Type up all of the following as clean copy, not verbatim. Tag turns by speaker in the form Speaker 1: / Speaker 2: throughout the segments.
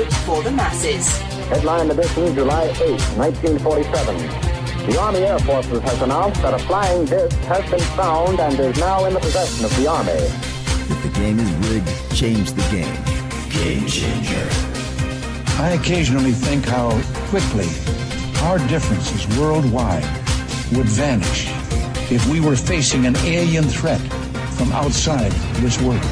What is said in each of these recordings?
Speaker 1: radio for the masses.
Speaker 2: Headline edition, July 8, 1947. The Army Air Forces has announced that a flying disc has been found and is now in the possession of the Army.
Speaker 3: If the game is rigged, change the game. Game changer.
Speaker 4: I occasionally think how quickly our differences worldwide would vanish if we were facing an alien threat from outside this world.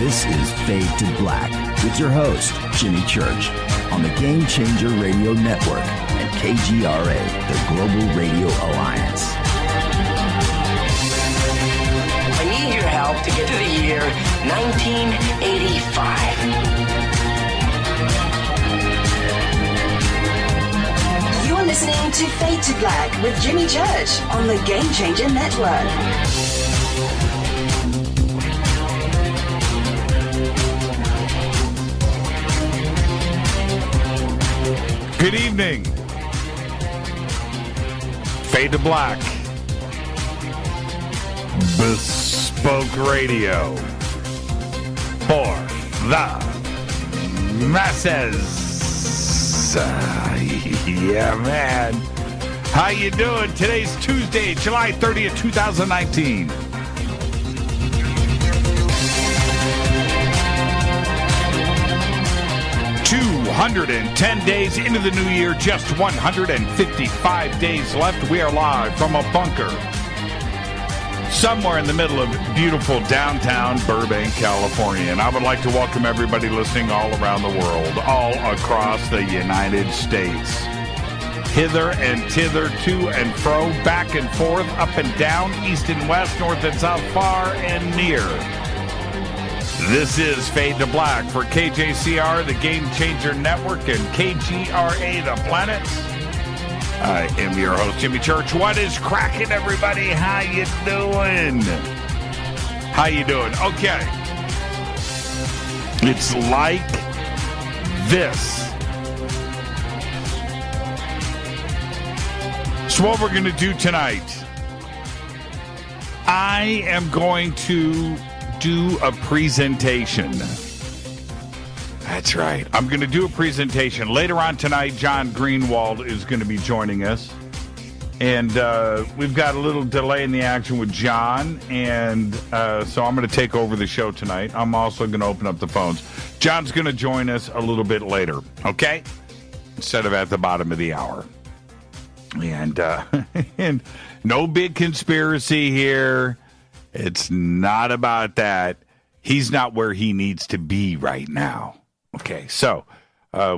Speaker 3: This is Fade to Black with your host, Jimmy Church, on the Game Changer Radio Network and KGRA, the Global Radio Alliance.
Speaker 5: I need your help to get to the year 1985.
Speaker 1: You're listening to Fade to Black with Jimmy Church on the Game Changer Network.
Speaker 6: Good evening. Fade to Black. Bespoke radio for the masses. Yeah, man. How you doing? Today's Tuesday, July 30th, 2019. $210 days into the new year, just 155 days left. We are live from a bunker somewhere in the middle of beautiful downtown Burbank, California. And I would like to welcome everybody listening all around the world, all across the United States. Hither and thither, to and fro, back and forth, up and down, east and west, north and south, far and near. This is Fade to Black for KJCR, the Game Changer Network, and KGRA, the Planet. I am your host, Jimmy Church. What is cracking, everybody? How you doing? How you doing? Okay. It's like this. So what we're going to do tonight, I am going to do a presentation. That's right. I'm going to do a presentation. Later on tonight, John Greenewald is going to be joining us. And we've got a little delay in the action with John. And so I'm going to take over the show tonight. I'm also going to open up the phones. John's going to join us a little bit later, okay? Instead of at the bottom of the hour. And, and no big conspiracy here. It's not about that. He's not where he needs to be right now. Okay, so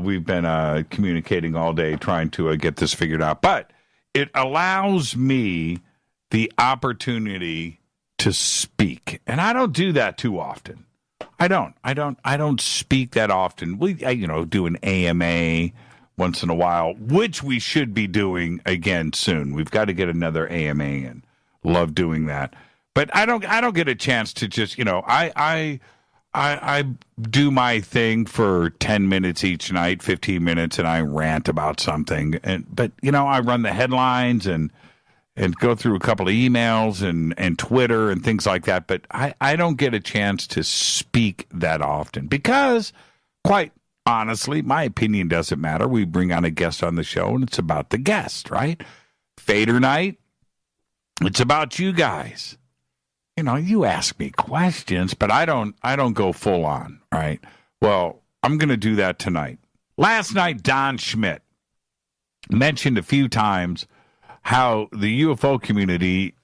Speaker 6: we've been communicating all day trying to get this figured out. But it allows me the opportunity to speak. And I don't do that too often. I don't speak that often. We, do an AMA once in a while, which we should be doing again soon. We've got to get another AMA in. Love doing that. But I don't get a chance to just, I do my thing for 10 minutes each night, 15 minutes, and I rant about something. But I run the headlines and go through a couple of emails and Twitter and things like that. But I don't get a chance to speak that often because, quite honestly, my opinion doesn't matter. We bring on a guest on the show, and it's about the guest, right? Fader night, it's about you guys. You ask me questions, but I don't go full on, right? Well, I'm going to do that tonight. Last night, Don Schmidt mentioned a few times how the UFO community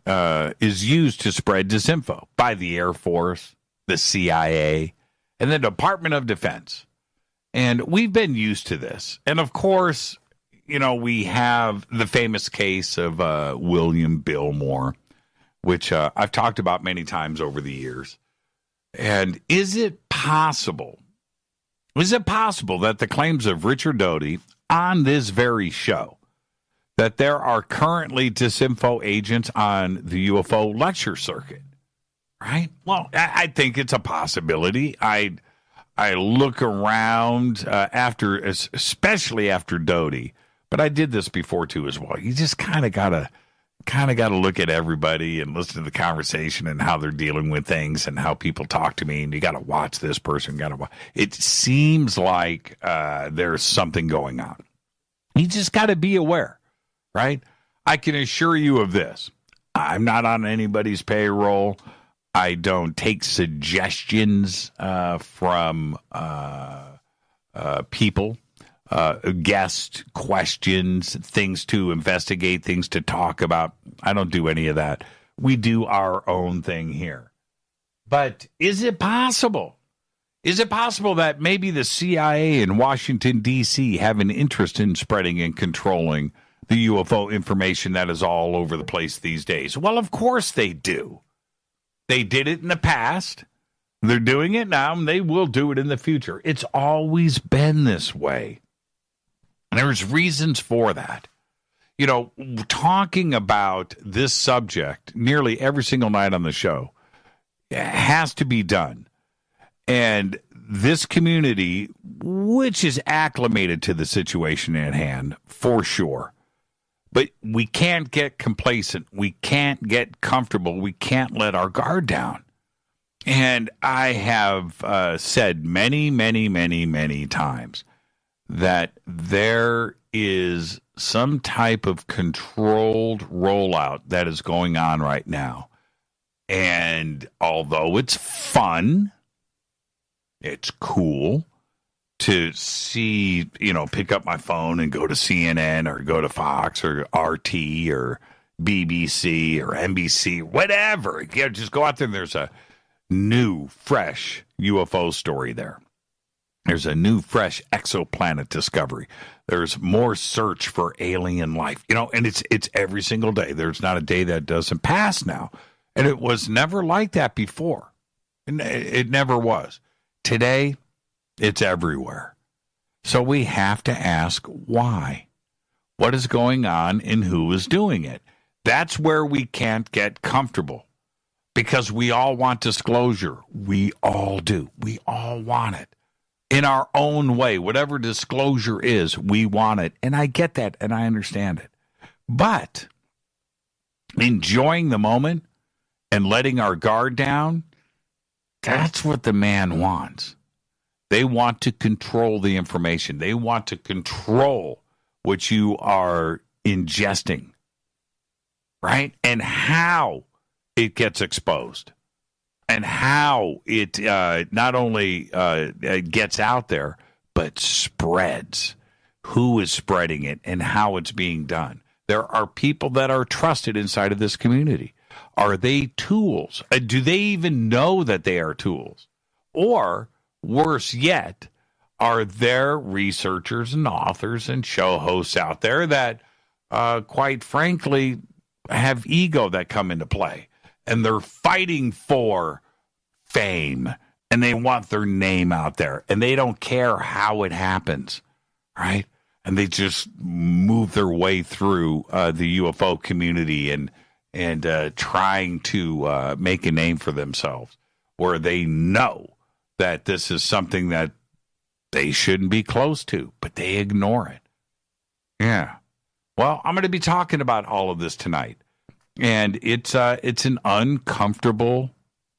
Speaker 6: is used to spread disinfo by the Air Force, the CIA, and the Department of Defense. And we've been used to this. And, of course, we have the famous case of William Billmore, which I've talked about many times over the years. And is it possible that the claims of Richard Doty on this very show, that there are currently disinfo agents on the UFO lecture circuit, right? Well, I think it's a possibility. I look around especially after Doty, but I did this before too as well. You just kind of got to kind of got to look at everybody and listen to the conversation and how they're dealing with things and how people talk to me. And you got to watch this person. It seems like there's something going on. You just got to be aware, right? I can assure you of this. I'm not on anybody's payroll. I don't take suggestions from people. Guest questions, things to investigate, things to talk about. I don't do any of that. We do our own thing here. But is it possible? Is it possible that maybe the CIA in Washington, D.C. have an interest in spreading and controlling the UFO information that is all over the place these days? Well, of course they do. They did it in the past. They're doing it now, and they will do it in the future. It's always been this way. And there's reasons for that. You know, talking about this subject nearly every single night on the show has to be done. And this community, which is acclimated to the situation at hand, for sure. But we can't get complacent. We can't get comfortable. We can't let our guard down. And I have said many, many, many, many times that there is some type of controlled rollout that is going on right now. And although it's fun, it's cool to see, pick up my phone and go to CNN or go to Fox or RT or BBC or NBC, whatever. Just go out there and there's a new, fresh UFO story there. There's a new, fresh exoplanet discovery. There's more search for alien life, and it's every single day. There's not a day that doesn't pass now. And it was never like that before. It never was. Today, it's everywhere. So we have to ask why. What is going on and who is doing it? That's where we can't get comfortable because we all want disclosure. We all do. We all want it. In our own way, whatever disclosure is, we want it. And I get that, and I understand it. But enjoying the moment and letting our guard down, that's what the man wants. They want to control the information. They want to control what you are ingesting, right? And how it gets exposed. And how it not only gets out there, but spreads. Who is spreading it and how it's being done. There are people that are trusted inside of this community. Are they tools? Do they even know that they are tools? Or, worse yet, are there researchers and authors and show hosts out there that, quite frankly, have ego that come into play? And they're fighting for fame, and they want their name out there, and they don't care how it happens, right? And they just move their way through the UFO community and trying to make a name for themselves, where they know that this is something that they shouldn't be close to, but they ignore it. Yeah. Well, I'm going to be talking about all of this tonight. And it's an uncomfortable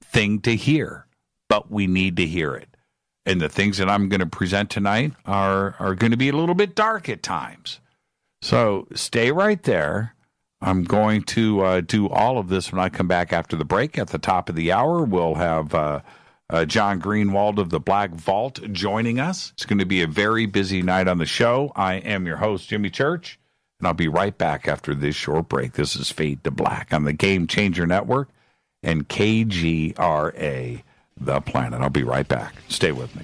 Speaker 6: thing to hear, but we need to hear it. And the things that I'm going to present tonight are going to be a little bit dark at times. So stay right there. I'm going to do all of this when I come back after the break. At the top of the hour, we'll have John Greenewald of the Black Vault joining us. It's going to be a very busy night on the show. I am your host, Jimmy Church. And I'll be right back after this short break. This is Fade to Black on the Game Changer Network and KGRA, The Planet. I'll be right back. Stay with me.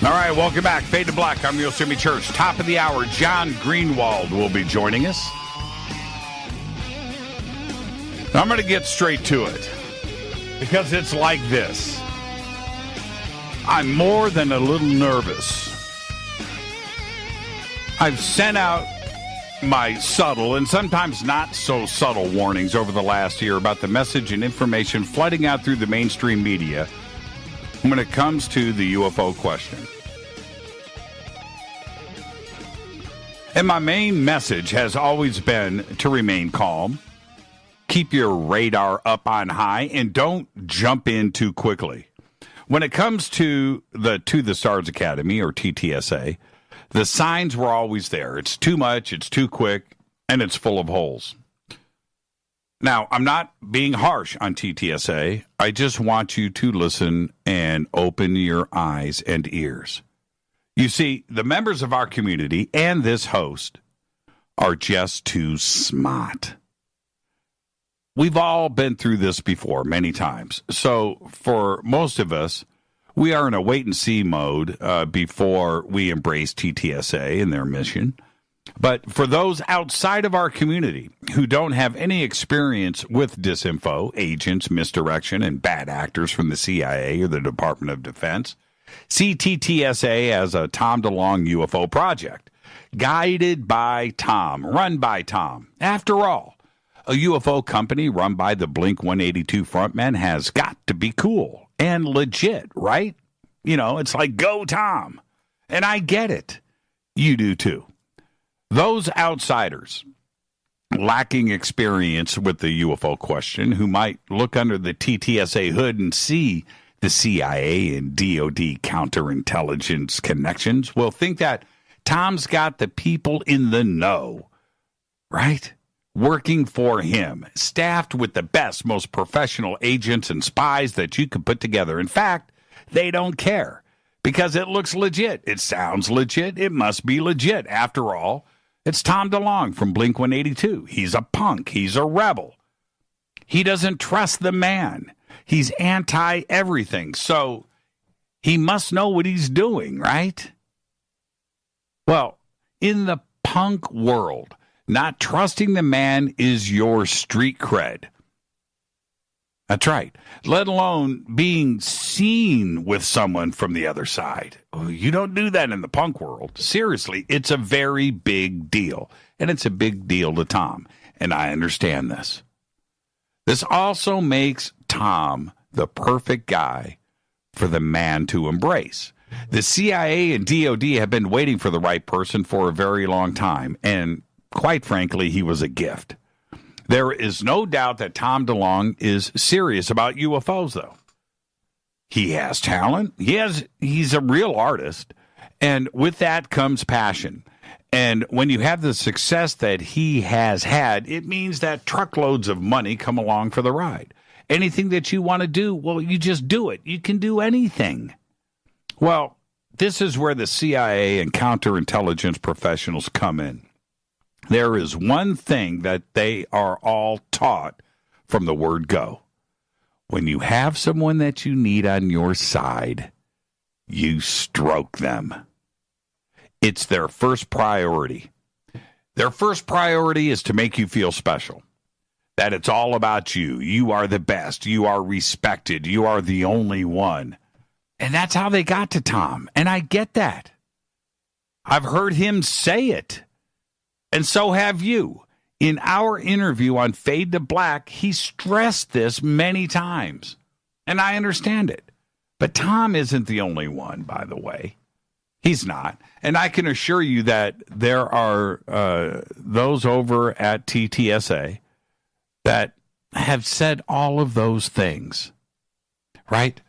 Speaker 6: All right, welcome back. Fade to Black. I'm Jimmy Church. Top of the hour, John Greenewald will be joining us. I'm going to get straight to it because it's like this. I'm more than a little nervous. I've sent out my subtle and sometimes not so subtle warnings over the last year about the message and information flooding out through the mainstream media when it comes to the UFO question. And my main message has always been to remain calm, keep your radar up on high, and don't jump in too quickly. When it comes to the Stars Academy, or TTSA, the signs were always there. It's too much, it's too quick, and it's full of holes. Now, I'm not being harsh on TTSA. I just want you to listen and open your eyes and ears. You see, the members of our community and this host are just too smart. We've all been through this before many times. So for most of us, we are in a wait-and-see mode before we embrace TTSA and their mission. But for those outside of our community who don't have any experience with disinfo, agents, misdirection, and bad actors from the CIA or the Department of Defense, see TTSA as a Tom DeLonge UFO project, guided by Tom, run by Tom. After all, a UFO company run by the Blink-182 frontman has got to be cool and legit, right? You know, it's like, go Tom. And I get it. You do too. Those outsiders lacking experience with the UFO question who might look under the TTSA hood and see the CIA and DOD counterintelligence connections will think that Tom's got the people in the know, right? Working for him, staffed with the best, most professional agents and spies that you could put together. In fact, they don't care because it looks legit. It sounds legit. It must be legit. After all, it's Tom DeLonge from Blink-182. He's a punk. He's a rebel. He doesn't trust the man. He's anti-everything, so he must know what he's doing, right? Well, in the punk world, not trusting the man is your street cred. That's right. Let alone being seen with someone from the other side. You don't do that in the punk world. Seriously, it's a very big deal, and it's a big deal to Tom, and I understand this. This also makes Tom the perfect guy for the man to embrace. The CIA and DOD have been waiting for the right person for a very long time, and quite frankly, he was a gift. There is no doubt that Tom DeLonge is serious about UFOs, though. He has talent. He's a real artist, and with that comes passion. And when you have the success that he has had, it means that truckloads of money come along for the ride. Anything that you want to do, well, you just do it. You can do anything. Well, this is where the CIA and counterintelligence professionals come in. There is one thing that they are all taught from the word go. When you have someone that you need on your side, you stroke them. It's their first priority. Their first priority is to make you feel special. That it's all about you. You are the best. You are respected. You are the only one. And that's how they got to Tom. And I get that. I've heard him say it. And so have you. In our interview on Fade to Black, he stressed this many times. And I understand it. But Tom isn't the only one, by the way. He's not. And I can assure you that there are those over at TTSA that have said all of those things, right?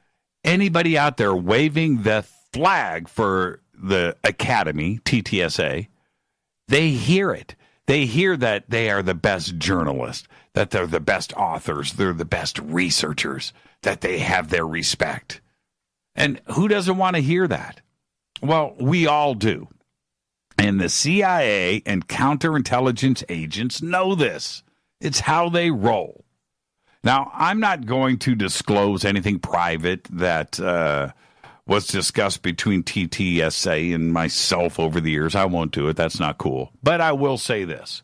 Speaker 6: Anybody out there waving the flag for the Academy, TTSA, they hear it. They hear that they are the best journalists, that they're the best authors, they're the best researchers, that they have their respect. And who doesn't want to hear that? Well, we all do. And the CIA and counterintelligence agents know this. It's how they roll. Now, I'm not going to disclose anything private that was discussed between TTSA and myself over the years. I won't do it. That's not cool. But I will say this.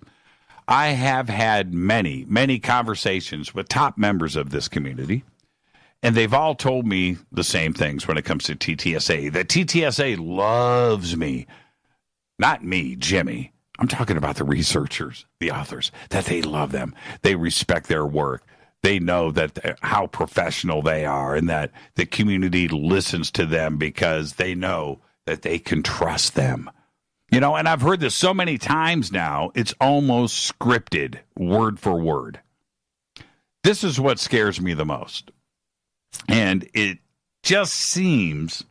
Speaker 6: I have had many, many conversations with top members of this community, and they've all told me the same things when it comes to TTSA. That TTSA loves me. Not me, Jimmy. I'm talking about the researchers, the authors, that they love them. They respect their work. They know that how professional they are and that the community listens to them because they know that they can trust them. And I've heard this so many times now, it's almost scripted, word for word. This is what scares me the most. And it just seems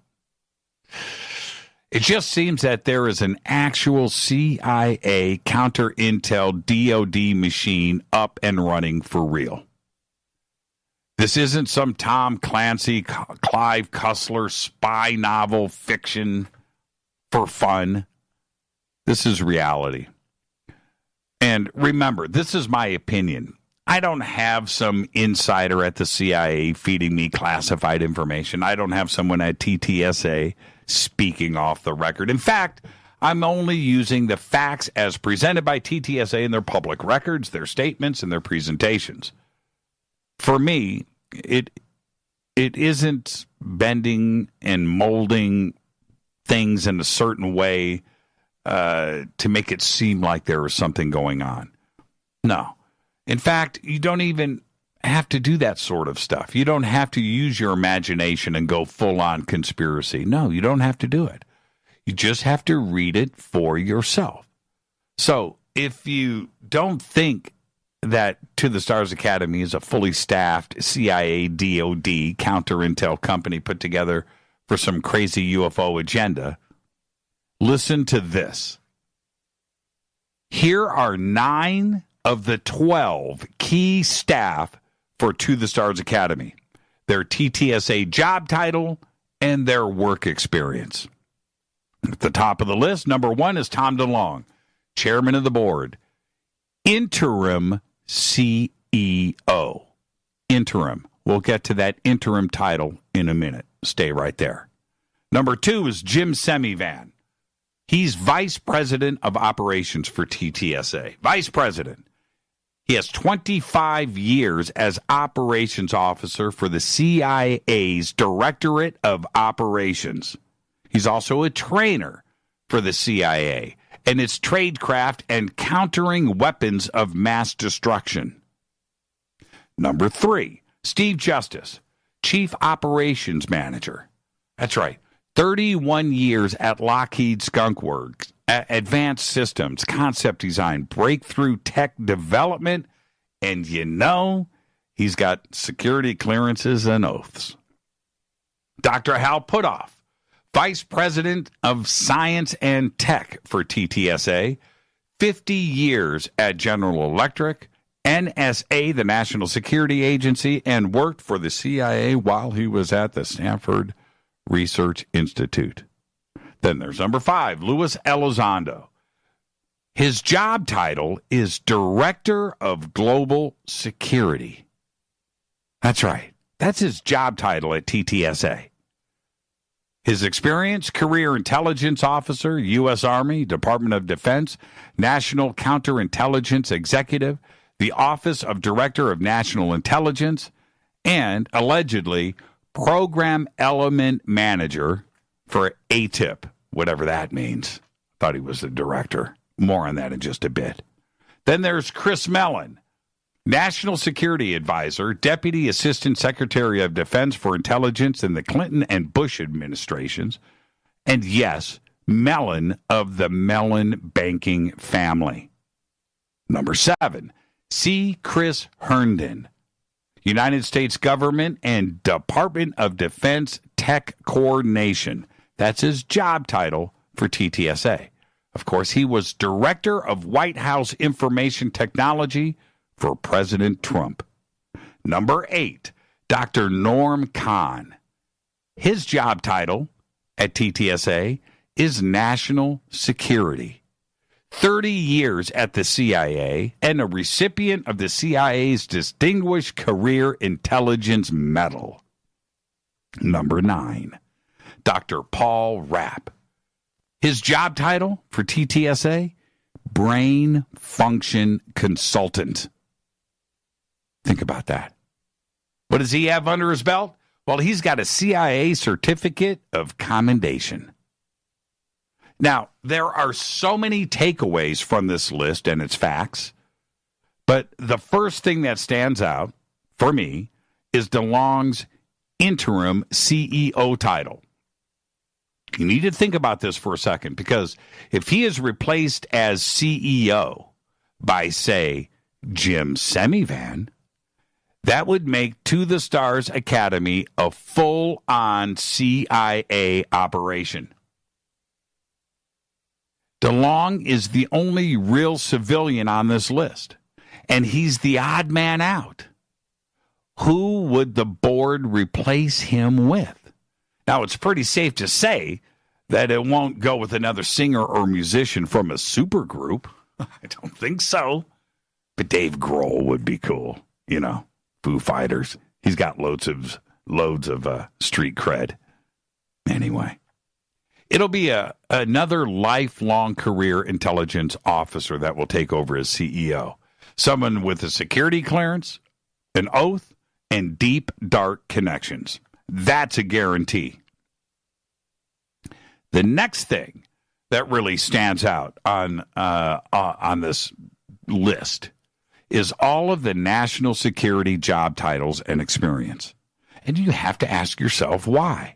Speaker 6: that there is an actual CIA counter-intel DOD machine up and running for real. This isn't some Tom Clancy, Clive Cussler spy novel fiction for fun. This is reality. And remember, this is my opinion. I don't have some insider at the CIA feeding me classified information. I don't have someone at TTSA speaking off the record. In fact, I'm only using the facts as presented by TTSA in their public records, their statements, and their presentations. For me, it isn't bending and molding things in a certain way to make it seem like there is something going on. No. In fact, you don't even have to do that sort of stuff. You don't have to use your imagination and go full-on conspiracy. No, you don't have to do it. You just have to read it for yourself. So if you don't think that To the Stars Academy is a fully staffed CIA DOD counter-intel company put together for some crazy UFO agenda, listen to this. Here are 9 of the 12 key staff for To the Stars Academy, their TTSA job title, and their work experience. At the top of the list, number 1 is Tom DeLong, chairman of the board, interim CEO. Interim. We'll get to that interim title in a minute. Stay right there. Number 2 is Jim Semivan. He's vice president of operations for TTSA. Vice president. He has 25 years as operations officer for the CIA's Directorate of Operations. He's also a trainer for the CIA and its tradecraft and countering weapons of mass destruction. Number 3, Steve Justice, Chief Operations Manager. That's right, 31 years at Lockheed Skunk Works, advanced systems, concept design, breakthrough tech development, and he's got security clearances and oaths. Dr. Hal Puthoff, Vice President of Science and Tech for TTSA, 50 years at General Electric, NSA, the National Security Agency, and worked for the CIA while he was at the Stanford Research Institute. Then there's number 5, Luis Elizondo. His job title is Director of Global Security. That's right. That's his job title at TTSA. His experience, career intelligence officer, U.S. Army, Department of Defense, National Counterintelligence Executive, the Office of Director of National Intelligence, and allegedly Program Element Manager for ATIP, whatever that means. Thought he was the director. More on that in just a bit. Then there's Chris Mellon, National Security Advisor, Deputy Assistant Secretary of Defense for Intelligence in the Clinton and Bush administrations. And yes, Mellon of the Mellon banking family. Number 7, C. Chris Herndon, United States Government and Department of Defense Tech Coordination. That's his job title for TTSA. Of course, he was Director of White House Information Technology for President Trump. Number 8, Dr. Norm Kahn. His job title at TTSA is National Security. 30 years at the CIA and a recipient of the CIA's Distinguished Career Intelligence Medal. Number 9, Dr. Paul Rapp. His job title for TTSA, Brain Function Consultant. Think about that. What does he have under his belt? Well, he's got a CIA Certificate of Commendation. Now, there are so many takeaways from this list and its facts, but the first thing that stands out for me is DeLong's interim CEO title. You need to think about this for a second, because if he is replaced as CEO by, say, Jim Semivan, that would make To the Stars Academy a full-on CIA operation. DeLong is the only real civilian on this list, and he's the odd man out. Who would the board replace him with? Now, it's pretty safe to say that it won't go with another singer or musician from a supergroup. I don't think so. But Dave Grohl would be cool. You know, Foo Fighters. He's got loads of street cred. Anyway, it'll be another lifelong career intelligence officer that will take over as CEO. Someone with a security clearance, an oath, and deep, dark connections. That's a guarantee. The next thing that really stands out on this list is all of the national security job titles and experience. And you have to ask yourself why.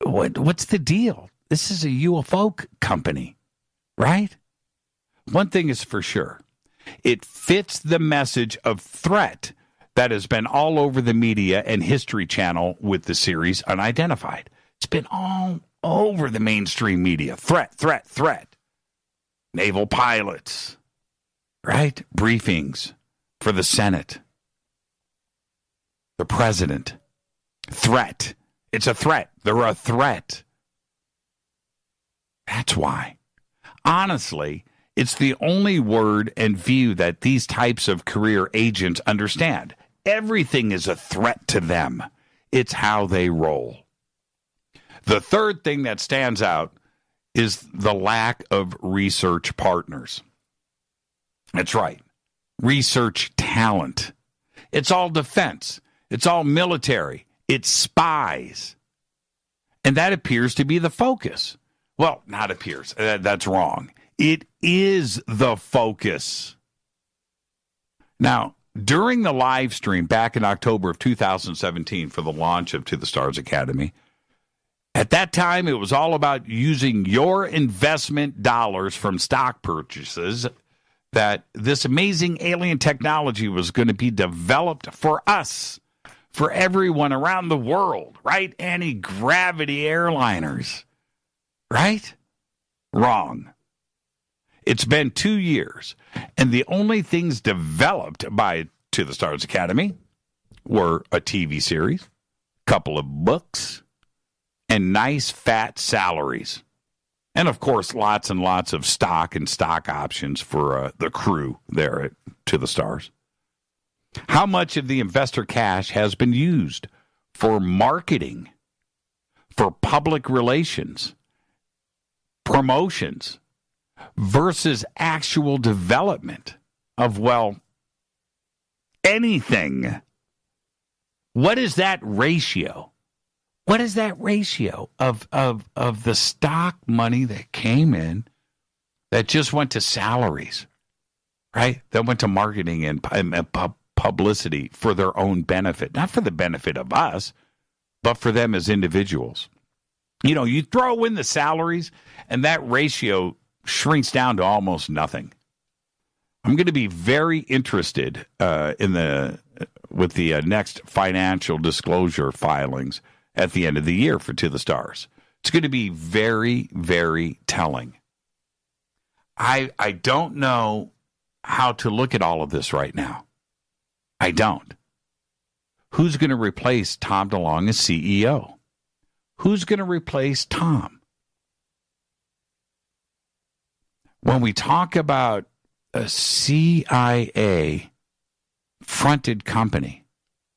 Speaker 6: What's the deal? This is a UFO company, right? One thing is for sure. It fits the message of threat that has been all over the media and History Channel with the series Unidentified. It's been all over the mainstream media. Threat, threat, threat. Naval pilots, right? Briefings for the Senate. The president. Threat. It's a threat. They're a threat. That's why. Honestly, it's the only word and view that these types of career agents understand. Everything is a threat to them. It's how they roll. The third thing that stands out is the lack of research partners. That's right. Research talent. It's all defense. It's all military. It's spies. And that appears to be the focus. Well, not appears. That's wrong. It is the focus. Now, during the live stream back in October of 2017 for the launch of To the Stars Academy, at that time, it was all about using your investment dollars from stock purchases, that this amazing alien technology was going to be developed for us, for everyone around the world, right? Anti-gravity airliners, right? Wrong. It's been 2 years, and the only things developed by To the Stars Academy were a TV series, a couple of books, and nice fat salaries. And, of course, lots and lots of stock and stock options for the crew there at To the Stars. How much of the investor cash has been used for marketing, for public relations, promotions, versus actual development of, well, anything? What is that ratio? What is that ratio of the stock money that came in that just went to salaries, right? That went to marketing and publicity for their own benefit, not for the benefit of us, but for them as individuals. You know, you throw in the salaries and that ratio shrinks down to almost nothing. I'm going to be very interested with the next financial disclosure filings at the end of the year for To the Stars. It's going to be very, very telling. I don't know how to look at all of this right now. I don't. Who's going to replace Tom DeLong as CEO? Who's going to replace Tom? When we talk about a CIA-fronted company,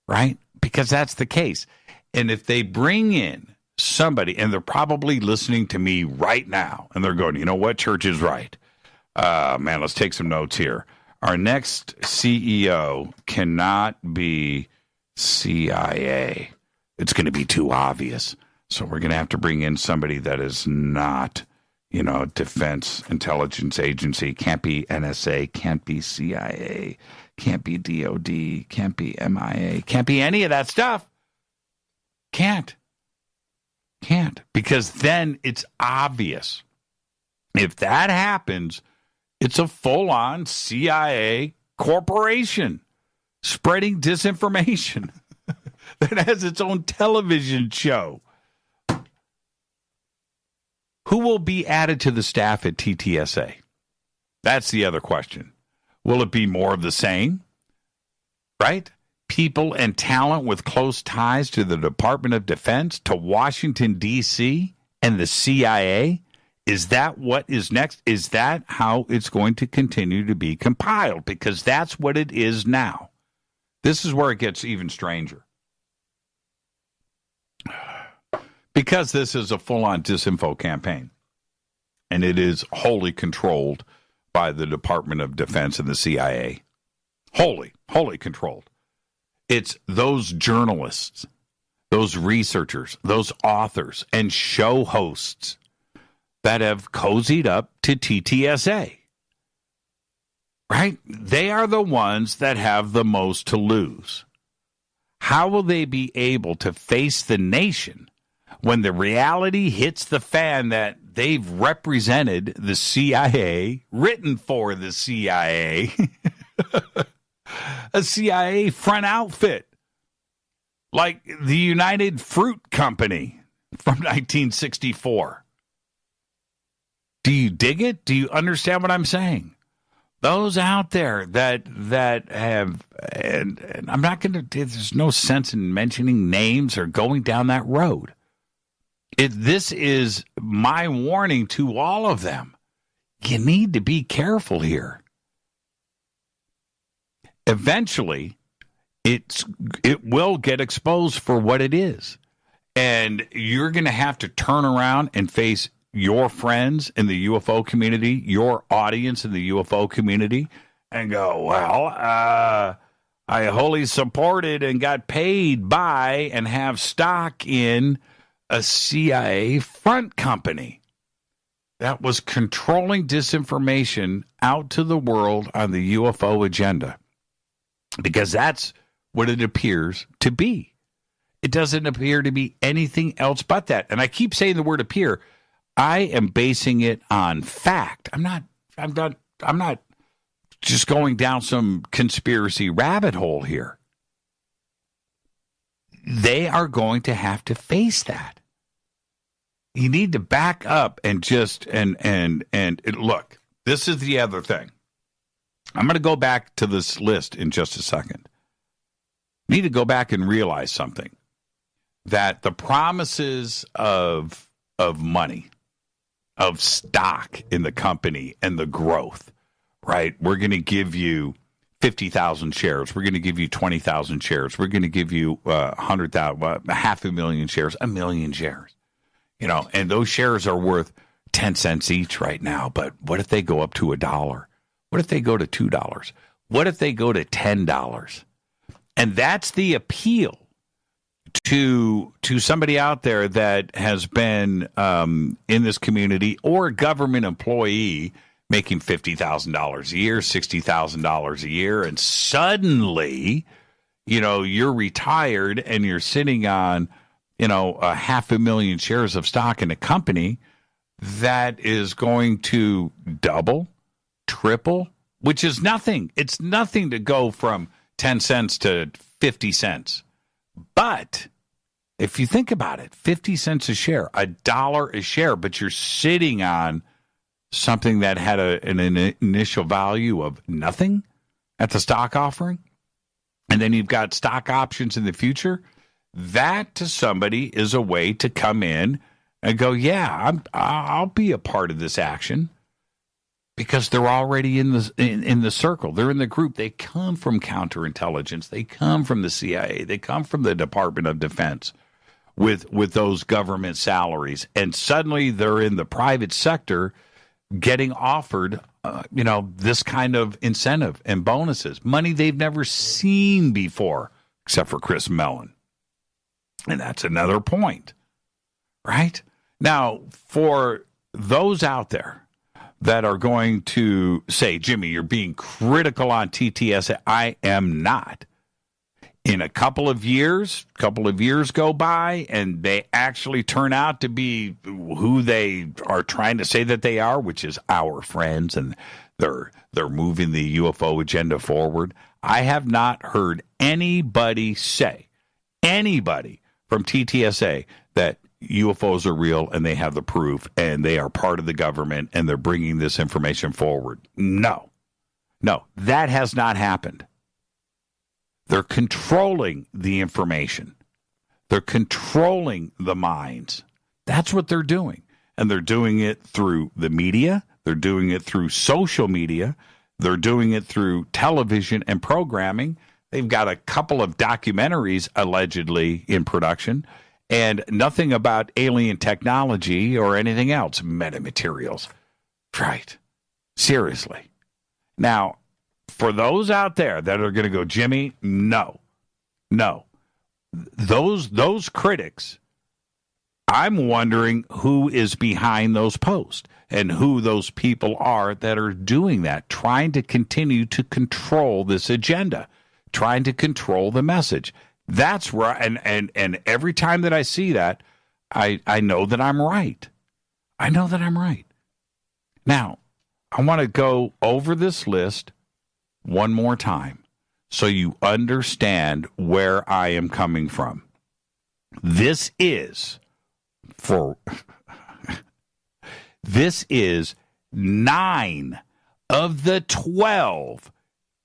Speaker 6: right? Because that's the case. And if they bring in somebody, and they're probably listening to me right now, and they're going, you know what, Church is right. Man, let's take some notes here. Our next CEO cannot be CIA. It's going to be too obvious. So we're going to have to bring in somebody that is not Defense Intelligence Agency, can't be NSA, can't be CIA, can't be DOD, can't be MIA, can't be any of that stuff. Can't. Because then it's obvious. If that happens, it's a full-on CIA corporation spreading disinformation that has its own television show. Who will be added to the staff at TTSA? That's the other question. Will it be more of the same? Right? People and talent with close ties to the Department of Defense, to Washington, D.C., and the CIA? Is that what is next? Is that how it's going to continue to be compiled? Because that's what it is now. This is where it gets even stranger. Because this is a full-on disinfo campaign, and it is wholly controlled by the Department of Defense and the CIA. Wholly controlled. It's those journalists, those researchers, those authors, and show hosts that have cozied up to TTSA. Right? They are the ones that have the most to lose. How will they be able to face the nation when the reality hits the fan that they've represented the CIA, written for the CIA, a CIA front outfit, like the United Fruit Company from 1964? Do you dig it? Do you understand what I'm saying? Those out there that have, and I'm not going to, there's no sense in mentioning names or going down that road. This is my warning to all of them. You need to be careful here. Eventually, it will get exposed for what it is. And you're going to have to turn around and face your friends in the UFO community, your audience in the UFO community, and go, well, I wholly supported and got paid by and have stock in a CIA front company that was controlling disinformation out to the world on the UFO agenda. Because that's what it appears to be. It doesn't appear to be anything else but that. And I keep saying the word appear. I am basing it on fact. I'm not just going down some conspiracy rabbit hole here. They are going to have to face that. You need to back up and just and look. This is the other thing. I'm going to go back to this list in just a second. You need to go back and realize something. That the promises of money, of stock in the company and the growth, right? We're going to give you 50,000 shares. We're going to give you 20,000 shares. We're going to give you 100,000, 500,000 shares, 1 million shares. And those shares are worth 10 cents each right now. But what if they go up to $1? What if they go to $2? What if they go to $10? And that's the appeal to somebody out there that has been in this community or a government employee making $50,000 a year, $60,000 a year, and suddenly, you're retired and you're sitting on, 500,000 shares of stock in a company that is going to double, triple, which is nothing. It's nothing to go from 10 cents to 50 cents. But if you think about it, 50 cents a share, $1 a share, but you're sitting on something that had an initial value of nothing at the stock offering, and then you've got stock options in the future, that to somebody is a way to come in and go, yeah, I'll be a part of this action. Because they're already in the circle. They're in the group. They come from counterintelligence. They come from the CIA. They come from the Department of Defense with those government salaries. And suddenly they're in the private sector getting offered, this kind of incentive and bonuses. Money they've never seen before, except for Chris Mellon. And that's another point, right? Now, for those out there that are going to say, Jimmy, you're being critical on TTSA, I am not. In a couple of years go by, and they actually turn out to be who they are trying to say that they are, which is our friends, and they're moving the UFO agenda forward. I have not heard anybody from TTSA that UFOs are real and they have the proof and they are part of the government and they're bringing this information forward. No, that has not happened. They're controlling the information. They're controlling the minds. That's what they're doing. And they're doing it through the media. They're doing it through social media. They're doing it through television and programming. They've got a couple of documentaries allegedly in production and nothing about alien technology or anything else, metamaterials. Right. Seriously. Now, for those out there that are going to go, Jimmy, no. Those critics, I'm wondering who is behind those posts and who those people are that are doing that, trying to continue to control this agenda, trying to control the message. That's where, and every time that I see that, I know that I'm right. I know that I'm right. Now, I want to go over this list one more time so you understand where I am coming from. This is 9 of the 12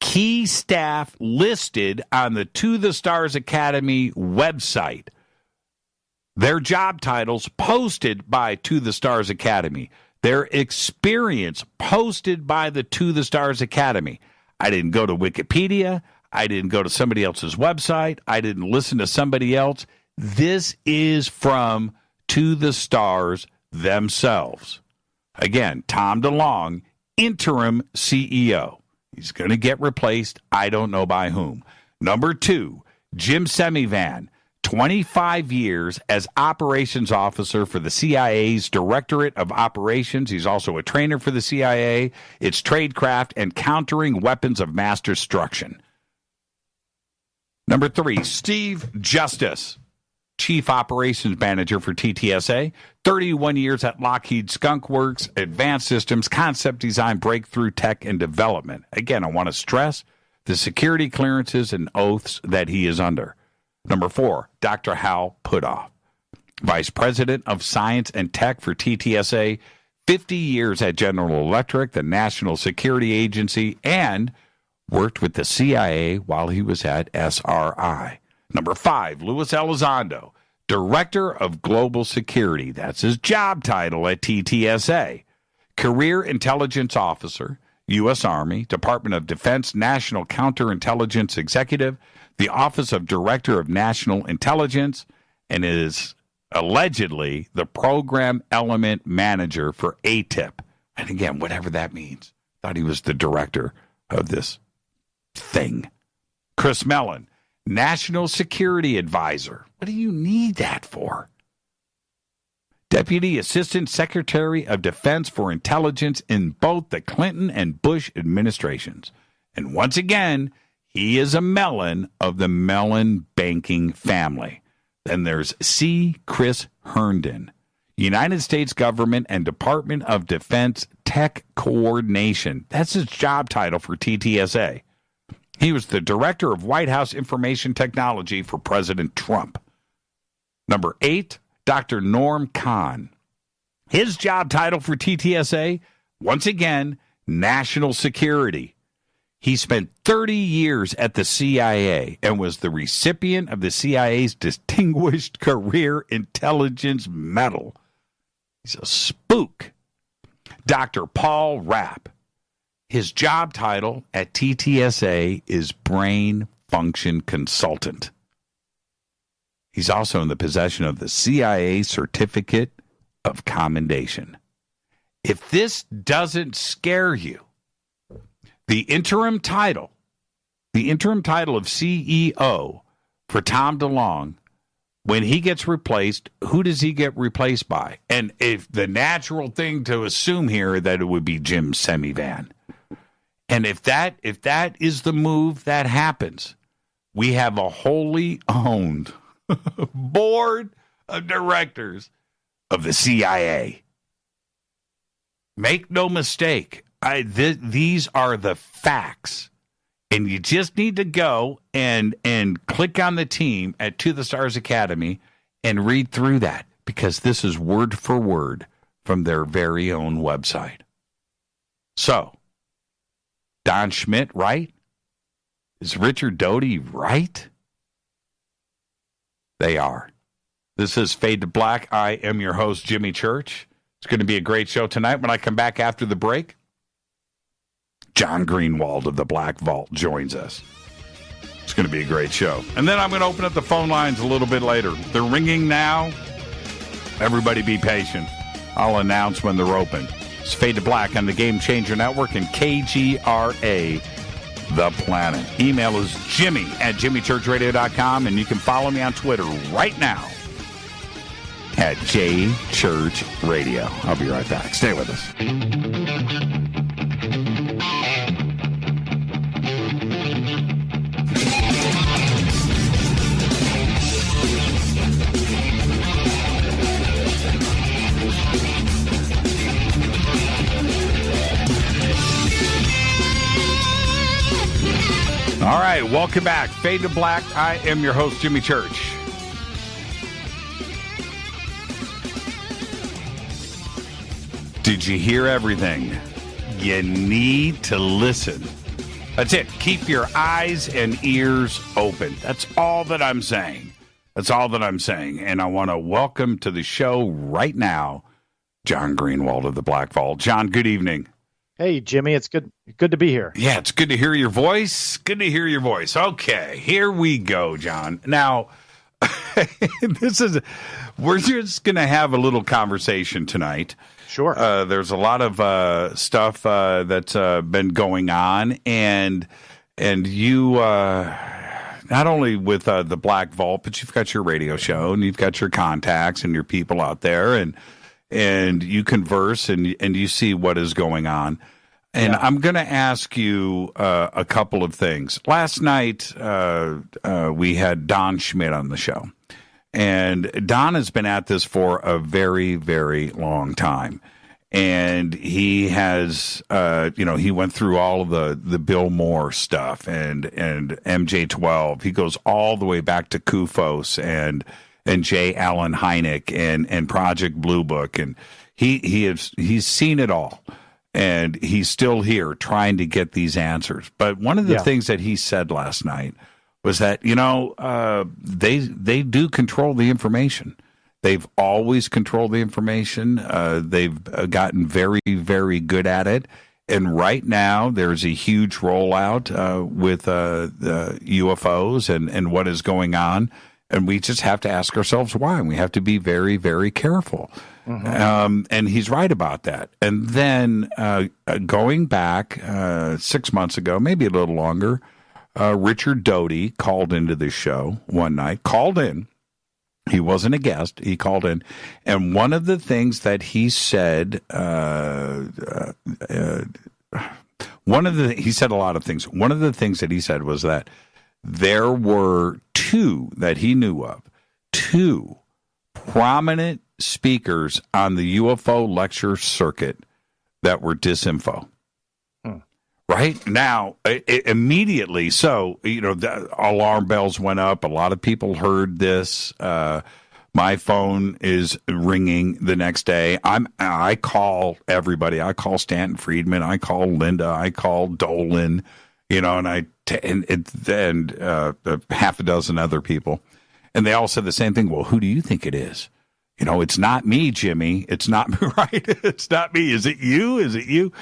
Speaker 6: key staff listed on the To the Stars Academy website. Their job titles posted by To the Stars Academy. Their experience posted by the To the Stars Academy. I didn't go to Wikipedia. I didn't go to somebody else's website. I didn't listen to somebody else. This is from To the Stars themselves. Again, Tom DeLonge, interim CEO. He's going to get replaced. I don't know by whom. Number 2, Jim Semivan, 25 years as operations officer for the CIA's Directorate of Operations. He's also a trainer for the CIA. It's tradecraft and countering weapons of mass destruction. Number 3, Steve Justice, Chief Operations Manager for TTSA, 31 years at Lockheed Skunk Works, Advanced Systems, Concept Design, Breakthrough Tech, and Development. Again, I want to stress the security clearances and oaths that he is under. Number 4, Dr. Hal Puthoff, Vice President of Science and Tech for TTSA, 50 years at General Electric, the National Security Agency, and worked with the CIA while he was at SRI. Number 5, Louis Elizondo, Director of Global Security. That's his job title at TTSA. Career Intelligence Officer, U.S. Army, Department of Defense, National Counterintelligence Executive, the Office of Director of National Intelligence, and is allegedly the Program Element Manager for ATIP. And again, whatever that means. Thought he was the director of this thing. Chris Mellon, National Security Advisor. What do you need that for? Deputy Assistant Secretary of Defense for Intelligence in both the Clinton and Bush administrations. And once again, he is a Mellon of the Mellon banking family. Then there's C. Chris Herndon, United States Government and Department of Defense Tech Coordination. That's his job title for TTSA. He was the Director of White House Information Technology for President Trump. Number 8, Dr. Norm Kahn. His job title for TTSA, once again, National Security. He spent 30 years at the CIA and was the recipient of the CIA's Distinguished Career Intelligence Medal. He's a spook. Dr. Paul Rapp. His job title at TTSA is Brain Function Consultant. He's also in the possession of the CIA Certificate of Commendation. If this doesn't scare you, the interim title of CEO for Tom DeLonge when he gets replaced, who does he get replaced by? And if the natural thing to assume here that it would be Jim Semivan. And if that is the move that happens, we have a wholly owned board of directors of the CIA. Make no mistake, these are the facts. And you just need to go and click on the team at To the Stars Academy and read through that, because this is word for word from their very own website. So, Don Schmidt right? Is Richard Doty right? They are. This is Fade to Black. I am your host, Jimmy Church. It's going to be a great show tonight. When I come back after the break, John Greenewald of the Black Vault joins us. It's going to be a great show. And then I'm going to open up the phone lines a little bit later. They're ringing now. Everybody be patient. I'll announce when they're open. It's Fade to Black on the Game Changer Network and KGRA, The Planet. Email is jimmy@jimmychurchradio.com, and you can follow me on Twitter right now at JChurchRadio. I'll be right back. Stay with us. All right, welcome back. Fade to Black. I am your host, Jimmy Church. Did you hear everything? You need to listen. That's it. Keep your eyes and ears open. That's all that I'm saying. That's all that I'm saying. And I want to welcome to the show right now, John Greenewald of the Black Vault. John, good evening.
Speaker 7: Hey, Jimmy, it's good to be here.
Speaker 6: Yeah, it's good to hear your voice. Good to hear your voice. Okay, here we go, John. Now, we're just going to have a little conversation tonight.
Speaker 7: Sure.
Speaker 6: There's a lot of stuff that's been going on, and you, not only with the Black Vault, but you've got your radio show, and you've got your contacts and your people out there, and you converse and you see what is going on. And yeah. I'm going to ask you a couple of things. Last night, we had Don Schmidt on the show. And Don has been at this for a very, very long time. And he has, he went through all of the Bill Moore stuff and MJ-12. He goes all the way back to Kufos and J. Allen Hynek and Project Blue Book, and he's seen it all, and he's still here trying to get these answers. But one of the things that he said last night was that they do control the information. They've always controlled the information. They've gotten very, very good at it. And right now, there's a huge rollout with the UFOs and what is going on. And we just have to ask ourselves why. And we have to be very, very careful. Mm-hmm. And he's right about that. And then going back 6 months ago, maybe a little longer, Richard Doty called into the show one night, called in. He wasn't a guest. He called in. And one of the things that he said, he said a lot of things. One of the things that he said was that there were two that he knew of, two prominent speakers on the UFO lecture circuit that were disinfo. Right now, immediately, so the alarm bells went up. A lot of people heard this. My phone is ringing the next day. I call everybody. I call Stanton Friedman. I call Linda. I call Dolan. And half a dozen other people, and they all said the same thing. Well, who do you think it is? It's not me, Jimmy. It's not me, right? It's not me. Is it you? Is it you?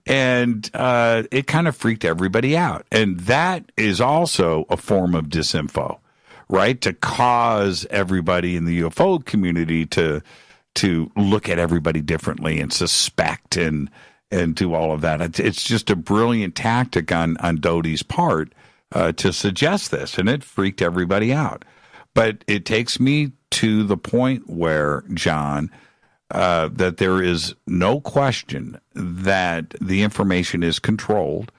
Speaker 6: And it kind of freaked everybody out. And that is also a form of disinfo, right? To cause everybody in the UFO community to look at everybody differently and suspect and do all of that. It's just a brilliant tactic on Doty's part to suggest this, and it freaked everybody out. But it takes me to the point where, John, that there is no question that the information is controlled.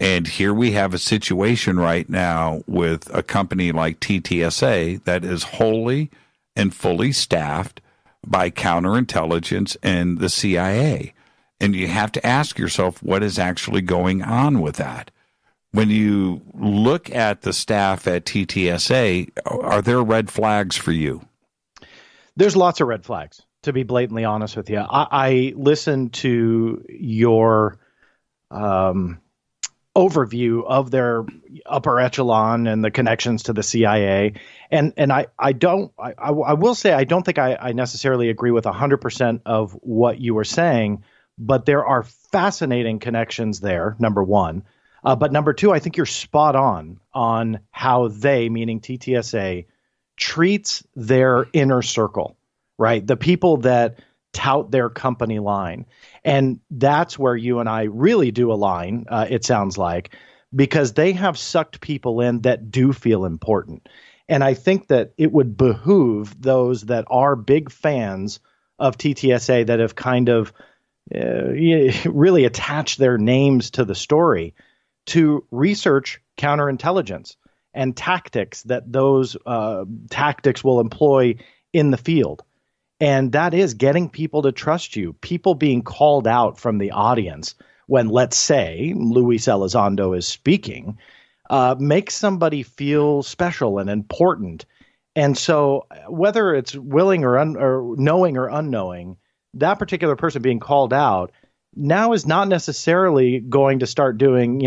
Speaker 6: And here we have a situation right now with a company like TTSA that is wholly and fully staffed by counterintelligence and the CIA. And you have to ask yourself what is actually going on with that. When you look at the staff at TTSA, are there red flags for you?
Speaker 7: There's lots of red flags, to be blatantly honest with you. I listened to your overview of their upper echelon and the connections to the CIA. And I will say, I don't think I necessarily agree with 100% of what you were saying, but there are fascinating connections there, number one. But number two, I think you're spot on how they, meaning TTSA, treats their inner circle, right? The people that tout their company line. And that's where you and I really do align, it sounds like, because they have sucked people in that do feel important. And I think that it would behoove those that are big fans of TTSA that have kind of really attached their names to the story to research counterintelligence and tactics that those tactics will employ in the field. And that is getting people to trust you, people being called out from the audience when, let's say, Luis Elizondo is speaking, makes somebody feel special and important. And so whether it's willing or knowing or unknowing, that particular person being called out now is not necessarily going to start doing,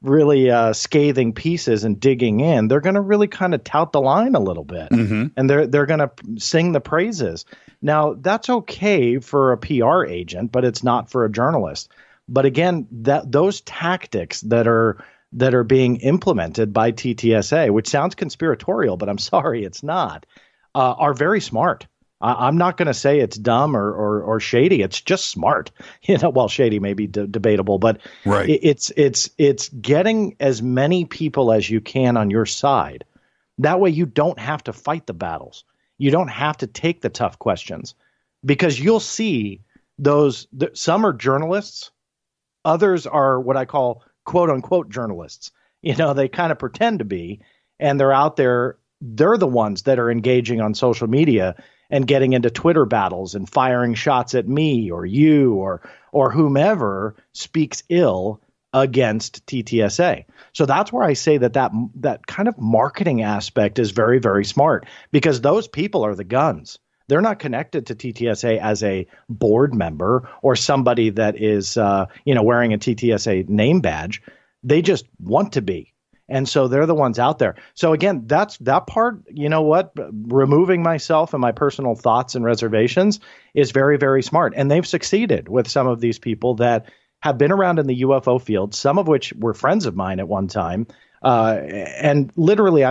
Speaker 7: really scathing pieces and digging in. They're going to really kind of tout the line a little bit, and they're going to sing the praises. Now, that's okay for a PR agent, but it's not for a journalist. But again, those tactics that are being implemented by TTSA, which sounds conspiratorial, but I'm sorry, it's not, are very smart. I'm not going to say it's dumb or shady. It's just smart. Well, shady may be debatable, but
Speaker 6: right.
Speaker 7: It's getting as many people as you can on your side. That way you don't have to fight the battles. You don't have to take the tough questions, because you'll see some are journalists. Others are what I call quote unquote journalists. They kind of pretend to be, and they're out there. They're the ones that are engaging on social media and getting into Twitter battles and firing shots at me or you or whomever speaks ill against TTSA. So that's where I say that kind of marketing aspect is very, very smart, because those people are the guns. They're not connected to TTSA as a board member or somebody that is, wearing a TTSA name badge. They just want to be. And so they're the ones out there. So again, that's that part, removing myself and my personal thoughts and reservations is very, very smart. And they've succeeded with some of these people that have been around in the UFO field, some of which were friends of mine at one time. And literally,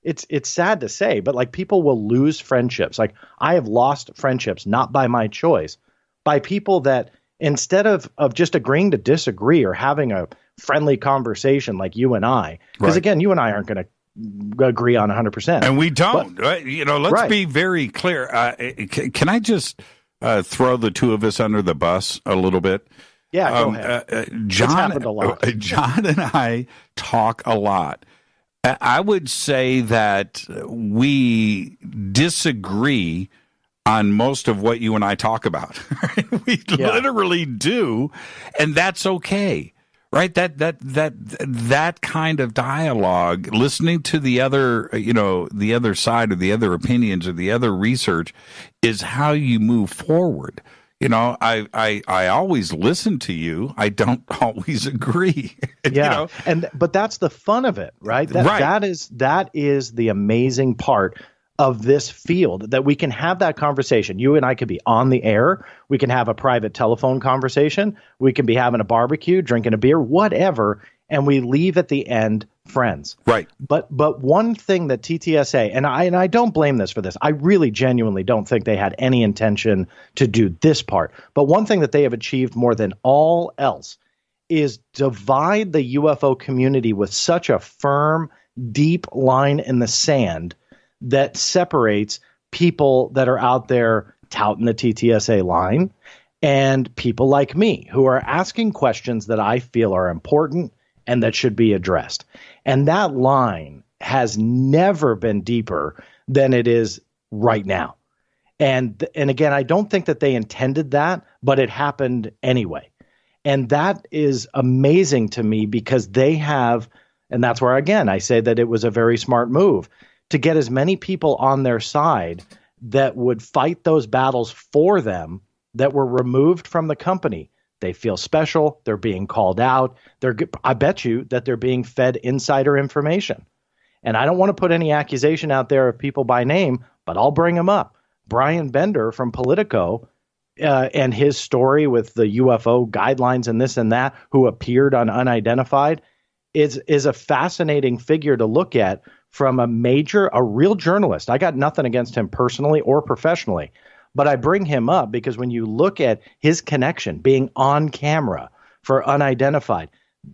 Speaker 7: it's sad to say, but like people will lose friendships. Like I have lost friendships, not by my choice, by people that instead of just agreeing to disagree or having a friendly conversation like you and I, because again, you and I aren't going to agree on 100%.
Speaker 6: And we don't, right? Let's be very clear. Can I just throw the two of us under the bus a little bit?
Speaker 7: Yeah, go ahead.
Speaker 6: John,
Speaker 7: it's happened a lot.
Speaker 6: John and I talk a lot. I would say that we disagree on most of what you and I talk about. We literally do, and that's okay. Right, that kind of dialogue, listening to the other, the other side or the other opinions or the other research, is how you move forward. I always listen to you. I don't always agree.
Speaker 7: Yeah, but that's the fun of it, right? That is the amazing part of this field, that we can have that conversation. You and I could be on the air. We can have a private telephone conversation. We can be having a barbecue, drinking a beer, whatever, and we leave at the end friends.
Speaker 6: Right.
Speaker 7: But one thing that TTSA, and I don't blame this for this. I really genuinely don't think they had any intention to do this part. But one thing that they have achieved more than all else is divide the UFO community with such a firm, deep line in the sand that separates people that are out there touting the TTSA line and people like me who are asking questions that I feel are important and that should be addressed. And that line has never been deeper than it is right now. And again, I don't think that they intended that, but it happened anyway. And that is amazing to me because they have, and that's where, again, I say that it was a very smart move to get as many people on their side that would fight those battles for them that were removed from the company. They feel special. They're being called out. I bet you that they're being fed insider information. And I don't want to put any accusation out there of people by name, but I'll bring them up. Brian Bender from Politico and his story with the UFO guidelines and this and that, who appeared on Unidentified, is a fascinating figure to look at from a real journalist. I got nothing against him personally or professionally, but I bring him up because when you look at his connection being on camera for Unidentified,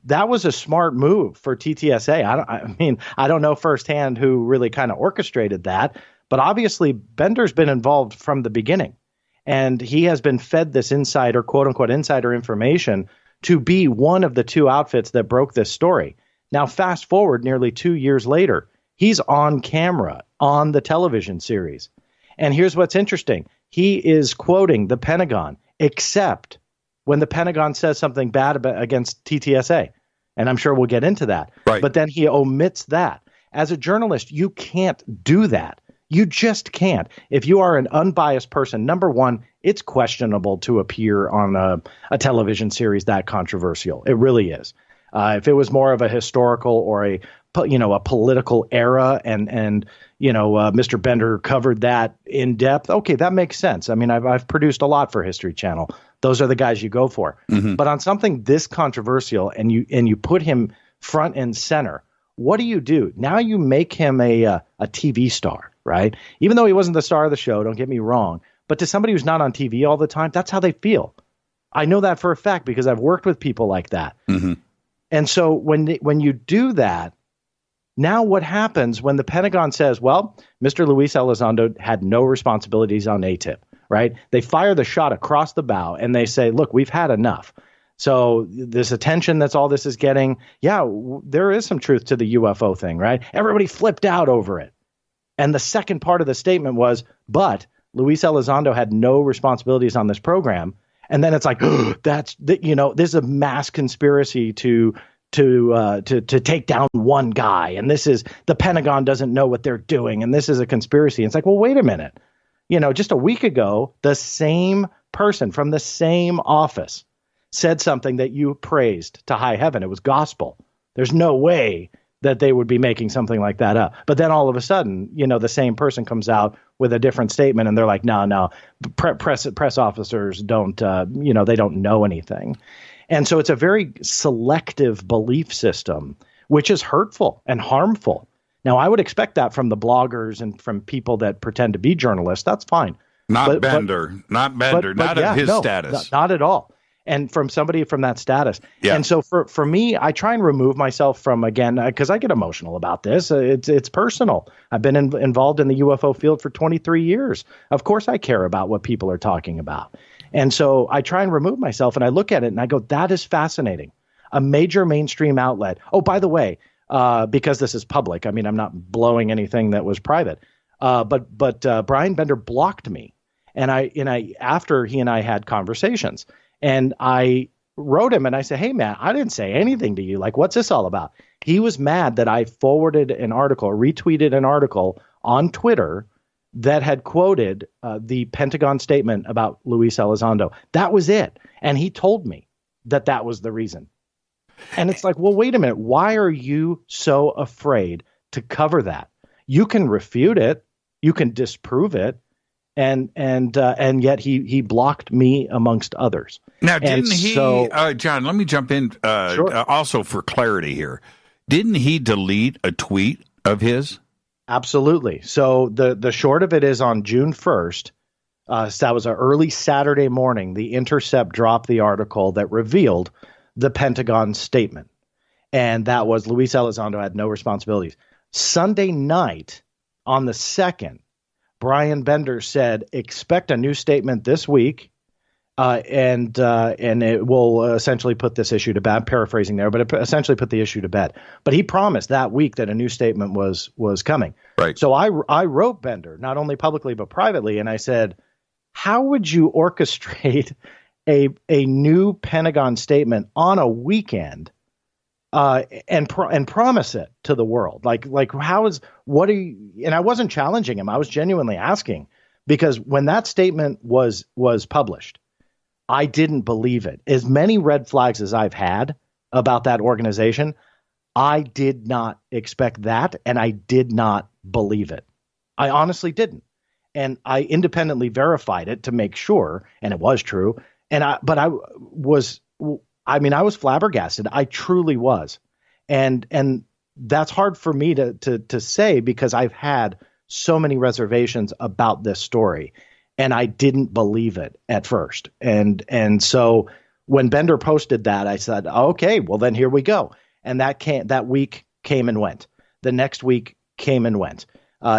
Speaker 7: that was a smart move for TTSA. I don't know firsthand who really kind of orchestrated that, but obviously Bender's been involved from the beginning, and he has been fed this insider, quote unquote, insider information to be one of the two outfits that broke this story. Now, fast forward nearly 2 years later, he's on camera on the television series. And here's what's interesting. He is quoting the Pentagon, except when the Pentagon says something bad against TTSA. And I'm sure we'll get into that.
Speaker 6: Right.
Speaker 7: But then he omits that. As a journalist, you can't do that. You just can't. If you are an unbiased person, number one, it's questionable to appear on a television series that controversial. It really is. If it was more of a historical or a political era and Mr. Bender covered that in depth, okay, that makes sense. I mean, I've produced a lot for History Channel. Those are the guys you go for. Mm-hmm. But on something this controversial and you put him front and center, what do? Now you make him a TV star, right? Even though he wasn't the star of the show, don't get me wrong. But to somebody who's not on TV all the time, that's how they feel. I know that for a fact because I've worked with people like that. Mm-hmm. And so when you do that, now what happens when the Pentagon says, well, Mr. Luis Elizondo had no responsibilities on ATIP, right? They fire the shot across the bow and they say, look, we've had enough. So this attention that's all this is getting, there is some truth to the UFO thing, right? Everybody flipped out over it. And the second part of the statement was, but Luis Elizondo had no responsibilities on this program. And then it's like, there's a mass conspiracy to take down one guy. And this is the Pentagon doesn't know what they're doing. And this is a conspiracy. And it's like, well, wait a minute. Just a week ago, the same person from the same office said something that you praised to high heaven. It was gospel. There's no way that they would be making something like that up. But then all of a sudden, the same person comes out with a different statement and they're like, no, press officers don't, they don't know anything. And so it's a very selective belief system, which is hurtful and harmful. Now, I would expect that from the bloggers and from people that pretend to be journalists. That's fine.
Speaker 6: Not Bender, not of his status.
Speaker 7: Not at all. And from somebody from that status. Yeah. And so for me, I try and remove myself from, again, because I get emotional about this. It's personal. I've been involved in the UFO field for 23 years. Of course, I care about what people are talking about. And so I try and remove myself and I look at it and I go, that is fascinating. A major mainstream outlet. Oh, by the way, because this is public, I mean, I'm not blowing anything that was private. But Brian Bender blocked me. And after he and I had conversations, and I wrote him and I said, hey, man, I didn't say anything to you. Like, what's this all about? He was mad that I forwarded an article, retweeted an article on Twitter that had quoted the Pentagon statement about Luis Elizondo. That was it. And he told me that was the reason. And it's like, well, wait a minute. Why are you so afraid to cover that? You can refute it. You can disprove it. And yet he blocked me amongst others.
Speaker 6: Now, didn't he, John, let me jump in
Speaker 7: sure.
Speaker 6: Also for clarity here. Didn't he delete a tweet of his?
Speaker 7: Absolutely. So the short of it is on June 1st, so that was an early Saturday morning, The Intercept dropped the article that revealed the Pentagon statement. And that was Luis Elizondo had no responsibilities. Sunday night on the 2nd, Brian Bender said, expect a new statement this week. And it will essentially put this issue to bed. I'm paraphrasing there, but it essentially put the issue to bed. But he promised that week that a new statement was coming.
Speaker 6: Right.
Speaker 7: So I wrote Bender, not only publicly but privately, and I said, how would you orchestrate a new Pentagon statement on a weekend and promise it to the world? Like what are you? And I wasn't challenging him. I was genuinely asking, because when that statement was published, I didn't believe it. As many red flags as I've had about that organization, I did not expect that, and I did not believe it. I honestly didn't. And I independently verified it to make sure, and it was true. I was flabbergasted. I truly was. And that's hard for me to say, because I've had so many reservations about this story. And I didn't believe it at first. And so when Bender posted that, I said, okay, well then here we go. And that week came and went. The next week came and went.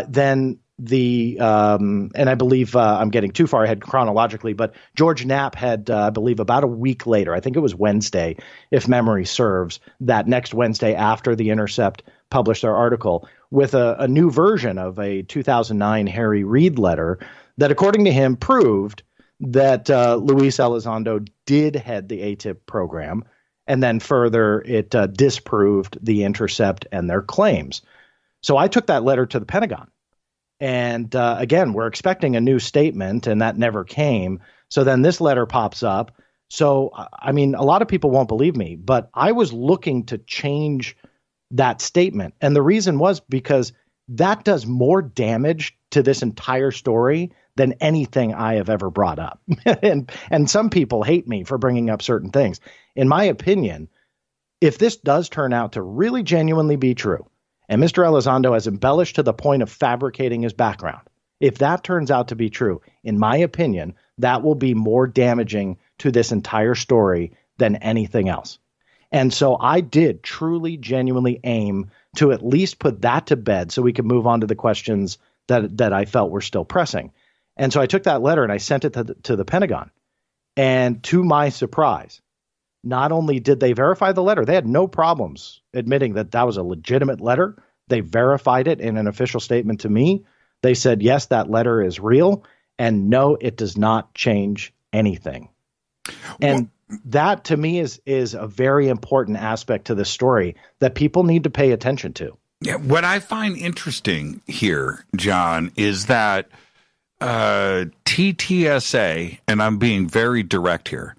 Speaker 7: Then and I believe I'm getting too far ahead chronologically, but George Knapp had, I believe about a week later, I think it was Wednesday, if memory serves, that next Wednesday after The Intercept published their article, with a new version of a 2009 Harry Reid letter that, according to him, proved that Luis Elizondo did head the ATIP program. And then further, it disproved The Intercept and their claims. So I took that letter to the Pentagon. And again, we're expecting a new statement, and that never came. So then this letter pops up. So, I mean, a lot of people won't believe me, but I was looking to change that statement. And the reason was because that does more damage to this entire story than anything I have ever brought up. and some people hate me for bringing up certain things. In my opinion, if this does turn out to really genuinely be true, and Mr. Elizondo has embellished to the point of fabricating his background, if that turns out to be true, in my opinion, that will be more damaging to this entire story than anything else. And so I did truly, genuinely aim to at least put that to bed so we could move on to the questions that I felt were still pressing. And so I took that letter and I sent it to the Pentagon. And to my surprise, not only did they verify the letter, they had no problems admitting that that was a legitimate letter. They verified it in an official statement to me. They said, yes, that letter is real. And no, it does not change anything. And that, to me, is a very important aspect to this story that people need to pay attention to.
Speaker 6: Yeah, what I find interesting here, John, is that TTSA, and I'm being very direct here,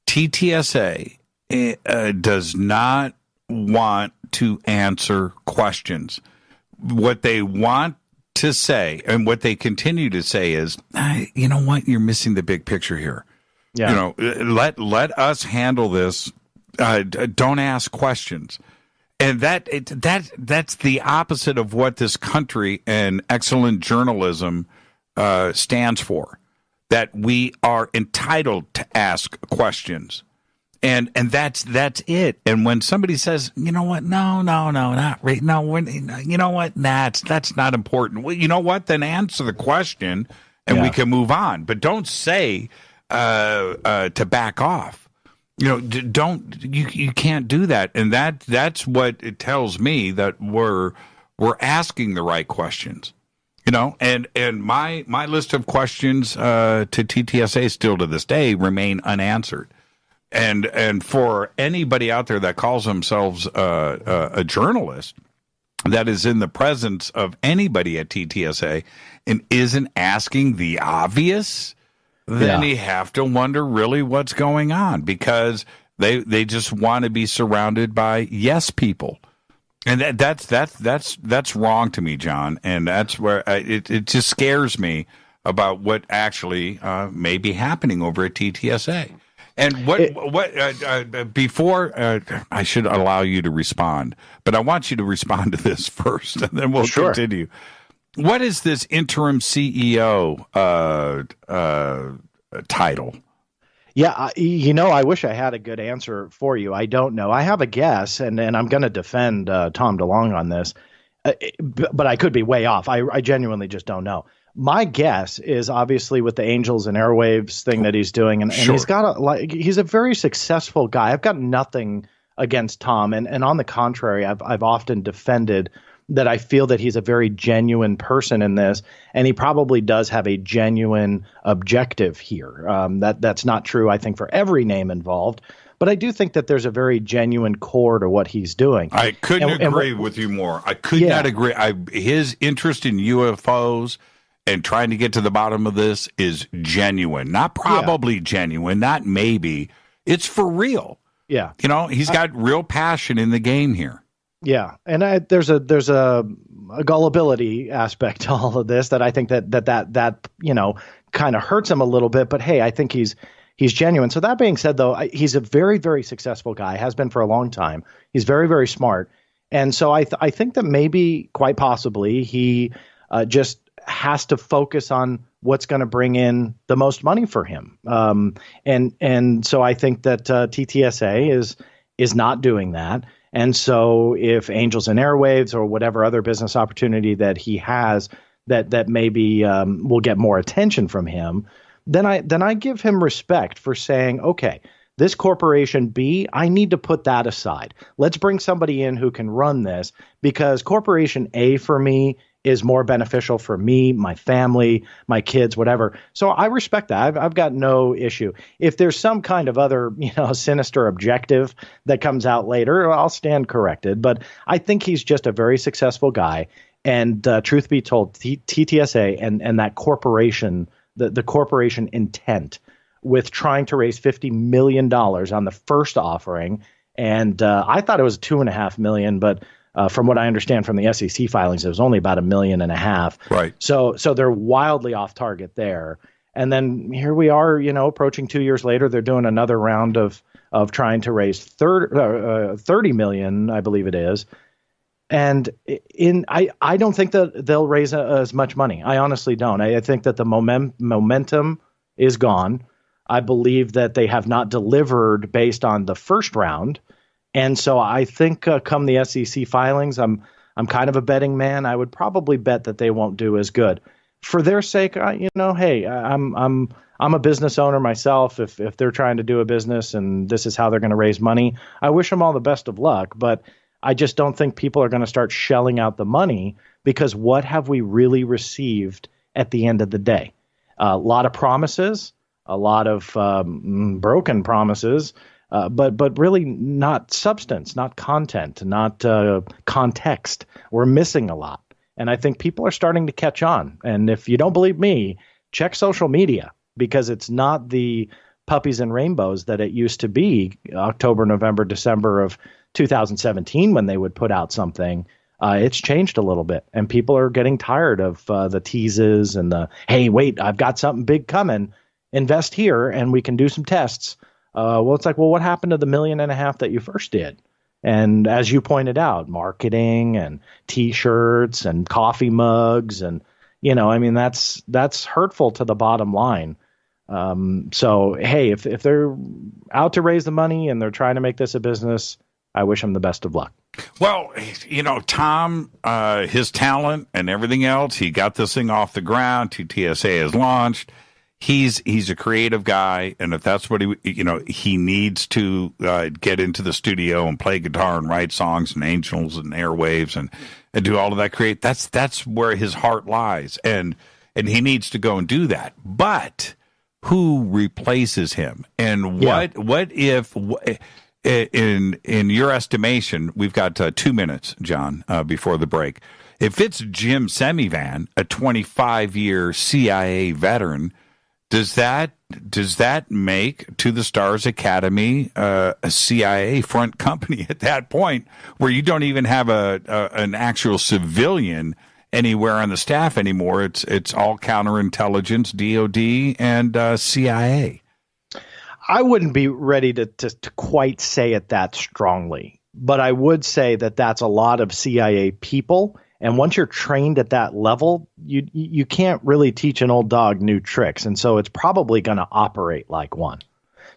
Speaker 6: TTSA does not want to answer questions. What they want to say, and what they continue to say, is, you know what, you're missing the big picture here. Yeah. You know, let us handle this. Don't ask questions. And that's the opposite of what this country and excellent journalism stands for. That we are entitled to ask questions, and that's it. And when somebody says, you know what, no, not right, no, you know what, that's not important. Well, you know what, then answer the question, and we can move on. But don't say to back off. You know, you can't do that. And that's what it tells me, that we're asking the right questions. You know, and my list of questions to TTSA still to this day remain unanswered. And for anybody out there that calls themselves a journalist that is in the presence of anybody at TTSA and isn't asking the obvious, then you have to wonder really what's going on, because they just want to be surrounded by yes people. And that's wrong to me, John. And that's where it just scares me about what actually may be happening over at TTSA. And before I should allow you to respond, but I want you to respond to this first, and then we'll continue. What is this interim CEO title?
Speaker 7: Yeah, I wish I had a good answer for you. I don't know. I have a guess, and I'm going to defend Tom DeLonge on this. but I could be way off. I genuinely just don't know. My guess is obviously with the Angels and Airwaves thing that he's doing, and he's got he's a very successful guy. I've got nothing against Tom, and on the contrary, I've often defended that I feel that he's a very genuine person in this, and he probably does have a genuine objective here. That's not true, I think, for every name involved. But I do think that there's a very genuine core to what he's doing.
Speaker 6: I couldn't agree with you more. I could not agree. His interest in UFOs and trying to get to the bottom of this is genuine. Not probably genuine, not maybe. It's for real.
Speaker 7: Yeah.
Speaker 6: He's got real passion in the game here. Yeah.
Speaker 7: And there's a gullibility aspect to all of this that I think that kind of hurts him a little bit. But hey, I think he's genuine. So that being said, though, he's a very, very successful guy, has been for a long time. He's very, very smart. And so I think that maybe, quite possibly, he just has to focus on what's going to bring in the most money for him. And so I think that TTSA is not doing that. And so if Angels and Airwaves or whatever other business opportunity that he has that maybe will get more attention from him, then I give him respect for saying, okay, this corporation B, I need to put that aside. Let's bring somebody in who can run this, because corporation A for me is more beneficial for me, my family, my kids, whatever. So I respect that. I've got no issue. If there's some kind of other, sinister objective that comes out later, I'll stand corrected. But I think he's just a very successful guy. And truth be told, TTSA and that corporation, the corporation intent with trying to raise $50 million on the first offering. And I thought it was $2.5 million, but from what I understand from the SEC filings, it was only about $1.5 million.
Speaker 6: Right.
Speaker 7: So they're wildly off target there. And then here we are, approaching 2 years later, they're doing another round of trying to raise 30 million, I believe it is. And I don't think that they'll raise as much money. I honestly don't. I think that the momentum is gone. I believe that they have not delivered based on the first round. And so I think come the SEC filings, I'm kind of a betting man. I would probably bet that they won't do as good. For their sake, hey, I'm a business owner myself. If they're trying to do a business and this is how they're going to raise money, I wish them all the best of luck. But I just don't think people are going to start shelling out the money, because what have we really received at the end of the day? A lot of promises, a lot of broken promises. But really not substance, not content, not context. We're missing a lot. And I think people are starting to catch on. And if you don't believe me, check social media, because it's not the puppies and rainbows that it used to be October, November, December of 2017 when they would put out something. It's changed a little bit, and people are getting tired of the teases and the, hey, wait, I've got something big coming. Invest here and we can do some tests. It's like, what happened to the $1.5 million that you first did? And as you pointed out, marketing and T-shirts and coffee mugs, and that's hurtful to the bottom line. So hey, if they're out to raise the money and they're trying to make this a business, I wish them the best of luck.
Speaker 6: Well, Tom, his talent and everything else, he got this thing off the ground. TTSA has launched. He's a creative guy, and if that's what he needs to get into the studio and play guitar and write songs and Angels and Airwaves and do all of that that's where his heart lies, and he needs to go and do that. But who replaces him? And what if in your estimation, we've got 2 minutes, John, before the break. If it's Jim Semivan, a 25-year CIA veteran, does that make To the Stars Academy a CIA front company at that point, where you don't even have an actual civilian anywhere on the staff anymore? It's all counterintelligence, DOD, and CIA.
Speaker 7: I wouldn't be ready to quite say it that strongly, but I would say that that's a lot of CIA people. And once you're trained at that level, you can't really teach an old dog new tricks. And so it's probably going to operate like one.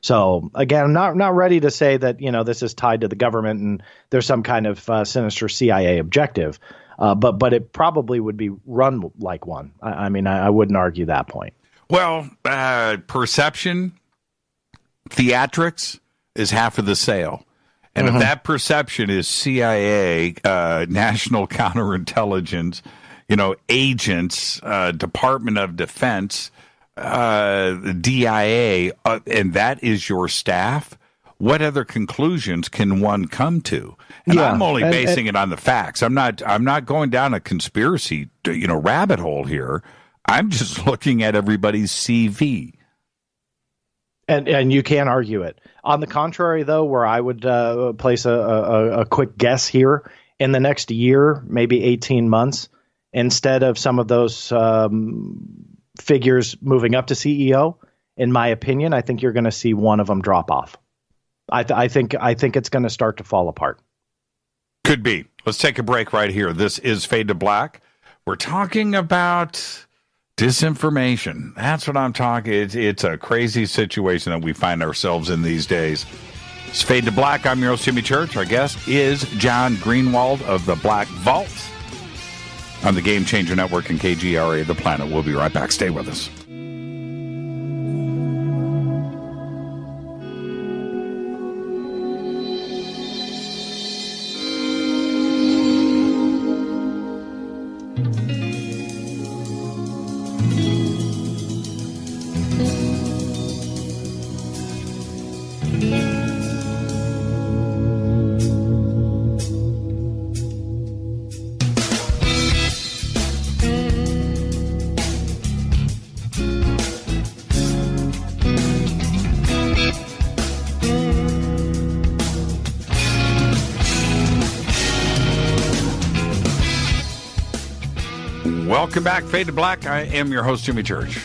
Speaker 7: So again, I'm not ready to say that, this is tied to the government and there's some kind of sinister CIA objective. But it probably would be run like one. I mean, I wouldn't argue that point.
Speaker 6: Well, perception, theatrics is half of the sale. And if that perception is CIA, National Counterintelligence, agents, Department of Defense, DIA, and that is your staff, what other conclusions can one come to? And I'm only basing it on the facts. I'm not going down a conspiracy, rabbit hole here. I'm just looking at everybody's CV.
Speaker 7: And you can't argue it. On the contrary, though, where I would place a quick guess here, in the next year, maybe 18 months, instead of some of those figures moving up to CEO, in my opinion, I think you're going to see one of them drop off. I think it's going to start to fall apart.
Speaker 6: Could be. Let's take a break right here. This is Fade to Black. We're talking about disinformation. That's what I'm talking. It's a crazy situation that we find ourselves in these days. It's Fade to Black. I'm your host, Jimmy Church. Our guest is John Greenewald of the Black Vault on the Game Changer Network and KGRA, The Planet. We'll be right back. Stay with us. Welcome back, Fade to Black. I am your host, Jimmy Church.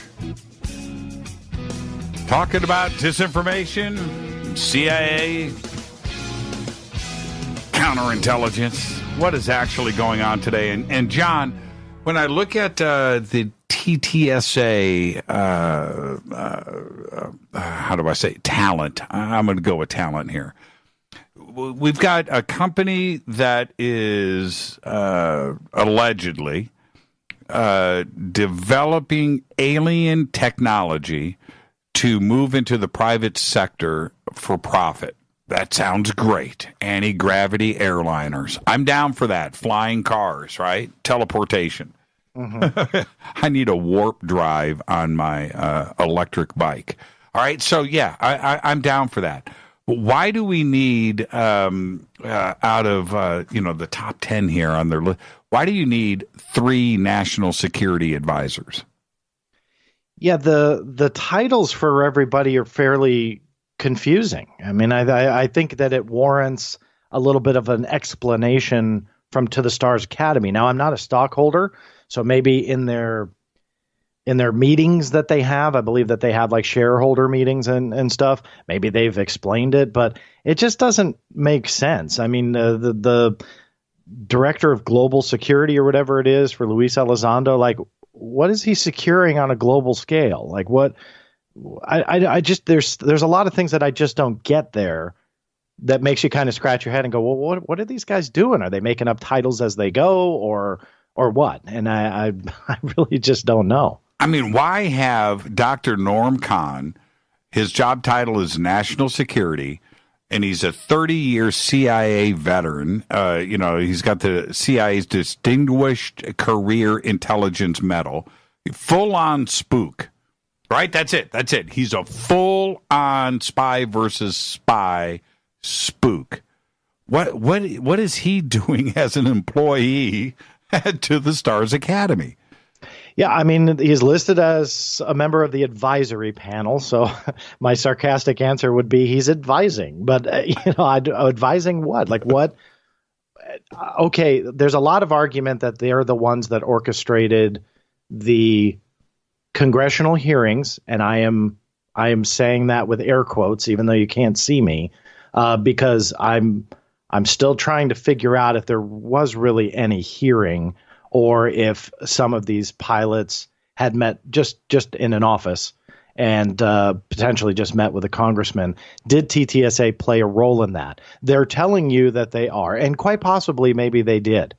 Speaker 6: Talking about disinformation, CIA, counterintelligence, what is actually going on today. And John, when I look at the TTSA, how do I say, talent, I'm going to go with talent here. We've got a company that is allegedly developing alien technology to move into the private sector for profit. That sounds great. Anti-gravity airliners. I'm down for that. Flying cars, right? Teleportation. Mm-hmm. I need a warp drive on my electric bike. All right. So, yeah, I'm down for that. But why do we need, out of, the top 10 here on their list, why do you need 3 national security advisors?
Speaker 7: Yeah, the titles for everybody are fairly confusing. I mean, I think that it warrants a little bit of an explanation from To the Stars Academy. Now, I'm not a stockholder, so maybe in their meetings that they have, I believe that they have like shareholder meetings and stuff. Maybe they've explained it, but it just doesn't make sense. I mean, the director of global security or whatever it is for Luis Elizondo, like, what is he securing on a global scale? Like, what? I just there's a lot of things that I just don't get there. That makes you kind of scratch your head and go, well, what are these guys doing? Are they making up titles as they go, or what? And I really just don't know.
Speaker 6: I mean, why have Dr. Norm Kahn? His job title is National Security, and he's a 30-year CIA veteran. He's got the CIA's Distinguished Career Intelligence Medal. Full-on spook, right? That's it. He's a full-on spy versus spy spook. What is he doing as an employee at To the Stars Academy?
Speaker 7: Yeah, I mean, he's listed as a member of the advisory panel, so my sarcastic answer would be he's advising. But, advising what? Like what? Okay, there's a lot of argument that they're the ones that orchestrated the congressional hearings, and I am saying that with air quotes, even though you can't see me, because I'm still trying to figure out if there was really any hearing, or if some of these pilots had met just in an office and potentially just met with a congressman. Did TTSA play a role in that? They're telling you that they are, and quite possibly maybe they did.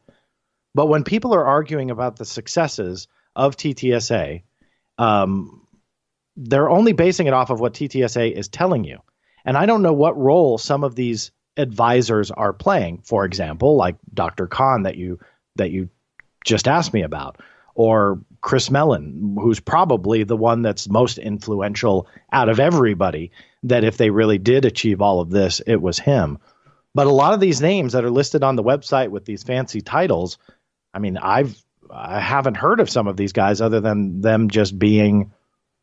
Speaker 7: But when people are arguing about the successes of TTSA, they're only basing it off of what TTSA is telling you. And I don't know what role some of these advisors are playing. For example, like Dr. Khan that you just asked me about, or Chris Mellon, who's probably the one that's most influential out of everybody, that if they really did achieve all of this, it was him. But a lot of these names that are listed on the website with these fancy titles, I mean, I haven't heard of some of these guys other than them just being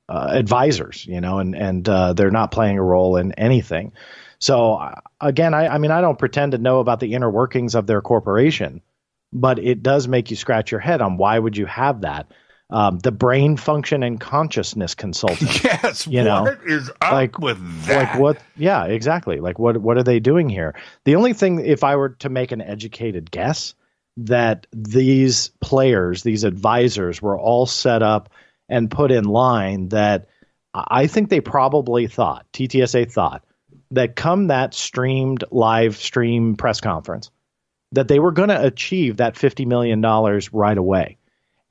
Speaker 7: advisors, and they're not playing a role in anything. So again, I mean, I don't pretend to know about the inner workings of their corporation, but it does make you scratch your head on why would you have that? The brain function and consciousness consultant.
Speaker 6: Yes, what is up with that?
Speaker 7: Like what? Yeah, exactly. Like what are they doing here? The only thing, if I were to make an educated guess, that these players, these advisors, were all set up and put in line, that I think they probably thought, TTSA thought, that come that live stream press conference, that they were going to achieve that $50 million right away.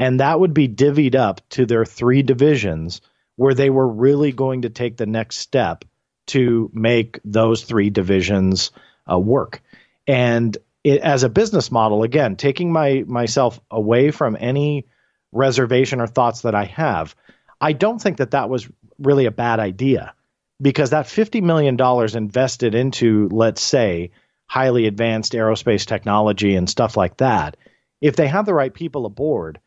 Speaker 7: And that would be divvied up to their 3 divisions where they were really going to take the next step to make those 3 divisions work. And as a business model, again, taking myself away from any reservation or thoughts that I have, I don't think that was really a bad idea, because that $50 million invested into, let's say, highly advanced aerospace technology and stuff like that, if they have the right people aboard,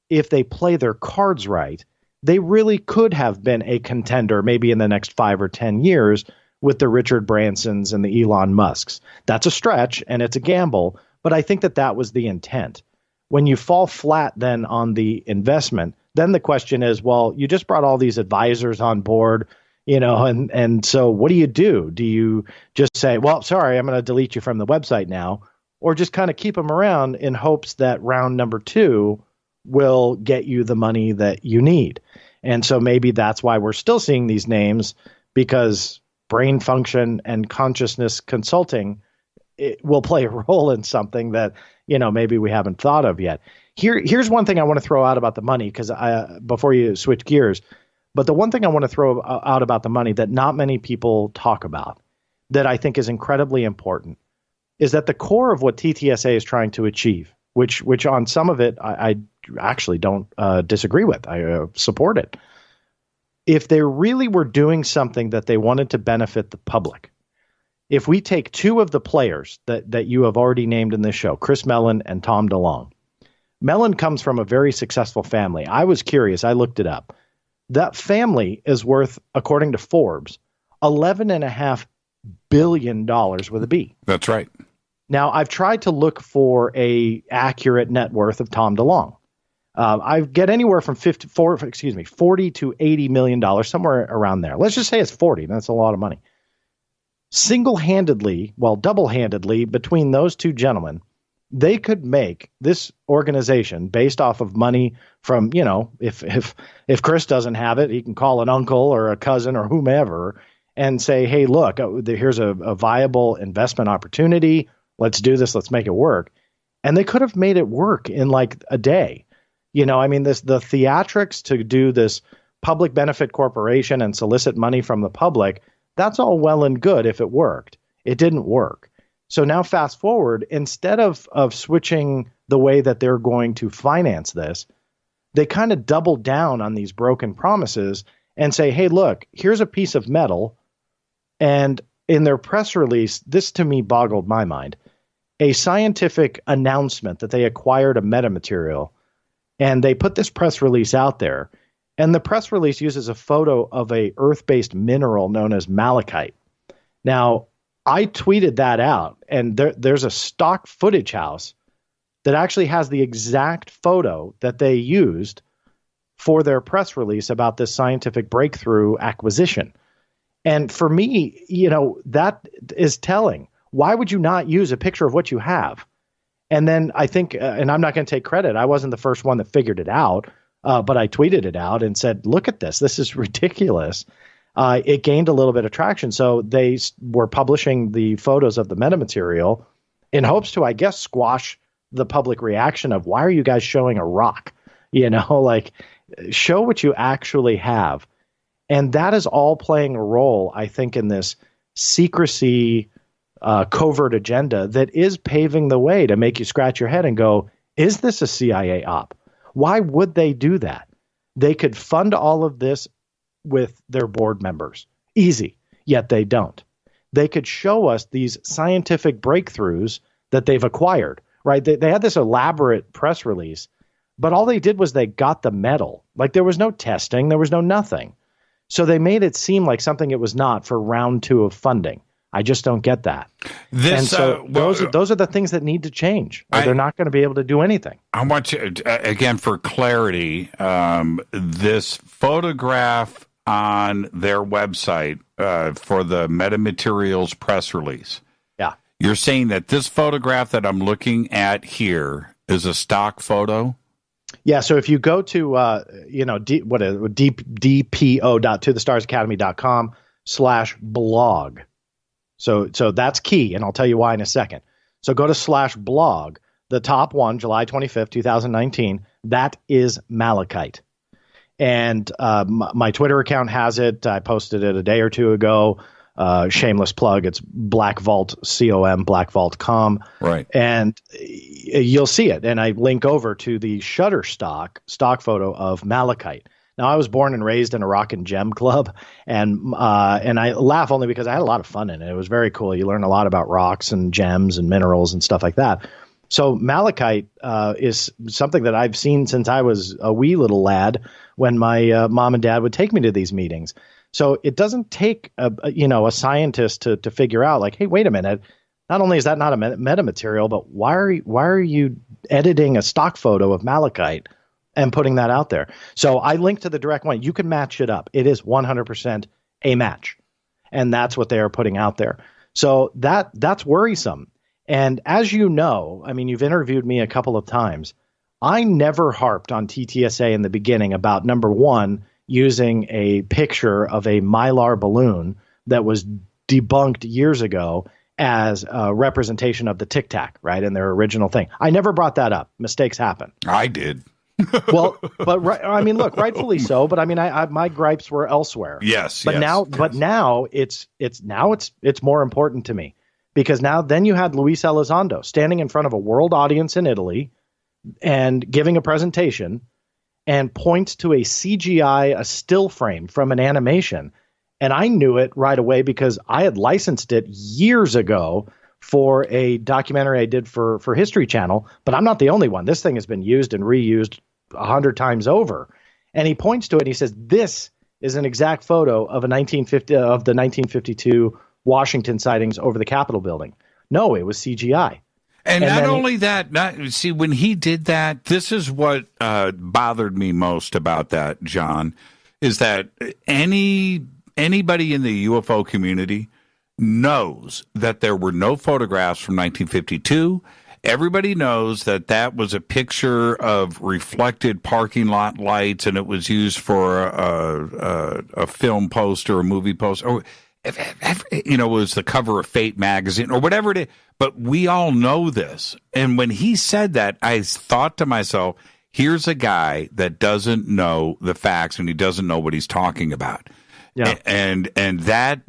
Speaker 7: if they play their cards right, they really could have been a contender maybe in the next 5 or 10 years with the Richard Bransons and the Elon Musks. That's a stretch and it's a gamble, but I think that was the intent. When you fall flat then on the investment, then the question is, well, you just brought all these advisors on board, and so what do? Do you just say, well, sorry, I'm going to delete you from the website now, or just kind of keep them around in hopes that round number 2 will get you the money that you need? And so maybe that's why we're still seeing these names, because brain function and consciousness consulting, it will play a role in something that, maybe we haven't thought of yet. Here's one thing I want to throw out about the money, because before you switch gears, but the one thing I want to throw out about the money that not many people talk about, that I think is incredibly important, is that the core of what TTSA is trying to achieve, which on some of it I actually don't disagree with. I support it. If they really were doing something that they wanted to benefit the public, if we take 2 of the players that you have already named in this show, Chris Mellon and Tom DeLonge. Mellon comes from a very successful family. I was curious. I looked it up. That family is worth, according to Forbes, $11.5 billion with a B.
Speaker 6: That's right.
Speaker 7: Now, I've tried to look for a accurate net worth of Tom DeLonge. I get anywhere from 40 to $80 million, somewhere around there. Let's just say it's 40. That's a lot of money. Single-handedly, double-handedly, between those 2 gentlemen, they could make this organization based off of money from, if Chris doesn't have it, he can call an uncle or a cousin or whomever and say, hey, look, here's a viable investment opportunity. Let's do this. Let's make it work. And they could have made it work in like a day. The theatrics to do this public benefit corporation and solicit money from the public, that's all well and good if it worked. It didn't work. So now fast forward, instead of switching the way that they're going to finance this, they kind of double down on these broken promises and say, hey, look, here's a piece of metal. And in their press release, this to me boggled my mind, a scientific announcement that they acquired a metamaterial, and they put this press release out there. And the press release uses a photo of a earth-based mineral known as malachite. Now, I tweeted that out, and there's a stock footage house that actually has the exact photo that they used for their press release about this scientific breakthrough acquisition. And for me, that is telling. Why would you not use a picture of what you have? And then I think, and I'm not going to take credit, I wasn't the first one that figured it out, but I tweeted it out and said, look at this. This is ridiculous. It gained a little bit of traction. So they were publishing the photos of the metamaterial in hopes to, I guess, squash the public reaction of, why are you guys showing a rock? Like, show what you actually have. And that is all playing a role, I think, in this secrecy, covert agenda that is paving the way to make you scratch your head and go, is this a CIA op? Why would they do that? They could fund all of this with their board members. Easy. Yet they don't. They could show us these scientific breakthroughs that they've acquired, right? They had this elaborate press release, but all they did was they got the medal. Like, there was no testing. There was no nothing. So they made it seem like something it was not for round 2 of funding. I just don't get that. Those are the things that need to change. They're not going to be able to do anything.
Speaker 6: I want you, again, for clarity, this photograph on their website for the metamaterials press release.
Speaker 7: Yeah.
Speaker 6: You're saying that this photograph that I'm looking at here is a stock photo?
Speaker 7: Yeah, so if you go to dpo.tothestarsacademy.com/blog. So that's key, and I'll tell you why in a second. So go to /blog. The top one, July 25th, 2019, that is malachite. And my Twitter account has it. I posted it a day or two ago. Shameless plug. It's Black Vault, COM, blackvault.com.
Speaker 6: Right.
Speaker 7: And you'll see it. And I link over to the Shutterstock stock photo of malachite. Now, I was born and raised in a rock and gem club, and I laugh only because I had a lot of fun in it. It was very cool. You learn a lot about rocks and gems and minerals and stuff like that. So malachite is something that I've seen since I was a wee little lad when my mom and dad would take me to these meetings. So it doesn't take a scientist to figure out, like, hey, wait a minute. Not only is that not a metamaterial, but why are you editing a stock photo of malachite and putting that out there? So I linked to the direct one. You can match it up. It is 100% a match. And that's what they are putting out there. So that's worrisome. And as you know, I mean, you've interviewed me a couple of times. I never harped on TTSA in the beginning about, number one, using a picture of a Mylar balloon that was debunked years ago as a representation of the Tic Tac, right, in their original thing. I never brought that up. Mistakes happen.
Speaker 6: I did.
Speaker 7: Well, but I mean, look, rightfully so. But I mean, my gripes were elsewhere.
Speaker 6: Yes.
Speaker 7: But now it's more important to me, because then you had Luis Elizondo standing in front of a world audience in Italy and giving a presentation and points to a CGI, a still frame from an animation. And I knew it right away because I had licensed it years ago for a documentary I did for History Channel, but I'm not the only one. This thing has been used and reused 100 times over. And he points to it and he says, this is an exact photo of the 1952 Washington sightings over the Capitol building. No, it was CGI.
Speaker 6: And not only that, when he did that, this is what bothered me most about that, John, is that anybody in the UFO community knows that there were no photographs from 1952. Everybody knows that was a picture of reflected parking lot lights, and it was used for a film poster, a movie poster, or it was the cover of Fate magazine or whatever it is. But we all know this. And when he said that, I thought to myself, here's a guy that doesn't know the facts and he doesn't know what he's talking about. Yeah. And that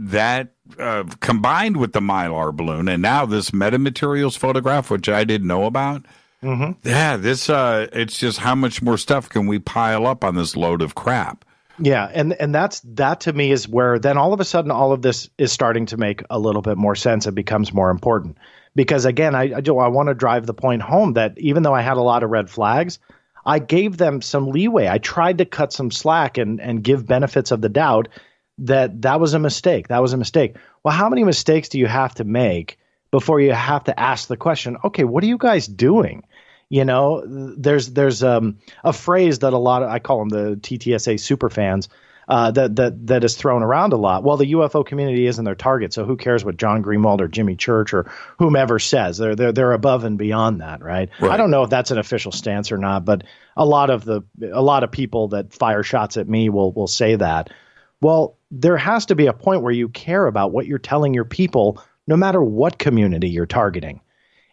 Speaker 6: combined with the Mylar balloon and now this metamaterials photograph, which I didn't know about. Mm-hmm. Yeah, it's just how much more stuff can we pile up on this load of crap?
Speaker 7: Yeah, and that to me is where then all of a sudden all of this is starting to make a little bit more sense. It becomes more important because, again, I want to drive the point home that even though I had a lot of red flags, I gave them some leeway. I tried to cut some slack and give benefits of the doubt that was a mistake. That was a mistake. Well, how many mistakes do you have to make before you have to ask the question, okay, what are you guys doing? There's a phrase that I call them the TTSA super fans, that is thrown around a lot. Well, the UFO community isn't their target, so who cares what John Greenewald or Jimmy Church or whomever says? They're above and beyond that, right? I don't know if that's an official stance or not, but a lot of people that fire shots at me will say that. Well, there has to be a point where you care about what you're telling your people, no matter what community you're targeting.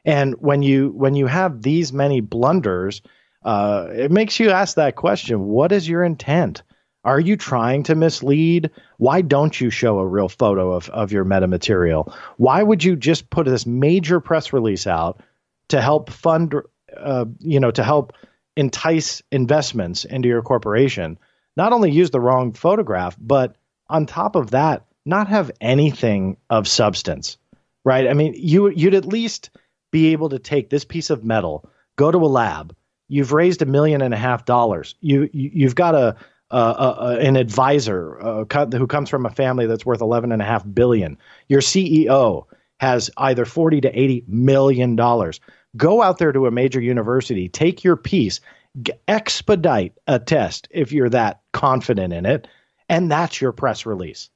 Speaker 7: And when you have these many blunders, it makes you ask that question: what is your intent? Are you trying to mislead? Why don't you show a real photo of your metamaterial? Why would you just put this major press release out to help fund, to help entice investments into your corporation? Not only use the wrong photograph, but on top of that, not have anything of substance, right? I mean, you'd at least be able to take this piece of metal, go to a lab. You've raised $1.5 million. You've got an advisor who comes from a family that's worth $11.5 billion. Your CEO has either $40 to $80 million. Go out there to a major university, take your piece, expedite a test if you're that confident in it, and that's your press release.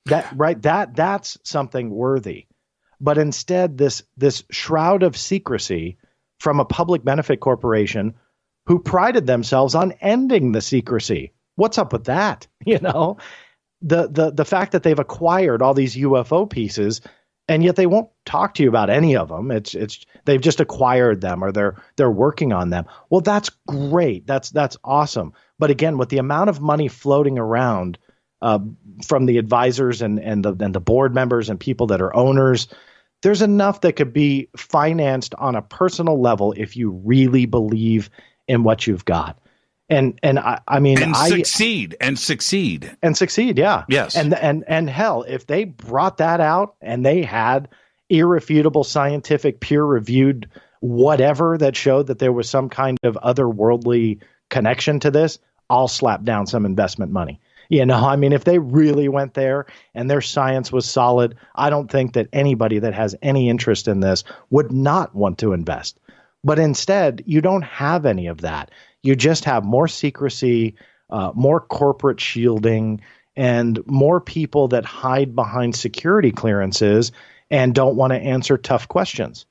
Speaker 7: That's something worthy. But instead, this shroud of secrecy from a public benefit corporation who prided themselves on ending the secrecy. What's up with that? The fact that they've acquired all these UFO pieces, and yet they won't talk to you about any of them. It's they've just acquired them, or they're working on them. Well, that's great. That's awesome. But again, with the amount of money floating around from the advisors and the board members and people that are owners, there's enough that could be financed on a personal level if you really believe in what you've got. And I mean,
Speaker 6: succeed.
Speaker 7: Yeah.
Speaker 6: Yes.
Speaker 7: And hell, if they brought that out and they had irrefutable scientific peer-reviewed whatever that showed that there was some kind of otherworldly connection to this, I'll slap down some investment money. I mean, if they really went there and their science was solid, I don't think that anybody that has any interest in this would not want to invest. But instead, you don't have any of that. You just have more secrecy, more corporate shielding, and more people that hide behind security clearances and don't want to answer tough questions.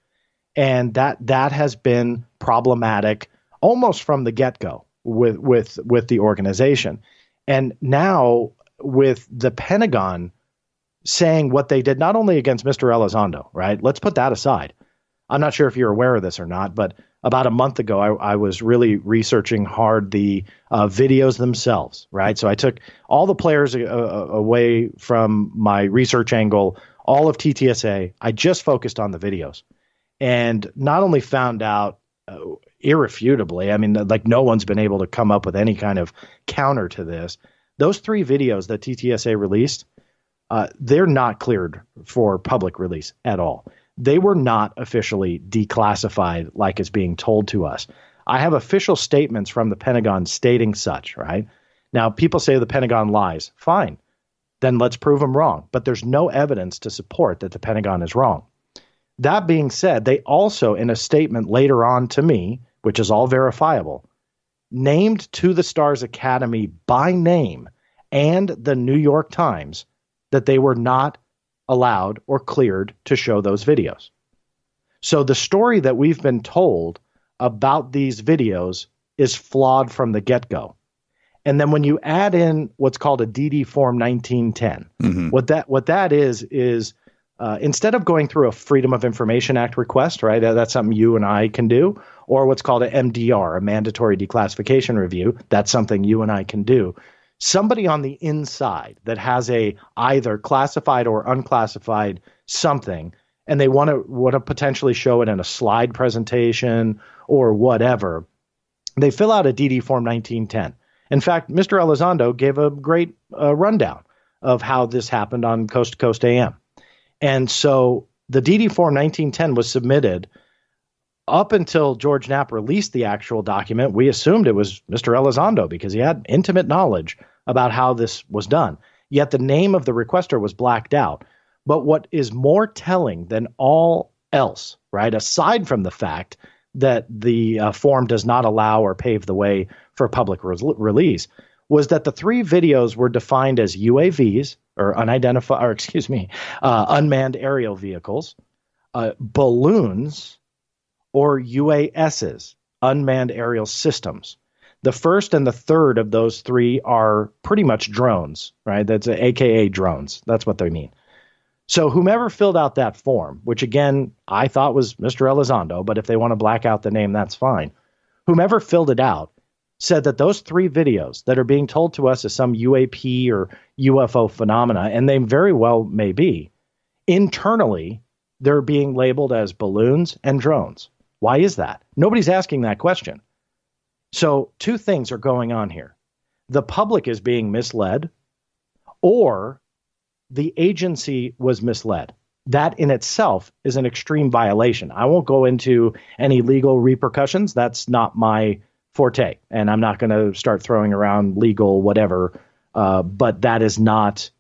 Speaker 7: And that has been problematic almost from the get-go with the organization. And now with the Pentagon saying what they did, not only against Mr. Elizondo, right? Let's put that aside. I'm not sure if you're aware of this or not, but about a month ago, I was really researching hard the videos themselves, right? So I took all the players away from my research angle, all of TTSA. I just focused on the videos and not only found out irrefutably, I mean, like no one's been able to come up with any kind of counter to this. Those 3 videos that TTSA released, they're not cleared for public release at all. They were not officially declassified like it's being told to us. I have official statements from the Pentagon stating such, right? Now, people say the Pentagon lies. Fine. Then let's prove them wrong. But there's no evidence to support that the Pentagon is wrong. That being said, they also, in a statement later on to me, which is all verifiable, named To the Stars Academy by name and the New York Times that they were not allowed or cleared to show those videos. So the story that we've been told about these videos is flawed from the get-go. And then when you add in what's called a DD Form 1910, what that is instead of going through a Freedom of Information Act request, right? That's something you and I can do, or what's called an MDR, a mandatory declassification review. That's something you and I can do. Somebody on the inside that has a either classified or unclassified something, and they want to potentially show it in a slide presentation or whatever, they fill out a DD Form 1910. In fact, Mr. Elizondo gave a great rundown of how this happened on Coast to Coast AM. And so the DD Form 1910 was submitted up until George Knapp released the actual document. We assumed it was Mr. Elizondo because he had intimate knowledge about how this was done. Yet the name of the requester was blacked out. But what is more telling than all else, right, aside from the fact that the form does not allow or pave the way for public release, was that the 3 videos were defined as UAVs, or unmanned aerial vehicles, balloons, or UASs, unmanned aerial systems. The first and the third of those 3 are pretty much drones, right? That's AKA drones. That's what they mean. So whomever filled out that form, which again, I thought was Mr. Elizondo, but if they want to black out the name, that's fine. Whomever filled it out said that those 3 videos that are being told to us as some UAP or UFO phenomena, and they very well may be, internally, they're being labeled as balloons and drones. Why is that? Nobody's asking that question. So 2 things are going on here. The public is being misled, or the agency was misled. That in itself is an extreme violation. I won't go into any legal repercussions. That's not my forte. And I'm not going to start throwing around legal whatever, but that is not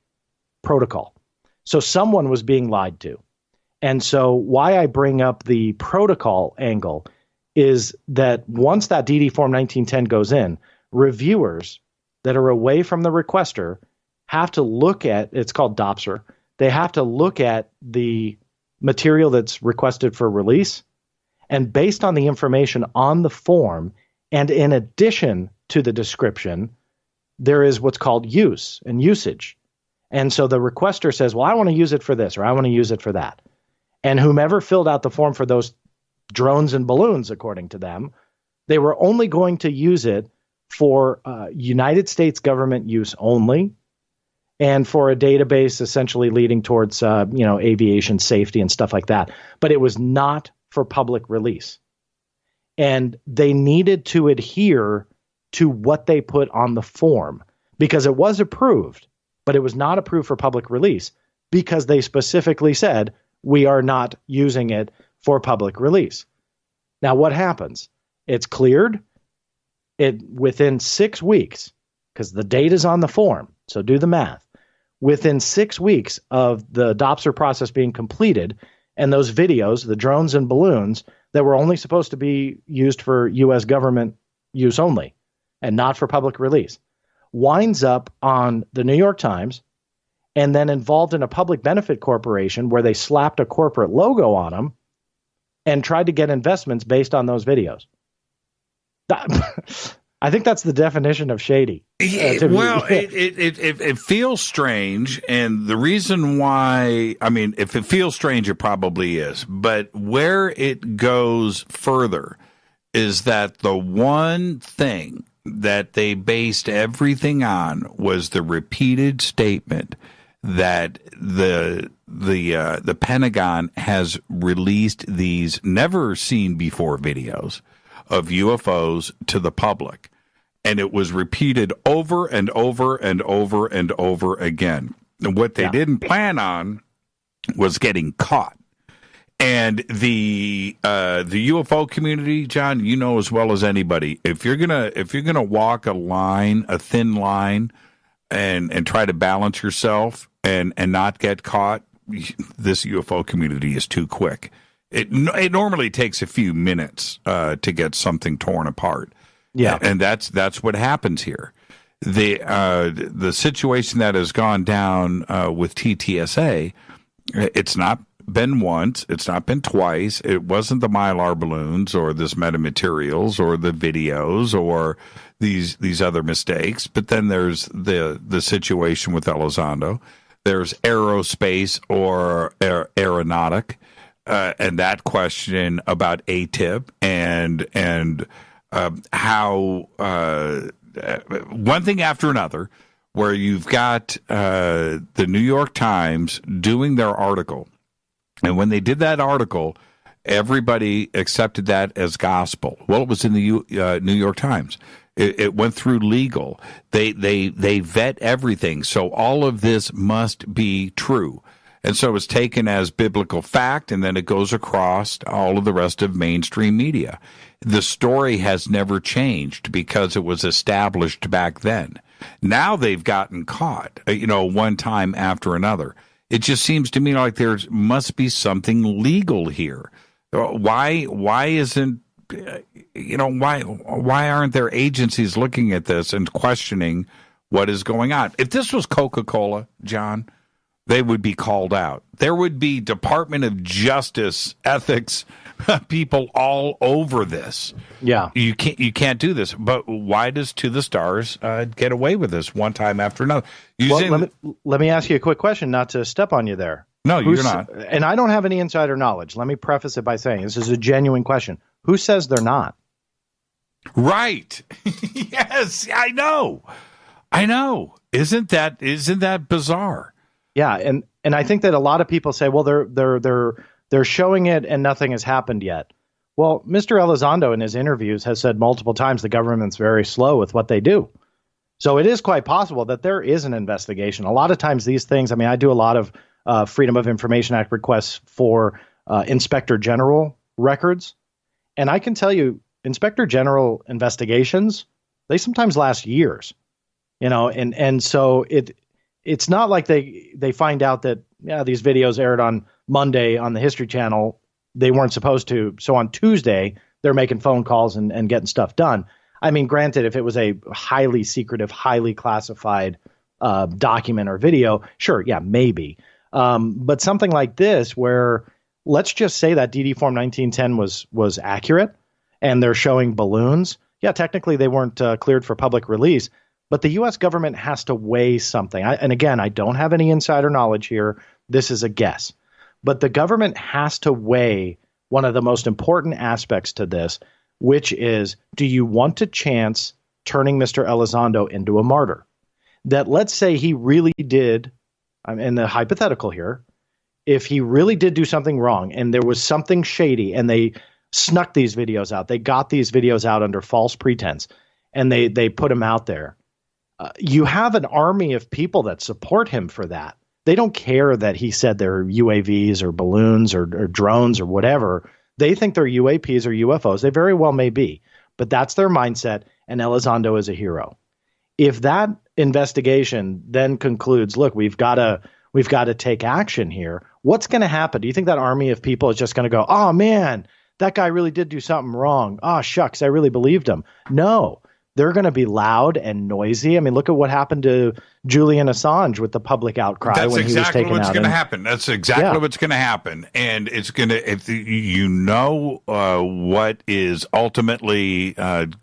Speaker 7: protocol. So someone was being lied to. And so why I bring up the protocol angle is that once that DD Form 1910 goes in, reviewers that are away from the requester have to look at, it's called DOPSR, they have to look at the material that's requested for release, and based on the information on the form, and in addition to the description, there is what's called use and usage. And so the requester says, well, I want to use it for this, or I want to use it for that. And whomever filled out the form for those drones and balloons, according to them, they were only going to use it for United States government use only, and for a database essentially leading towards, aviation safety and stuff like that. But it was not for public release. And they needed to adhere to what they put on the form because it was approved, but it was not approved for public release because they specifically said, we are not using it for public release. Now, what happens? It's cleared within 6 weeks because the date is on the form. So do the math. Within 6 weeks of the DOPSR process being completed and those videos, the drones and balloons that were only supposed to be used for U.S. government use only and not for public release, winds up on the New York Times and then involved in a public benefit corporation where they slapped a corporate logo on them and tried to get investments based on those videos. I think that's the definition of shady.
Speaker 6: It feels strange, and the reason why, if it feels strange, it probably is. But where it goes further is that the one thing that they based everything on was the repeated statement that the Pentagon has released these never seen before videos of UFOs to the public. And it was repeated over and over and over and over again. And what they didn't plan on was getting caught. And the UFO community, John, you know as well as anybody, if you're gonna walk a thin line, and try to balance yourself and not get caught, this UFO community is too quick. It normally takes a few minutes to get something torn apart. Yeah, and that's what happens here. The situation that has gone down with TTSA, it's not been once, it's not been twice. It wasn't the Mylar balloons or this metamaterials or the videos or these other mistakes. But then there's the situation with Elizondo. There's aerospace or aeronautic, and that question about ATIP and how one thing after another, where you've got the New York Times doing their article. And when they did that article, everybody accepted that as gospel. Well, it was in the New York Times. It went through legal. They vet everything. So all of this must be true. And so it's taken as biblical fact, and then it goes across all of the rest of mainstream media. The story has never changed because it was established back then. Now they've gotten caught, one time after another. It just seems to me like there must be something legal here. Why isn't, why aren't there agencies looking at this and questioning what is going on? If this was Coca-Cola, John, they would be called out. There would be Department of Justice ethics people all over this. Yeah, you can't do this. But why does To the Stars get away with this one time after another?
Speaker 7: Let me ask you a quick question, not to step on you there.
Speaker 6: No, you're not.
Speaker 7: And I don't have any insider knowledge. Let me preface it by saying this is a genuine question. Who says they're not?
Speaker 6: Right. Yes, I know. Isn't that bizarre?
Speaker 7: Yeah, and I think that a lot of people say, well, they're showing it and nothing has happened yet. Well, Mr. Elizondo in his interviews has said multiple times the government's very slow with what they do. So it is quite possible that there is an investigation. A lot of times these things, I mean, I do a lot of Freedom of Information Act requests for Inspector General records. And I can tell you, Inspector General investigations, they sometimes last years, and so it's not like they find out that these videos aired on Monday on the History Channel. They weren't supposed to. So on Tuesday, they're making phone calls and getting stuff done. I mean, granted, if it was a highly secretive, highly classified document or video, sure, yeah, maybe. But something like this, where let's just say that DD Form 1910 was accurate, and they're showing balloons. Yeah, technically they weren't cleared for public release, but the U.S. government has to weigh something. And again, I don't have any insider knowledge here. This is a guess. But the government has to weigh one of the most important aspects to this, which is, do you want to chance turning Mr. Elizondo into a martyr? That let's say he really did, I'm in the hypothetical here, if he really did do something wrong and there was something shady and they snuck these videos out, they got these videos out under false pretense and they put them out there. You have an army of people that support him for that. They don't care that he said they're UAVs or balloons or drones or whatever. They think they're UAPs or UFOs. They very well may be, but that's their mindset. And Elizondo is a hero. If that investigation then concludes, look, we've got to take action here. What's going to happen? Do you think that army of people is just going to go, oh man, that guy really did do something wrong. Oh shucks, I really believed him. No. They're going to be loud and noisy. I mean, look at what happened to Julian Assange with the public outcry.
Speaker 6: That's
Speaker 7: when
Speaker 6: exactly
Speaker 7: he was
Speaker 6: what's going to happen. That's exactly what's going to happen. And it's going to, what is ultimately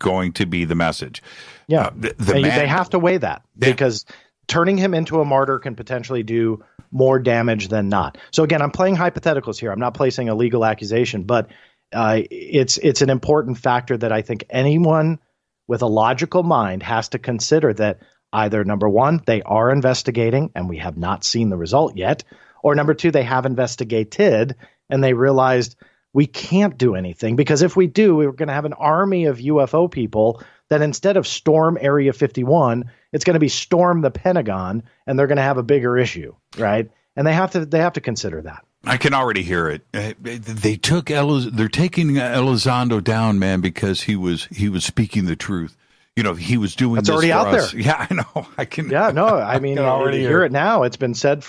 Speaker 6: going to be the message.
Speaker 7: Yeah. They have to weigh that because turning him into a martyr can potentially do more damage than not. So again, I'm playing hypotheticals here. I'm not placing a legal accusation, but it's an important factor that I think anyone with a logical mind has to consider, that either number one, they are investigating and we have not seen the result yet, or number two, they have investigated and they realized we can't do anything, because if we do, we're going to have an army of UFO people that instead of storm Area 51, it's going to be storm the Pentagon, and they're going to have a bigger issue, right? And they have to consider that.
Speaker 6: I can already hear it. They're taking Elizondo down, man, because he was speaking the truth. He was doing
Speaker 7: That's
Speaker 6: this
Speaker 7: already
Speaker 6: for
Speaker 7: out
Speaker 6: us.
Speaker 7: there.
Speaker 6: Yeah, I know. I can.
Speaker 7: Yeah, no, I mean,
Speaker 6: can already
Speaker 7: hear it now. It's been said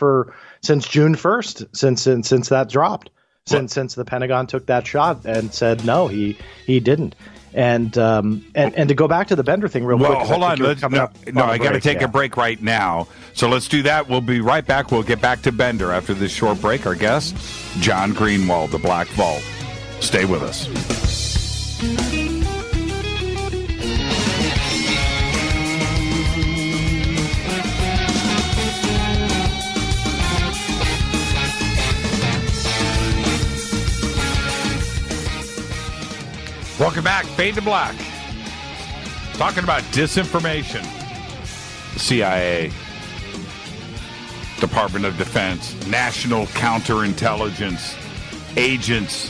Speaker 7: since June 1st, since that dropped, since the Pentagon took that shot and said no, he didn't. And to go back to the Bender thing real quick.
Speaker 6: Well, hold on. I got to take a break right now. So let's do that. We'll be right back. We'll get back to Bender after this short break. Our guest, John Greenewald, the Black Vault. Stay with us. Welcome back. Fade to Black. Talking about disinformation. The CIA, Department of Defense, National Counterintelligence agents.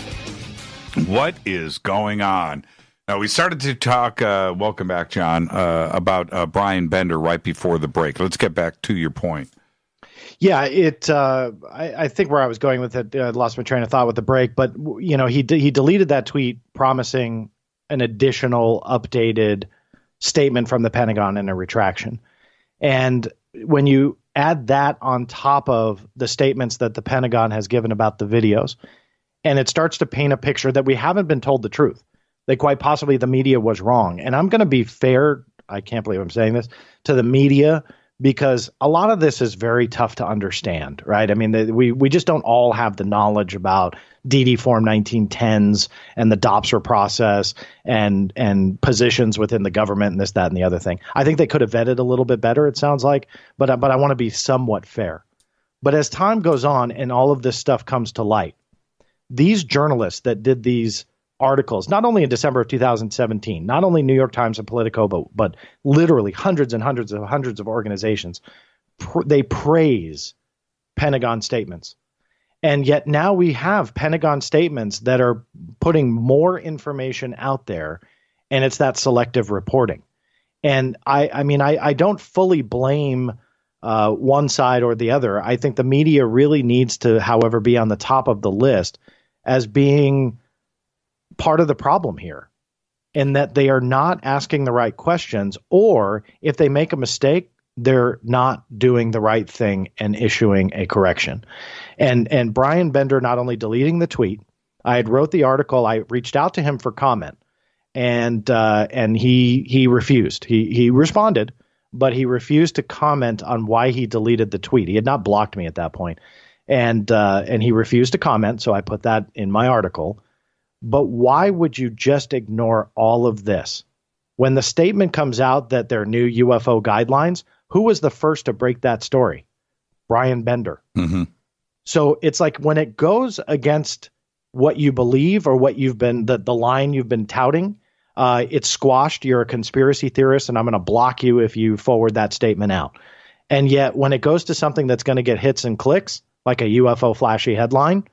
Speaker 6: What is going on? Now, we started to talk, welcome back, John, about Brian Bender right before the break. Let's get back to your point.
Speaker 7: Yeah, I think where I was going with it, I lost my train of thought with the break, but he deleted that tweet promising an additional updated statement from the Pentagon and a retraction. And when you add that on top of the statements that the Pentagon has given about the videos, and it starts to paint a picture that we haven't been told the truth, that quite possibly the media was wrong. And I'm going to be fair, I can't believe I'm saying this, to the media, because a lot of this is very tough to understand, right? I mean, we just don't all have the knowledge about DD Form 1910s and the DOPSR process and positions within the government and this, that, and the other thing. I think they could have vetted a little bit better, it sounds like, but I want to be somewhat fair. But as time goes on and all of this stuff comes to light, these journalists that did these articles, not only in December of 2017, not only New York Times and Politico, but literally hundreds and hundreds of organizations, they praise Pentagon statements. And yet now we have Pentagon statements that are putting more information out there, and it's that selective reporting. And I don't fully blame one side or the other. I think the media really needs to, however, be on the top of the list as being part of the problem here, in that they are not asking the right questions, or if they make a mistake, they're not doing the right thing and issuing a correction. And Brian Bender not only deleting the tweet, I had wrote the article, I reached out to him for comment, and he refused. He responded, but he refused to comment on why he deleted the tweet. He had not blocked me at that point. And he refused to comment, so I put that in my article. But why would you just ignore all of this? When the statement comes out that there are new UFO guidelines, who was the first to break that story? Brian Bender. Mm-hmm. So it's like when it goes against what you believe or what you've been, the line you've been touting, it's squashed. You're a conspiracy theorist, and I'm going to block you if you forward that statement out. And yet when it goes to something that's going to get hits and clicks, like a UFO flashy headline,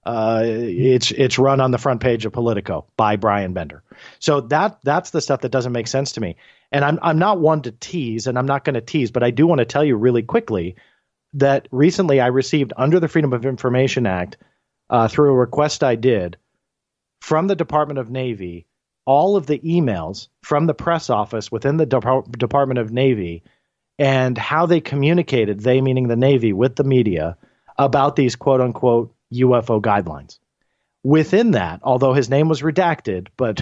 Speaker 7: it's run on the front page of Politico by Brian Bender. So that's the stuff that doesn't make sense to me. And I'm not one to tease, and I'm not going to tease, but I do want to tell you really quickly that recently I received, under the Freedom of Information Act, through a request I did from the Department of Navy, all of the emails from the press office within the Department of Navy and how they communicated, they meaning the Navy, with the media about these quote unquote UFO guidelines. Within that, although his name was redacted, but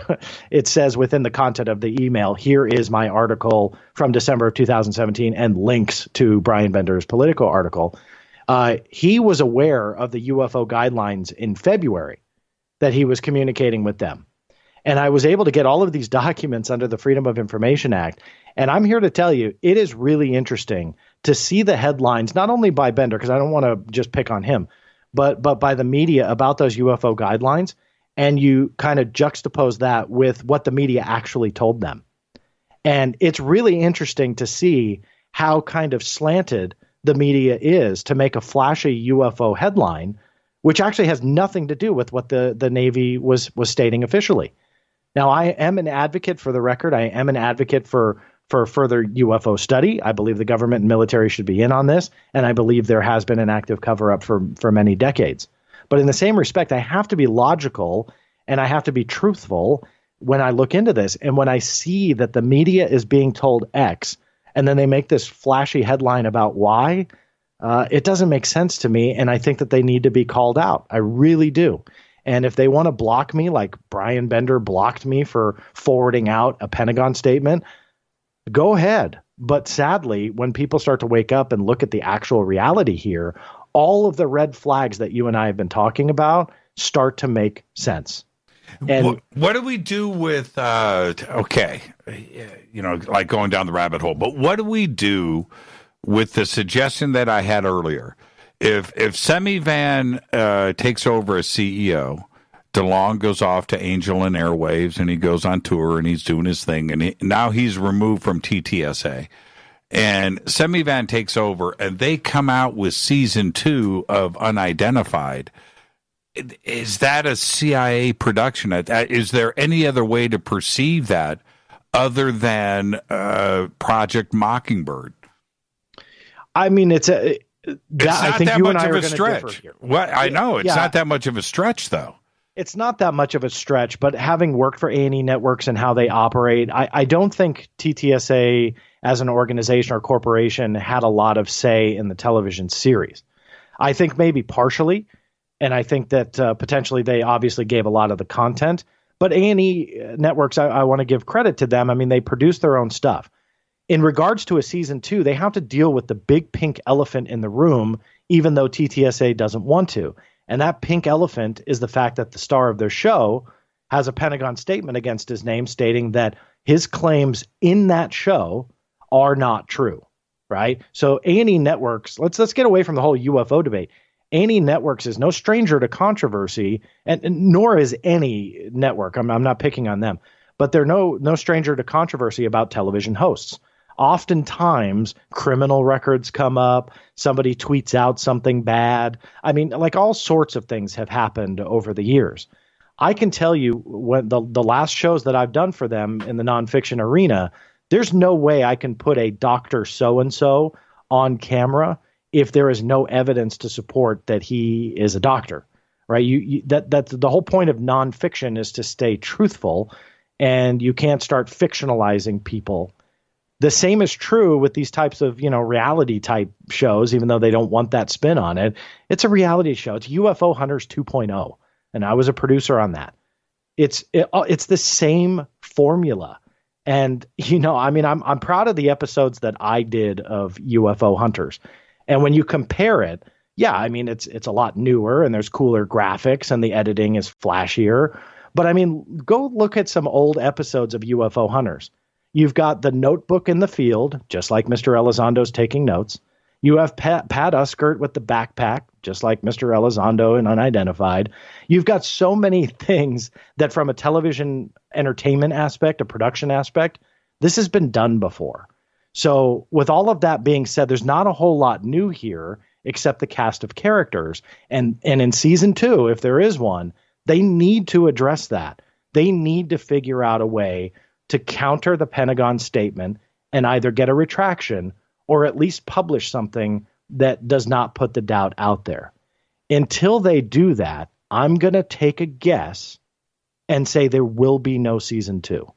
Speaker 7: it says within the content of the email, here is my article from December of 2017 and links to Brian Bender's Politico article. He was aware of the UFO guidelines in February that he was communicating with them. And I was able to get all of these documents under the Freedom of Information Act. And I'm here to tell you, it is really interesting to see the headlines, not only by Bender, because I don't want to just pick on him, but by the media about those UFO guidelines. And you kind of juxtapose that with what the media actually told them. And it's really interesting to see how kind of slanted the media is to make a flashy UFO headline, which actually has nothing to do with what the Navy was stating officially. Now, I am an advocate, for the record. I am an advocate for further UFO study. I believe the government and military should be in on this, and I believe there has been an active cover-up for many decades. But in the same respect, I have to be logical and I have to be truthful when I look into this. And when I see that the media is being told X, and then they make this flashy headline about Y, it doesn't make sense to me, and I think that they need to be called out. I really do. And if they want to block me, like Brian Bender blocked me for forwarding out a Pentagon statement, go ahead. But sadly, when people start to wake up and look at the actual reality here, all of the red flags that you and I have been talking about start to make sense. And
Speaker 6: what do we do with, like going down the rabbit hole, but what do we do with the suggestion that I had earlier? If Semi Van takes over as CEO, DeLong goes off to Angel and Airwaves, and he goes on tour, and he's doing his thing, and now he's removed from TTSA. And Semi Van takes over, and they come out with season 2 of Unidentified. Is that a CIA production? Is there any other way to perceive that other than Project Mockingbird?
Speaker 7: I mean, it's
Speaker 6: not that much of a stretch. Well, I know it's not that much of a stretch, though.
Speaker 7: It's not that much of a stretch, but having worked for A&E Networks and how they operate, I don't think TTSA as an organization or corporation had a lot of say in the television series. I think maybe partially, and I think that potentially they obviously gave a lot of the content. But A&E Networks, I want to give credit to them. I mean, they produce their own stuff. In regards to a season 2, they have to deal with the big pink elephant in the room, even though TTSA doesn't want to. And that pink elephant is the fact that the star of their show has a Pentagon statement against his name stating that his claims in that show are not true. right? So A&E Networks, let's get away from the whole UFO debate. A&E Networks is no stranger to controversy, and nor is any network. I'm not picking on them, but they're no stranger to controversy about television hosts. Oftentimes, criminal records come up. Somebody tweets out something bad. I mean, like all sorts of things have happened over the years. I can tell you when the last shows that I've done for them in the nonfiction arena, there's no way I can put a Dr. So-and-so on camera if there is no evidence to support that he is a doctor, right? That's the whole point of nonfiction, is to stay truthful, and you can't start fictionalizing people. The same is true with these types of, reality type shows, even though they don't want that spin on it. It's a reality show. It's UFO Hunters 2.0, and I was a producer on that. It's the same formula. And, I'm proud of the episodes that I did of UFO Hunters. And when you compare it, it's a lot newer, and there's cooler graphics, and the editing is flashier. But go look at some old episodes of UFO Hunters. You've got the notebook in the field, just like Mr. Elizondo's taking notes. You have Pat Uskert with the backpack, just like Mr. Elizondo and Unidentified. You've got so many things that from a television entertainment aspect, a production aspect, this has been done before. So with all of that being said, there's not a whole lot new here except the cast of characters. And in season 2, if there is one, they need to address that. They need to figure out a way to counter the Pentagon statement and either get a retraction or at least publish something that does not put the doubt out there. Until they do that, I'm going to take a guess and say there will be no season 2.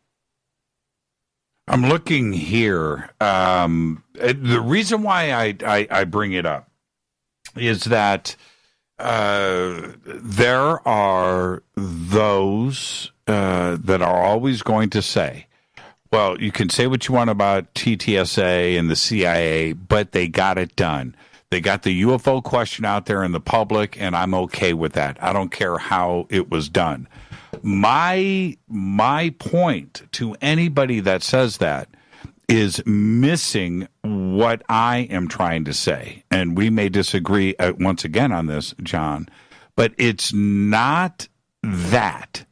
Speaker 6: I'm looking here. The reason why I bring it up is that there are those that are always going to say, well, you can say what you want about TTSA and the CIA, but they got it done. They got the UFO question out there in the public, and I'm okay with that. I don't care how it was done. My point to anybody that says that is missing what I am trying to say. And we may disagree once again on this, John, but it's not that.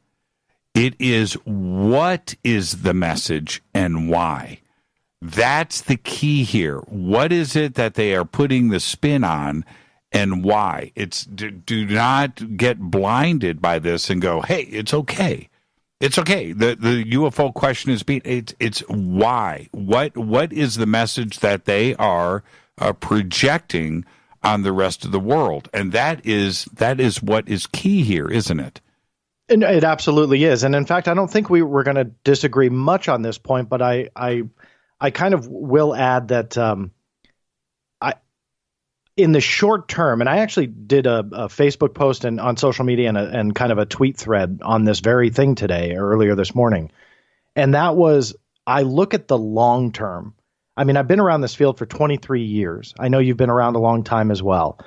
Speaker 6: It is what is the message and why. That's the key here. What is it that they are putting the spin on and why? It's do not get blinded by this and go, hey, it's okay. It's okay. The UFO question is it's why. What is the message that they are projecting on the rest of the world? And that is what is key here, isn't it?
Speaker 7: And it absolutely is. And in fact, I don't think we're going to disagree much on this point, but I kind of will add that in the short term, and I actually did a Facebook post and on social media and kind of a tweet thread on this very thing today, earlier this morning. And that was, I look at the long term. I've been around this field for 23 years. I know you've been around a long time as well.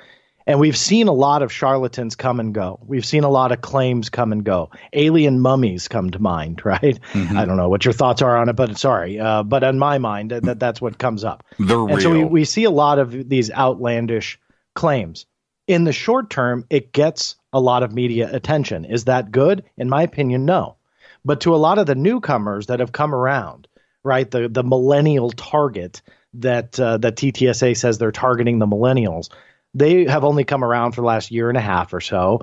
Speaker 7: And we've seen a lot of charlatans come and go. We've seen a lot of claims come and go. Alien mummies come to mind, right? Mm-hmm. I don't know what your thoughts are on it, but sorry. But in my mind, that's what comes up.
Speaker 6: They're real.
Speaker 7: And so we see a lot of these outlandish claims. In the short term, it gets a lot of media attention. Is that good? In my opinion, no. But to a lot of the newcomers that have come around, right, the millennial target that TTSA says they're targeting the millennials, they have only come around for the last year and a half or so.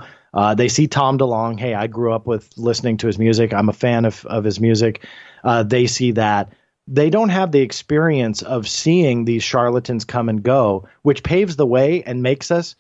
Speaker 7: They see Tom DeLonge. Hey, I grew up with listening to his music. I'm a fan of his music. They see that. They don't have the experience of seeing these charlatans come and go, which paves the way and makes us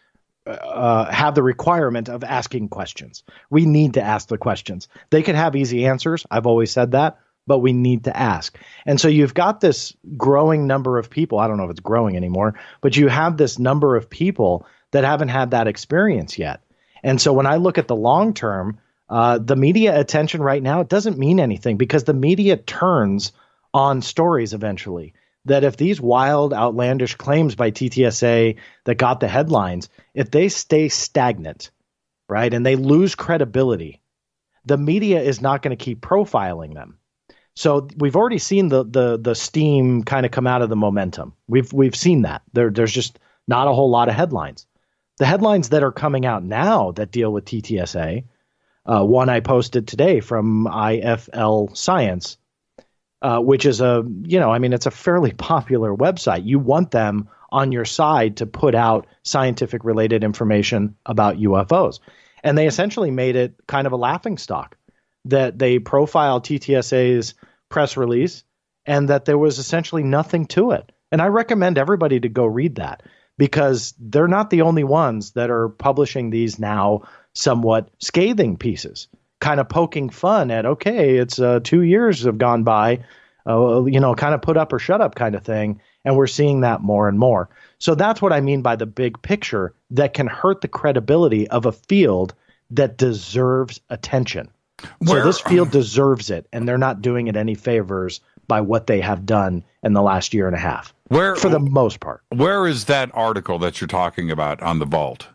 Speaker 7: have the requirement of asking questions. We need to ask the questions. They could have easy answers. I've always said that. But we need to ask. And so you've got this growing number of people. I don't know if it's growing anymore, but you have this number of people that haven't had that experience yet. And so when I look at the long term, the media attention right now, it doesn't mean anything because the media turns on stories eventually. That if these wild, outlandish claims by TTSA that got the headlines, if they stay stagnant, right, and they lose credibility, the media is not going to keep profiling them. So we've already seen the steam kind of come out of the momentum. We've seen that. There's just not a whole lot of headlines. The headlines that are coming out now that deal with TTSA, one I posted today from IFL Science, which is it's a fairly popular website. You want them on your side to put out scientific related information about UFOs. And they essentially made it kind of a laughingstock that they profiled TTSA's press release and that there was essentially nothing to it. And I recommend everybody to go read that because they're not the only ones that are publishing these now somewhat scathing pieces, kind of poking fun at, okay, it's 2 years have gone by, kind of put up or shut up kind of thing. And we're seeing that more and more. So that's what I mean by the big picture that can hurt the credibility of a field that deserves attention. So this field deserves it, and they're not doing it any favors by what they have done in the last year and a half, for the most part.
Speaker 6: Where is that article that you're talking about on the vault?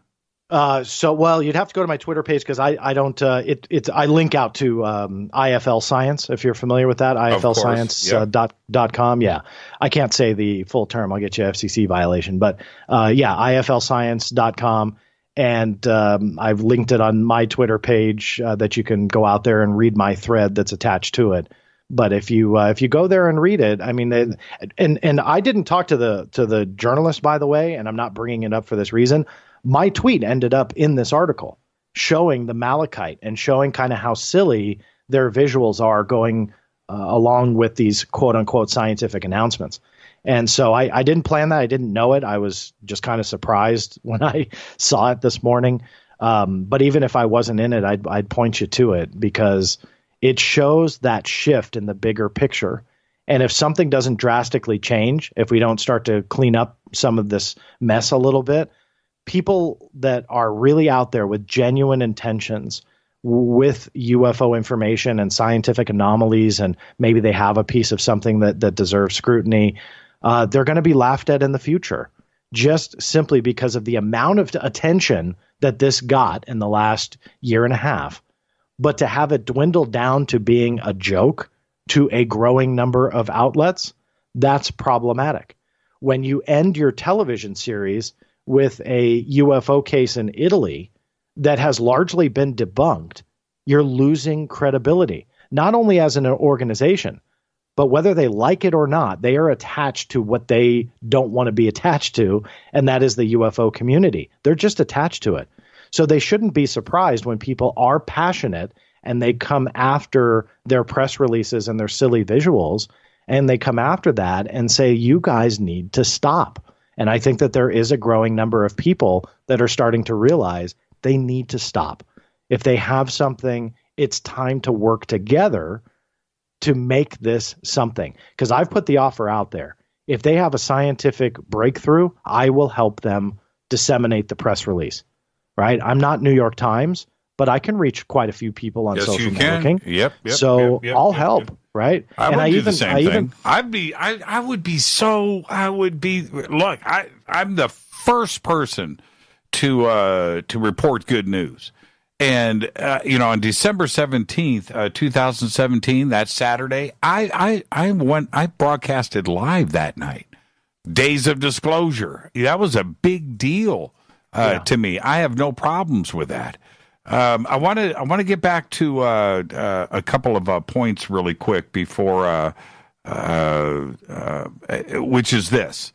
Speaker 7: You'd have to go to my Twitter page because I don't. I link out to IFL Science if you're familiar with that. IFLScience.com. Yeah, I can't say the full term. I'll get you FCC violation, but IFLScience.com. And I've linked it on my Twitter page that you can go out there and read my thread that's attached to it. But if you go there and read it, I mean, and I didn't talk to the journalist, by the way, and I'm not bringing it up for this reason. My tweet ended up in this article showing the malachite and showing kind of how silly their visuals are going along with these quote unquote scientific announcements. And so I didn't plan that. I didn't know it. I was just kind of surprised when I saw it this morning. But even if I wasn't in it, I'd point you to it because it shows that shift in the bigger picture. And if something doesn't drastically change, if we don't start to clean up some of this mess a little bit, people that are really out there with genuine intentions with UFO information and scientific anomalies, and maybe they have a piece of something that deserves scrutiny, they're going to be laughed at in the future just simply because of the amount of attention that this got in the last year and a half. But to have it dwindle down to being a joke to a growing number of outlets, that's problematic. When you end your television series with a UFO case in Italy that has largely been debunked, you're losing credibility, not only as an organization, but whether they like it or not, they are attached to what they don't want to be attached to, and that is the UFO community. They're just attached to it. So they shouldn't be surprised when people are passionate and they come after their press releases and their silly visuals, and they come after that and say, you guys need to stop. And I think that there is a growing number of people that are starting to realize they need to stop. If they have something, it's time to work together to make this something. Because I've put the offer out there. If they have a scientific breakthrough, I will help them disseminate the press release. Right? I'm not New York Times, but I can reach quite a few people on social networking.
Speaker 6: Yep.
Speaker 7: So I'll help. Right?
Speaker 6: I would do the same thing. Look, I'm the first person to report good news. And, on December 17th, 2017, that Saturday, I broadcasted live that night. Days of Disclosure. That was a big deal to me. I have no problems with that. I want to get back to a couple of points really quick before, which is this.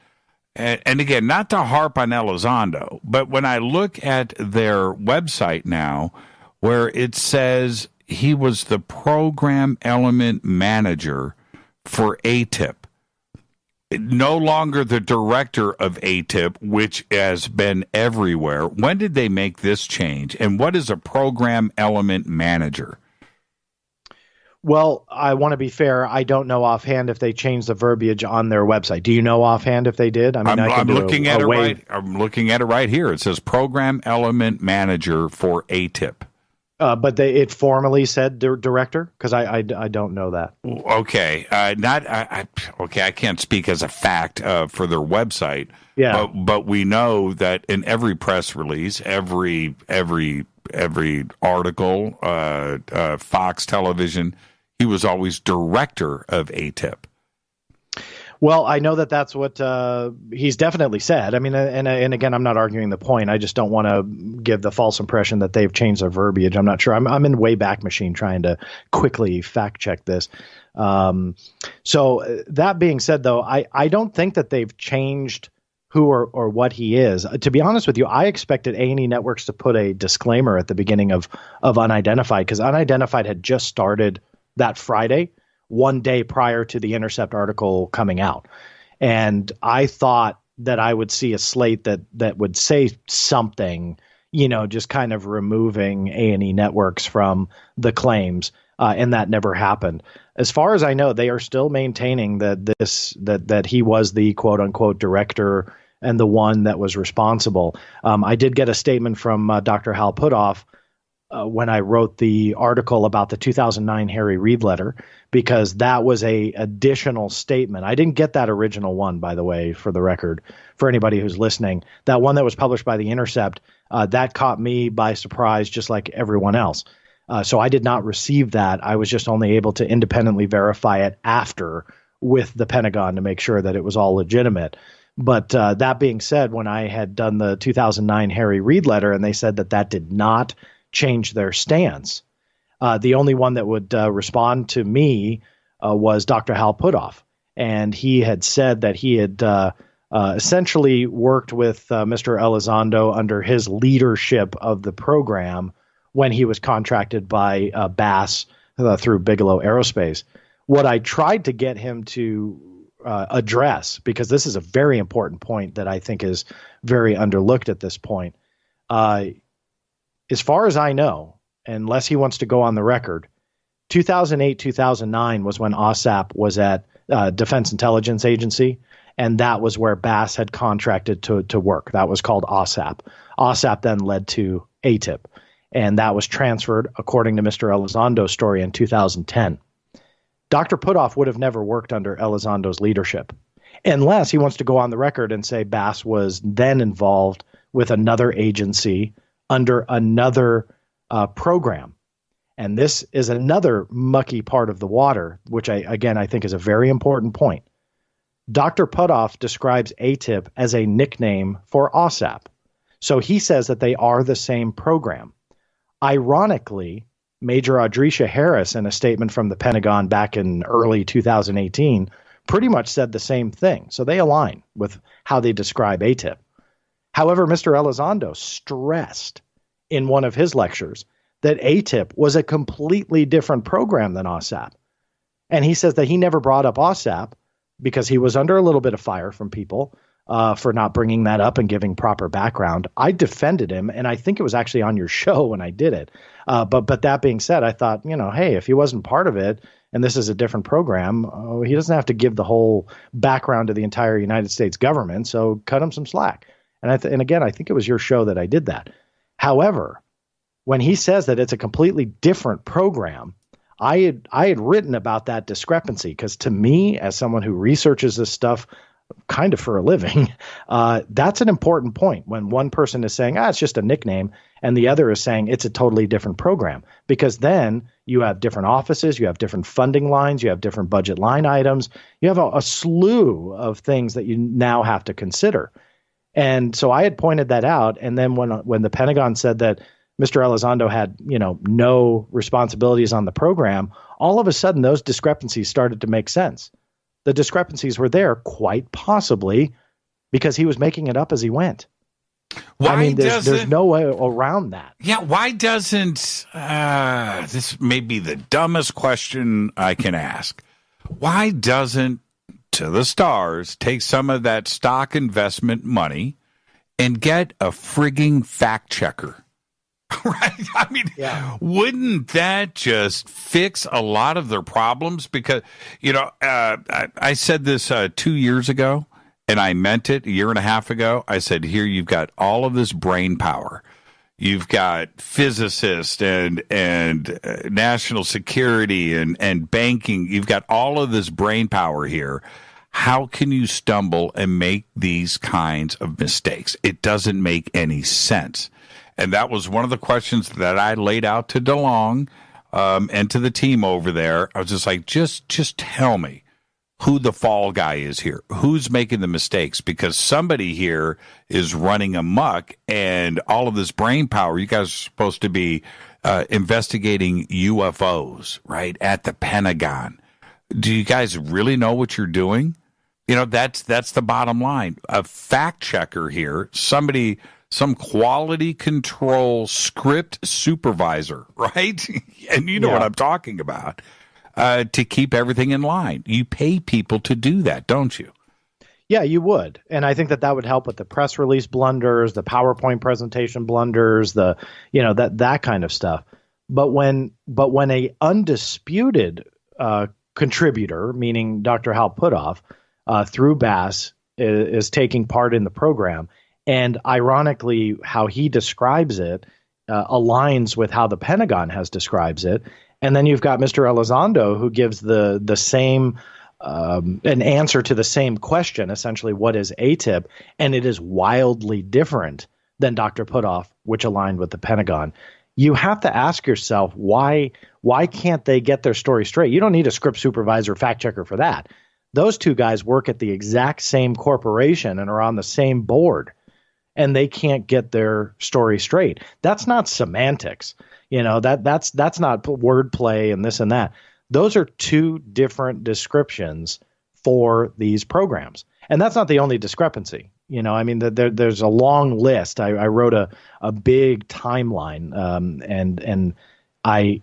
Speaker 6: And again, not to harp on Elizondo, but when I look at their website now, where it says he was the program element manager for ATIP, no longer the director of ATIP, which has been everywhere. When did they make this change? And what is a program element manager?
Speaker 7: Well, I want to be fair. I don't know offhand if they changed the verbiage on their website. Do you know offhand if they did?
Speaker 6: I'm looking at it right here. It says Program Element Manager for ATIP.
Speaker 7: But it formally said director, because I don't know that.
Speaker 6: Okay, I can't speak as a fact for their website.
Speaker 7: Yeah,
Speaker 6: but we know that in every press release, every article, Fox Television, He was always director of ATIP.
Speaker 7: Well, I know that that's what he's definitely said. I mean, and again, I'm not arguing the point. I just don't want to give the false impression that they've changed their verbiage. I'm not sure. I'm in Wayback Machine trying to quickly fact check this. So that being said, though, I don't think that they've changed who or what he is. To be honest with you, I expected A&E Networks to put a disclaimer at the beginning of Unidentified, because Unidentified had just started that Friday, one day prior to the Intercept article coming out. And I thought that I would see a slate that would say something, just kind of removing A&E Networks from the claims. And that never happened. As far as I know, they are still maintaining that he was the quote unquote director and the one that was responsible. I did get a statement from Dr. Hal Puthoff when I wrote the article about the 2009 Harry Reid letter, because that was a additional statement. I didn't get that original one, by the way, for the record, for anybody who's listening. That one that was published by The Intercept, that caught me by surprise, just like everyone else. So I did not receive that. I was just only able to independently verify it after with the Pentagon to make sure that it was all legitimate. But that being said, when I had done the 2009 Harry Reid letter and they said that did not change their stance, the only one that would respond to me was Dr. Hal Puthoff. And he had said that he had essentially worked with Mr. Elizondo under his leadership of the program when he was contracted by Bass through Bigelow Aerospace. What I tried to get him to address, because this is a very important point that I think is very underlooked at this point, as far as I know, unless he wants to go on the record, 2008, 2009 was when OSAP was at Defense Intelligence Agency, and that was where Bass had contracted to work. That was called OSAP. OSAP then led to ATIP. And that was transferred, according to Mr. Elizondo's story, in 2010. Dr. Puthoff would have never worked under Elizondo's leadership, unless he wants to go on the record and say Bass was then involved with another agency under another program. And this is another mucky part of the water, which I think is a very important point. Dr. Puthoff describes ATIP as a nickname for OSAP. So he says that they are the same program. Ironically, Major Audricia Harris, in a statement from the Pentagon back in early 2018, pretty much said the same thing. So they align with how they describe ATIP. However, Mr. Elizondo stressed in one of his lectures that ATIP was a completely different program than OSAP. And he says that he never brought up OSAP because he was under a little bit of fire from people for not bringing that up and giving proper background. I defended him, and I think it was actually on your show when I did it. But that being said, I thought, hey, if he wasn't part of it and this is a different program, he doesn't have to give the whole background to the entire United States government, so cut him some slack. And again, I think it was your show that I did that. However, when he says that it's a completely different program, I had written about that discrepancy, because to me, as someone who researches this stuff kind of for a living, that's an important point when one person is saying, it's just a nickname, and the other is saying it's a totally different program, because then you have different offices, you have different funding lines, you have different budget line items, you have a slew of things that you now have to consider. And so I had pointed that out. And then when the Pentagon said that Mr. Elizondo had, no responsibilities on the program, all of a sudden those discrepancies started to make sense. The discrepancies were there quite possibly because he was making it up as he went. There's no way around that.
Speaker 6: Yeah, why doesn't this may be the dumbest question I can ask. Why doesn't To the Stars take some of that stock investment money and get a frigging fact checker? Right? Wouldn't that just fix a lot of their problems? Because, I said this 2 years ago, and I meant it a year and a half ago. I said, here, you've got all of this brain power. You've got physicists and national security and banking. You've got all of this brain power here. How can you stumble and make these kinds of mistakes? It doesn't make any sense. And that was one of the questions that I laid out to DeLong and to the team over there. I was just like, just tell me who the fall guy is here, who's making the mistakes, because somebody here is running amok, and all of this brain power. You guys are supposed to be investigating UFOs, right, at the Pentagon. Do you guys really know what you're doing? You know, that's the bottom line. A fact checker here, somebody, some quality control script supervisor, right? And you know what I'm talking about. To keep everything in line. You pay people to do that, don't you?
Speaker 7: Yeah, you would. And I think that would help with the press release blunders, the PowerPoint presentation blunders, that kind of stuff. But when a undisputed contributor, meaning Dr. Hal Puthoff, through BASS is taking part in the program, and ironically, how he describes it aligns with how the Pentagon has describes it. And then you've got Mr. Elizondo, who gives the same an answer to the same question, essentially, what is ATIP? And it is wildly different than Dr. Puthoff, which aligned with the Pentagon. You have to ask yourself, why can't they get their story straight? You don't need a script supervisor, fact checker for that. Those two guys work at the exact same corporation and are on the same board, and they can't get their story straight. That's not semantics. You know, that's not wordplay and this and that. Those are two different descriptions for these programs. And that's not the only discrepancy. You know, I mean, there's a long list. I wrote a big timeline, and I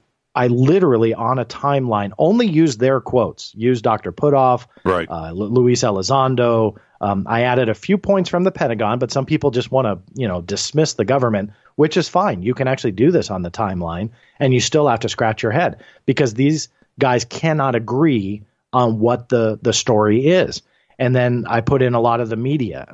Speaker 7: literally on a timeline only used their quotes, used Dr. Puthoff,
Speaker 6: right,
Speaker 7: Luis Elizondo. I added a few points from the Pentagon, but some people just want to, dismiss the government, which is fine. You can actually do this on the timeline, and you still have to scratch your head because these guys cannot agree on what the story is. And then I put in a lot of the media,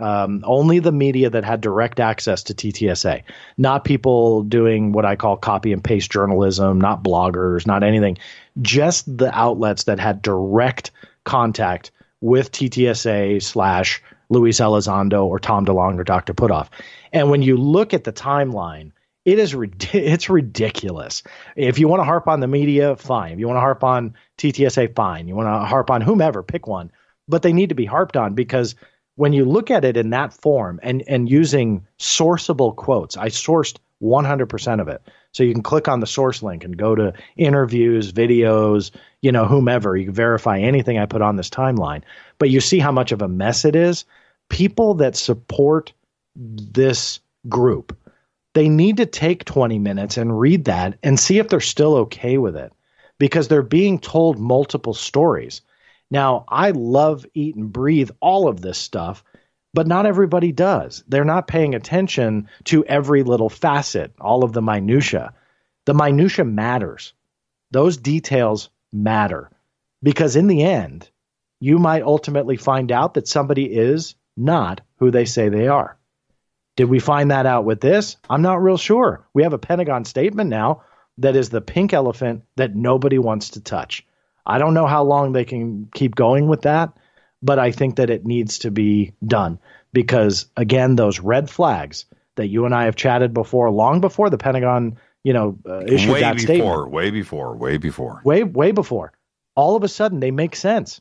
Speaker 7: only the media that had direct access to TTSA, not people doing what I call copy and paste journalism, not bloggers, not anything, just the outlets that had direct contact with TTSA / Luis Elizondo or Tom DeLonge or Dr. Puthoff. And when you look at the timeline, it's ridiculous. If you want to harp on the media, fine. If you want to harp on TTSA, fine. You want to harp on whomever, pick one. But they need to be harped on because when you look at it in that form and using sourceable quotes, I sourced 100% of it. So you can click on the source link and go to interviews, videos, whomever. You can verify anything I put on this timeline. But you see how much of a mess it is. People that support this group, they need to take 20 minutes and read that and see if they're still okay with it because they're being told multiple stories. Now, I love, eat, and breathe all of this stuff, but not everybody does. They're not paying attention to every little facet, all of the minutia. The minutia matters. Those details matter because in the end, you might ultimately find out that somebody is not who they say they are. Did we find that out with this? I'm not real sure. We have a Pentagon statement now that is the pink elephant that nobody wants to touch. I don't know how long they can keep going with that, but I think that it needs to be done because, again, those red flags that you and I have chatted before, long before the Pentagon, issued that statement.
Speaker 6: Way before.
Speaker 7: Way before. All of a sudden, they make sense.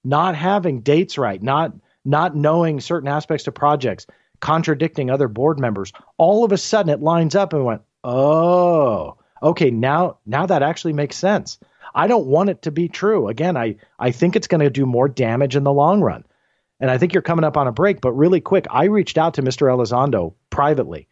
Speaker 7: Not having dates right, not knowing certain aspects of projects, contradicting other board members. All of a sudden, it lines up and went, oh, okay, now that actually makes sense. I don't want it to be true. Again, I think it's going to do more damage in the long run. And I think you're coming up on a break, but really quick, I reached out to Mr. Elizondo privately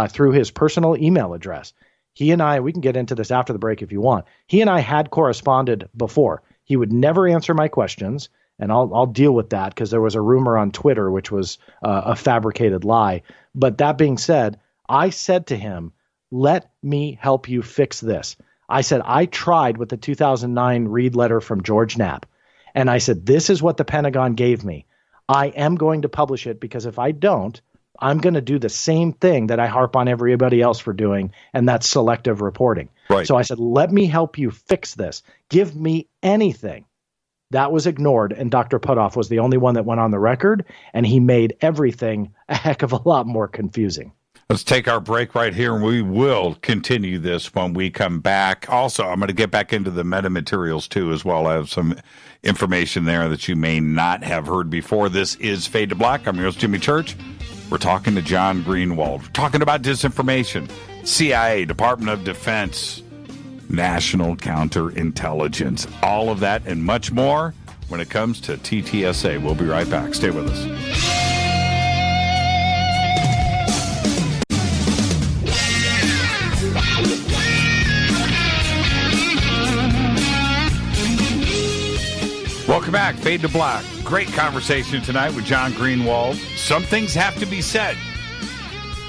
Speaker 7: through his personal email address. He and I, we can get into this after the break if you want. He and I had corresponded before. He would never answer my questions, and I'll deal with that because there was a rumor on Twitter, which was a fabricated lie. But that being said, I said to him, let me help you fix this. I said, I tried with the 2009 Reed letter from George Knapp. And I said, this is what the Pentagon gave me. I am going to publish it because if I don't, I'm going to do the same thing that I harp on everybody else for doing, and that's selective reporting.
Speaker 6: Right.
Speaker 7: So I said, let me help you fix this. Give me anything. That was ignored, and Dr. Puthoff was the only one that went on the record, and he made everything a heck of a lot more confusing.
Speaker 6: Let's take our break right here, and we will continue this when we come back. Also, I'm going to get back into the metamaterials, too, as well. I have some information there that you may not have heard before. This is Fade to Black. I'm your host, Jimmy Church. We're talking to John Greenewald. We're talking about disinformation, CIA, Department of Defense, National Counterintelligence, all of that and much more when it comes to TTSA. We'll be right back. Stay with us. Welcome back, Fade to Black. Great conversation tonight with John Greenewald. Some things have to be said.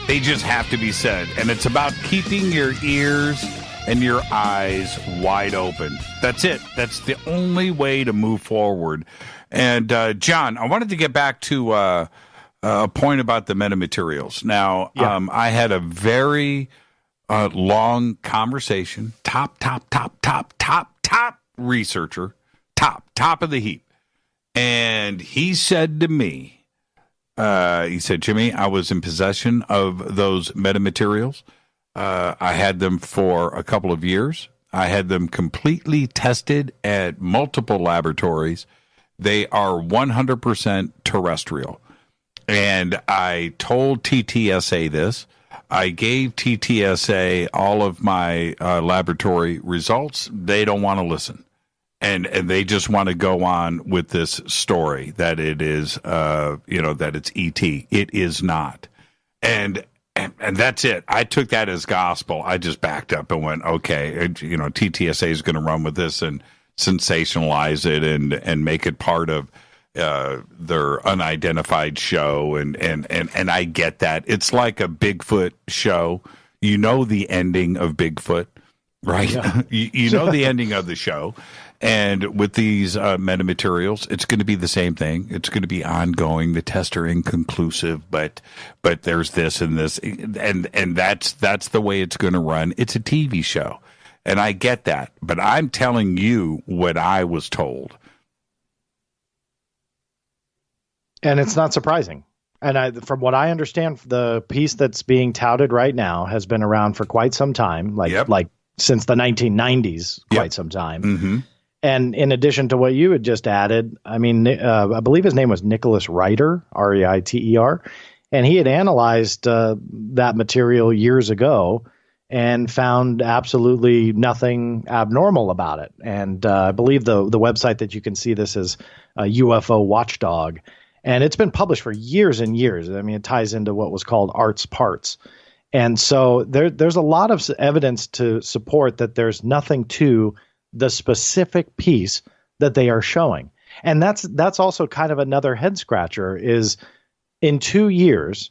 Speaker 6: They just have to be said. And it's about keeping your ears and your eyes wide open. That's it. That's the only way to move forward. And, John, I wanted to get back to a point about the metamaterials. Now, I had a very long conversation. Top researcher. Top of the heap. And he said to me, Jimmy, I was in possession of those metamaterials. I had them for a couple of years. I had them completely tested at multiple laboratories. They are 100% terrestrial. And I told TTSA this. I gave TTSA all of my laboratory results. They don't want to listen. And they just want to go on with this story that it is, that it's ET. It is not. And that's it. I took that as gospel. I just backed up and went, okay, TTSA is going to run with this and sensationalize it and make it part of their unidentified show. And I get that. It's like a Bigfoot show. You know the ending of Bigfoot, right? Yeah. you know the ending of the show. And with these metamaterials, it's going to be the same thing. It's going to be ongoing. The tests are inconclusive, but there's this and this, and that's the way it's going to run. It's a TV show, and I get that. But I'm telling you what I was told,
Speaker 7: and it's not surprising. And from what I understand, the piece that's being touted right now has been around for quite some time, like since the 1990s, quite some time. Mm-hmm. And in addition to what you had just added, I mean, I believe his name was Nicholas Reiter, Reiter, and he had analyzed that material years ago and found absolutely nothing abnormal about it. And I believe the website that you can see this is UFO Watchdog, and it's been published for years and years. I mean, it ties into what was called Art's Parts. And so there's a lot of evidence to support that there's nothing to the specific piece that they are showing. And that's also kind of another head scratcher is in 2 years,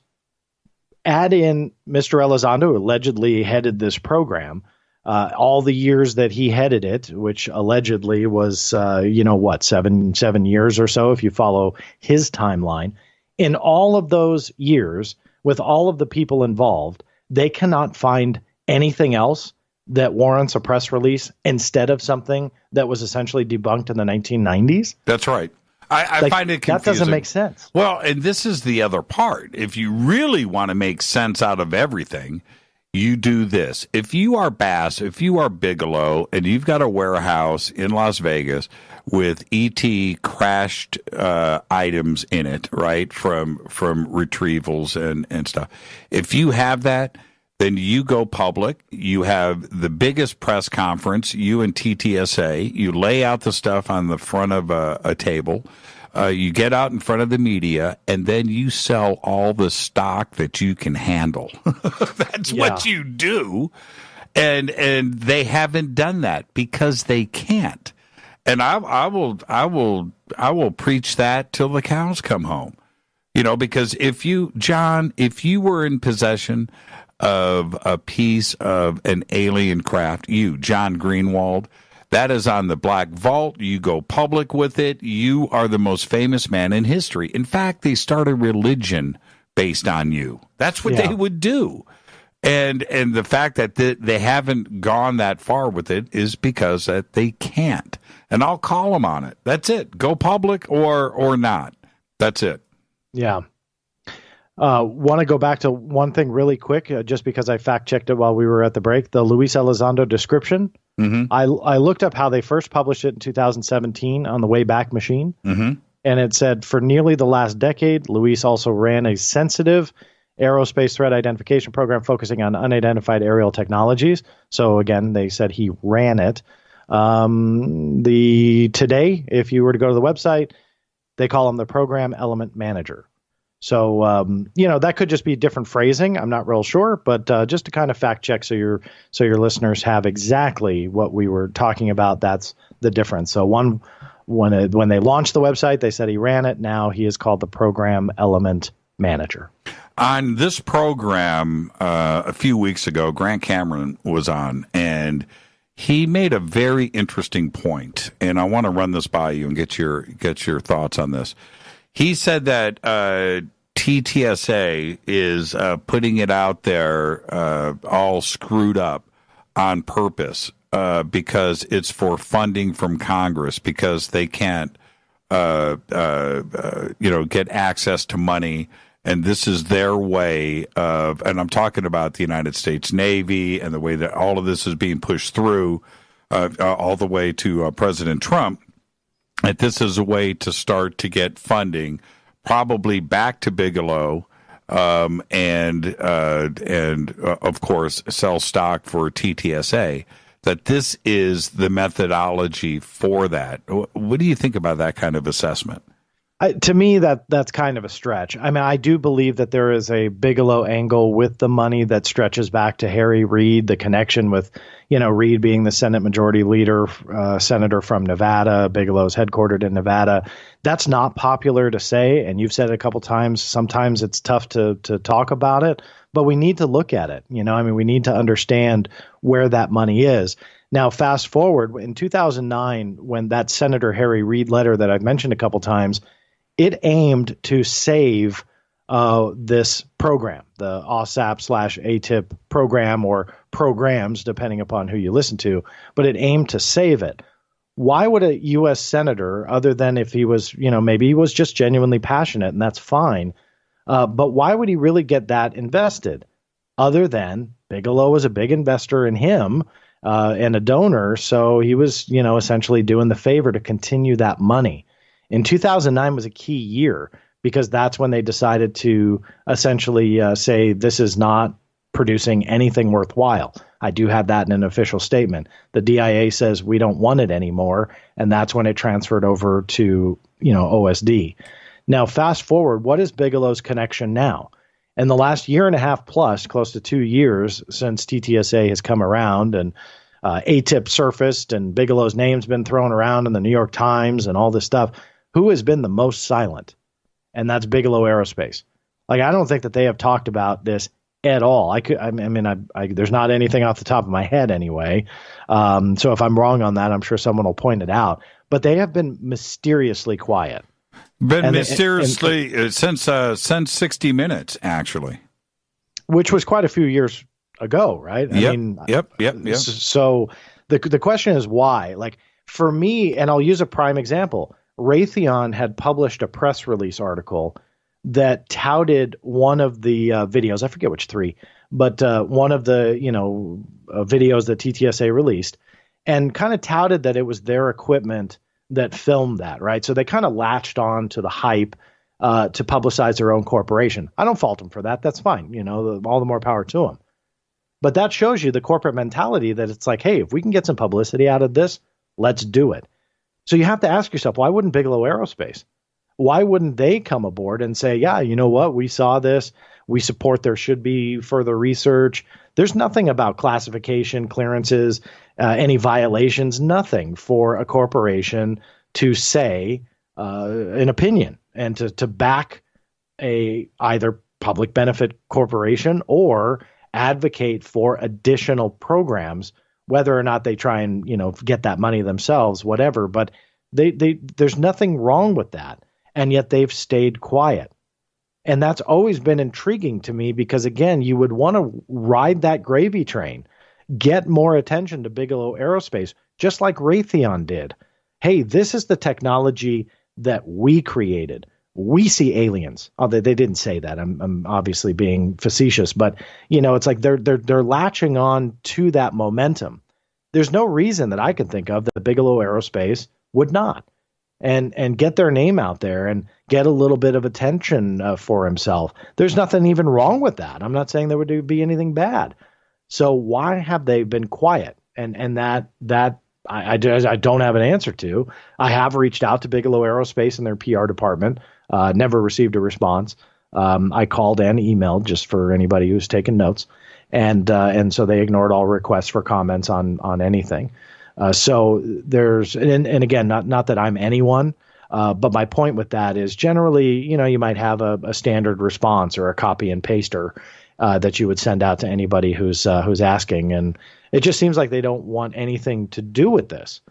Speaker 7: add in Mr. Elizondo, who allegedly headed this program, all the years that he headed it, which allegedly was, 7 years or so, if you follow his timeline. In all of those years, with all of the people involved, they cannot find anything else that warrants a press release instead of something that was essentially debunked in the 1990s?
Speaker 6: That's right. I find it confusing.
Speaker 7: That doesn't make sense.
Speaker 6: Well, and this is the other part. If you really want to make sense out of everything, you do this. If you are Bass, if you are Bigelow, and you've got a warehouse in Las Vegas with ET crashed items in it, right, from retrievals and stuff, if you have that, then you go public. You have the biggest press conference, you and TTSA. You lay out the stuff on the front of a table. You get out in front of the media, and then you sell all the stock that you can handle. That's what you do. And they haven't done that because they can't. And I will preach that till the cows come home. Because if you were in possession of a piece of an alien craft, John Greenewald, that is on the Black Vault. You go public with it. You are the most famous man in history. In fact, they start a religion based on you. That's what they would do. And the fact that they haven't gone that far with it is because that they can't. And I'll call them on it. That's it. Go public or not. That's it.
Speaker 7: Yeah. Want to go back to one thing really quick, just because I fact checked it while we were at the break. The Luis Elizondo description.
Speaker 6: Mm-hmm.
Speaker 7: I looked up how they first published it in 2017 on the Wayback Machine,
Speaker 6: Mm-hmm.
Speaker 7: and it said for nearly the last decade, Luis also ran a sensitive aerospace threat identification program focusing on unidentified aerial technologies. So again, they said he ran it. Today, if you were to go to the website, they call him the program element manager. So, that could just be different phrasing. I'm not real sure, but just to kind of fact check so your listeners have exactly what we were talking about. That's the difference. So when they launched the website, they said he ran it. Now he is called the program element manager.
Speaker 6: On this program, a few weeks ago, Grant Cameron was on, and he made a very interesting point, and I want to run this by you and get your thoughts on this. He said that TTSA is putting it out there all screwed up on purpose because it's for funding from Congress, because they can't get access to money. And this is their way of, and I'm talking about the United States Navy and the way that all of this is being pushed through all the way to President Trump, that this is a way to start to get funding, probably back to Bigelow, and of course sell stock for TTSA. That this is the methodology for that. What do you think about that kind of assessment?
Speaker 7: To me, that's kind of a stretch. I mean, I do believe that there is a Bigelow angle with the money that stretches back to Harry Reid, the connection with, Reid being the Senate Majority Leader, senator from Nevada. Bigelow's headquartered in Nevada. That's not popular to say, and you've said it a couple times. Sometimes it's tough to talk about it, but we need to look at it. We need to understand where that money is. Now, fast forward in 2009, when that Senator Harry Reid letter that I've mentioned a couple times, it aimed to save this program, the OSAP/ATIP program, or programs, depending upon who you listen to, but it aimed to save it. Why would a U.S. senator, other than if he was, maybe he was just genuinely passionate, and that's fine, but why would he really get that invested, other than Bigelow was a big investor in him and a donor, so he was, essentially doing the favor to continue that money. In 2009 was a key year because that's when they decided to essentially say this is not producing anything worthwhile. I do have that in an official statement. The DIA says we don't want it anymore, and that's when it transferred over to OSD. Now, fast forward, what is Bigelow's connection now? In the last year and a half plus, close to 2 years since TTSA has come around and ATIP surfaced and Bigelow's name's been thrown around in the New York Times and all this stuff, who has been the most silent? And that's Bigelow Aerospace. I don't think that they have talked about this at all. There's not anything off the top of my head anyway. So if I'm wrong on that, I'm sure someone will point it out. But they have been mysteriously quiet.
Speaker 6: Since 60 Minutes, actually.
Speaker 7: Which was quite a few years ago, right?
Speaker 6: Yep.
Speaker 7: So the question is why? For me, and I'll use a prime example, Raytheon had published a press release article that touted one of the videos. I forget which three, but one of the videos that TTSA released, and kind of touted that it was their equipment that filmed that, right? So they kind of latched on to the hype to publicize their own corporation. I don't fault them for that. That's fine. All the more power to them. But that shows you the corporate mentality that it's like, hey, if we can get some publicity out of this, let's do it. So you have to ask yourself, why wouldn't Bigelow Aerospace? Why wouldn't they come aboard and say, yeah, you know what? We saw this. We support there should be further research. There's nothing about classification, clearances, any violations, nothing for a corporation to say an opinion and to back a either public benefit corporation or advocate for additional programs, whether or not they try and, get that money themselves, whatever. But there's nothing wrong with that. And yet they've stayed quiet. And that's always been intriguing to me because, again, you would want to ride that gravy train, get more attention to Bigelow Aerospace, just like Raytheon did. Hey, this is the technology that we created. we see aliens. Oh, they didn't say that. I'm obviously being facetious, but it's like they're latching on to that momentum. There's no reason that I can think of that Bigelow Aerospace would not, and get their name out there and get a little bit of attention for himself. There's nothing even wrong with that. I'm not saying there would be anything bad. So why have they been quiet? And that I don't have an answer to. I have reached out to Bigelow Aerospace and their PR department. Never received a response. I called and emailed, just for anybody who's taken notes, and so they ignored all requests for comments on anything. So there's and again, not that I'm anyone, but my point with that is generally, you might have a standard response or a copy and paster that you would send out to anybody who's asking, and it just seems like they don't want anything to do with this.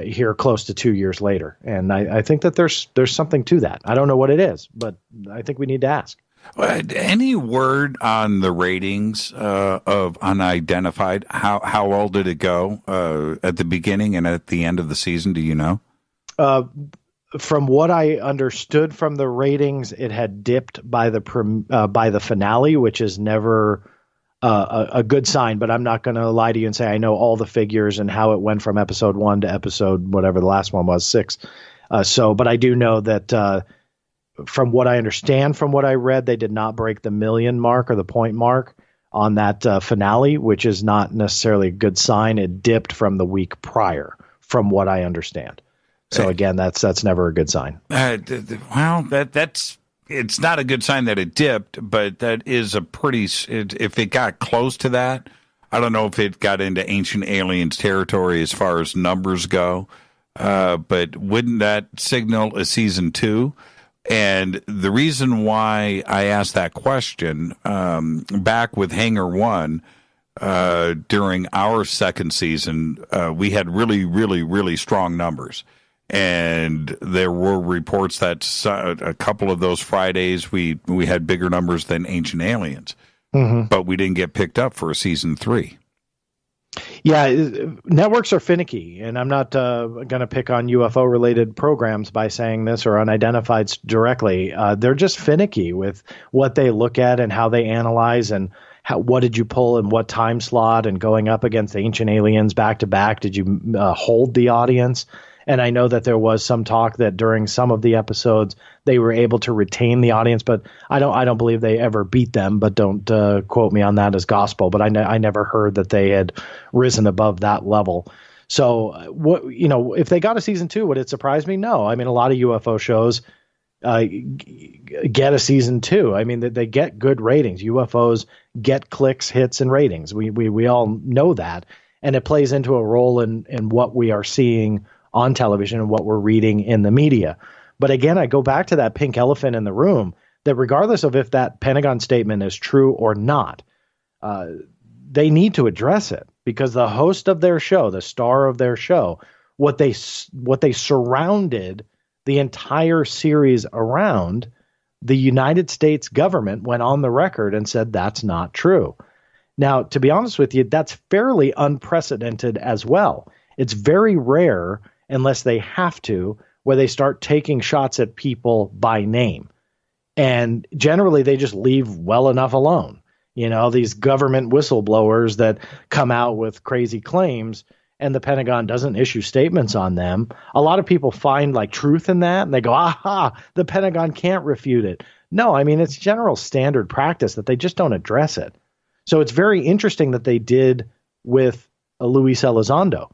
Speaker 7: Here close to 2 years later. And I think that there's something to that. I don't know what it is, but I think we need to ask.
Speaker 6: Any word on the ratings of Unidentified? How well did it go at the beginning and at the end of the season? Do you know?
Speaker 7: From what I understood from the ratings, it had dipped by the finale, which is never a good sign, but I'm not going to lie to you and say I know all the figures and how it went from episode 1 to episode whatever the last one was, 6. But I do know that from what I understand, from what I read, they did not break the million mark or the point mark on that finale, which is not necessarily a good sign. It dipped from the week prior, from what I understand. So again, that's never a good sign.
Speaker 6: Well, that's. It's not a good sign that it dipped, but that is if it got close to that, I don't know if it got into Ancient Aliens territory as far as numbers go, but wouldn't that signal a season 2? And the reason why I asked that question, back with Hangar 1, during our second season, we had really, really, really strong numbers. And there were reports that a couple of those Fridays we had bigger numbers than Ancient Aliens, but we didn't get picked up for a season 3.
Speaker 7: Yeah, networks are finicky, and I'm not going to pick on UFO-related programs by saying this or Unidentifieds directly. They're just finicky with what they look at and how they analyze and what did you pull in what time slot, and going up against Ancient Aliens back to back. Did you hold the audience? And I know that there was some talk that during some of the episodes they were able to retain the audience, but I don't believe they ever beat them. But don't quote me on that as gospel. But I never heard that they had risen above that level. So if they got a season 2, would it surprise me? No. I mean, a lot of UFO shows get a season 2. I mean, they get good ratings. UFOs get clicks, hits, and ratings. We all know that, and it plays into a role in what we are seeing on television and what we're reading in the media. But again, I go back to that pink elephant in the room, that regardless of if that Pentagon statement is true or not, they need to address it, because the host of their show, the star of their show, what they surrounded the entire series around, the United States government went on the record and said that's not true. Now, to be honest with you, that's fairly unprecedented as well. It's very rare, unless they have to, where they start taking shots at people by name. And generally they just leave well enough alone. These government whistleblowers that come out with crazy claims and the Pentagon doesn't issue statements on them. A lot of people find truth in that, and they go, aha, the Pentagon can't refute it. No, I mean, it's general standard practice that they just don't address it. So it's very interesting that they did with Luis Elizondo.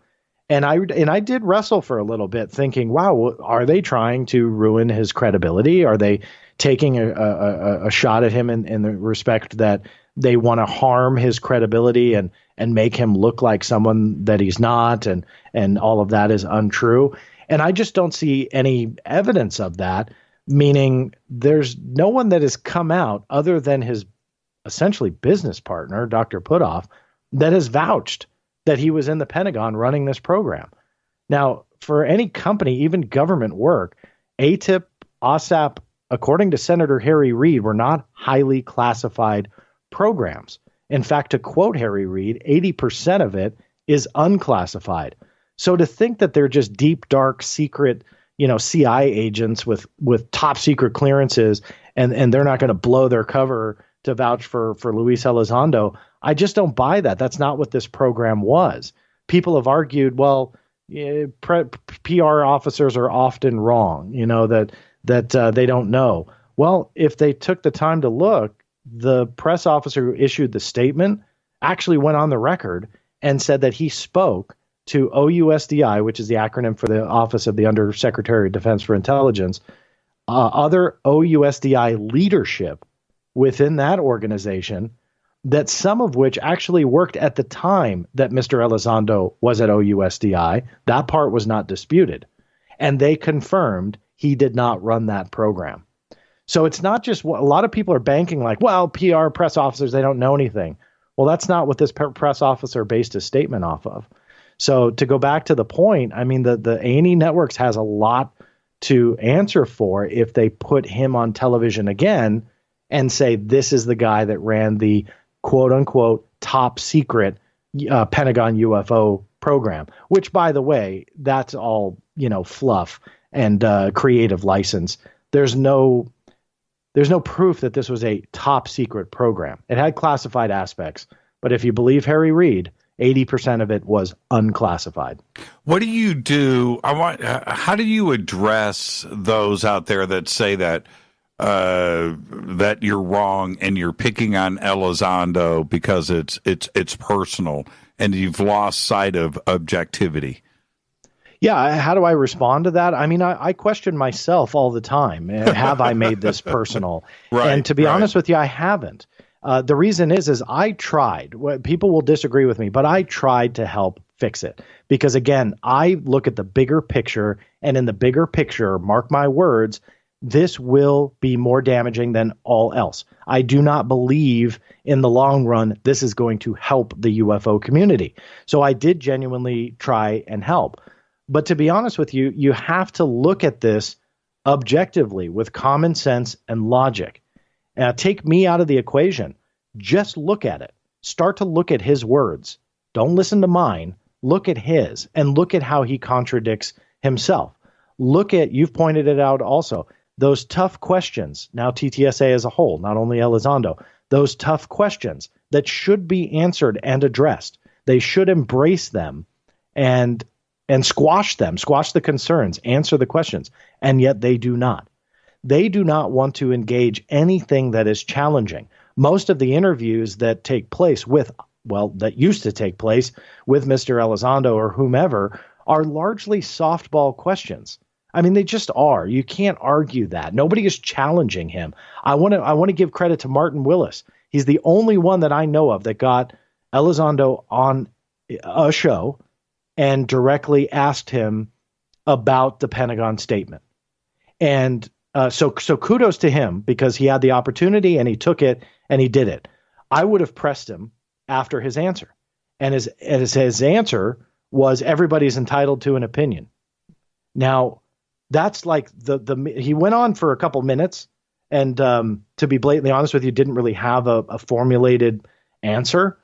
Speaker 7: And I did wrestle for a little bit, thinking, wow, are they trying to ruin his credibility? Are they taking a shot at him in the respect that they want to harm his credibility and make him look like someone that he's not, and all of that is untrue? And I just don't see any evidence of that, meaning there's no one that has come out other than his essentially business partner, Dr. Putoff, that has vouched that he was in the Pentagon running this program. Now, for any company, even government work, ATIP, OSAP, according to Senator Harry Reid, were not highly classified programs. In fact, to quote Harry Reid, 80% of it is unclassified. So to think that they're just deep, dark, secret, CIA agents with top secret clearances, and they're not going to blow their cover to vouch for Luis Elizondo. I just don't buy that. That's not what this program was. People have argued, well, PR officers are often wrong, that they don't know. Well, if they took the time to look, the press officer who issued the statement actually went on the record and said that he spoke to OUSDI, which is the acronym for the Office of the Undersecretary of Defense for Intelligence, other OUSDI leadership within that organization, that some of which actually worked at the time that Mr. Elizondo was at OUSDI. That part was not disputed. And they confirmed he did not run that program. So it's not just what a lot of people are banking like, well, PR press officers, they don't know anything. Well, that's not what this press officer based his statement off of. So to go back to the point, I mean, the A&E Networks has a lot to answer for if they put him on television again and say, this is the guy that ran the quote unquote top secret Pentagon UFO program, which, by the way, that's all, fluff and creative license. There's no proof that this was a top secret program. It had classified aspects, but if you believe Harry Reid, 80% of it was unclassified.
Speaker 6: What do you do? How do you address those out there that say that that you're wrong and you're picking on Elizondo because it's personal and you've lost sight of objectivity?
Speaker 7: Yeah, how do I respond to that? I mean, I question myself all the time. Have I made this personal?
Speaker 6: Right,
Speaker 7: and to be honest with you, I haven't. The reason is I tried. People will disagree with me, but I tried to help fix it. Because again, I look at the bigger picture, and in the bigger picture, mark my words, this will be more damaging than all else. I do not believe in the long run this is going to help the UFO community. So I did genuinely try and help. But to be honest with you, you have to look at this objectively with common sense and logic. Take me out of the equation. Just look at it. Start to look at his words. Don't listen to mine. Look at his and look at how he contradicts himself. Look at, you've pointed it out also, those tough questions. Now TTSA as a whole, not only Elizondo, those tough questions that should be answered and addressed. They should embrace them and squash them, squash the concerns, answer the questions. And yet they do not. They do not want to engage anything that is challenging. Most of the interviews that take place that used to take place with Mr. Elizondo or whomever are largely softball questions. I mean, they just are. You can't argue that. Nobody is challenging him. I want to give credit to Martin Willis. He's the only one that I know of that got Elizondo on a show and directly asked him about the Pentagon statement. And so kudos to him because he had the opportunity and he took it and he did it. I would have pressed him after his answer. And his answer was everybody's entitled to an opinion. Now, that's like he went on for a couple minutes and to be blatantly honest with you, didn't really have a formulated answer.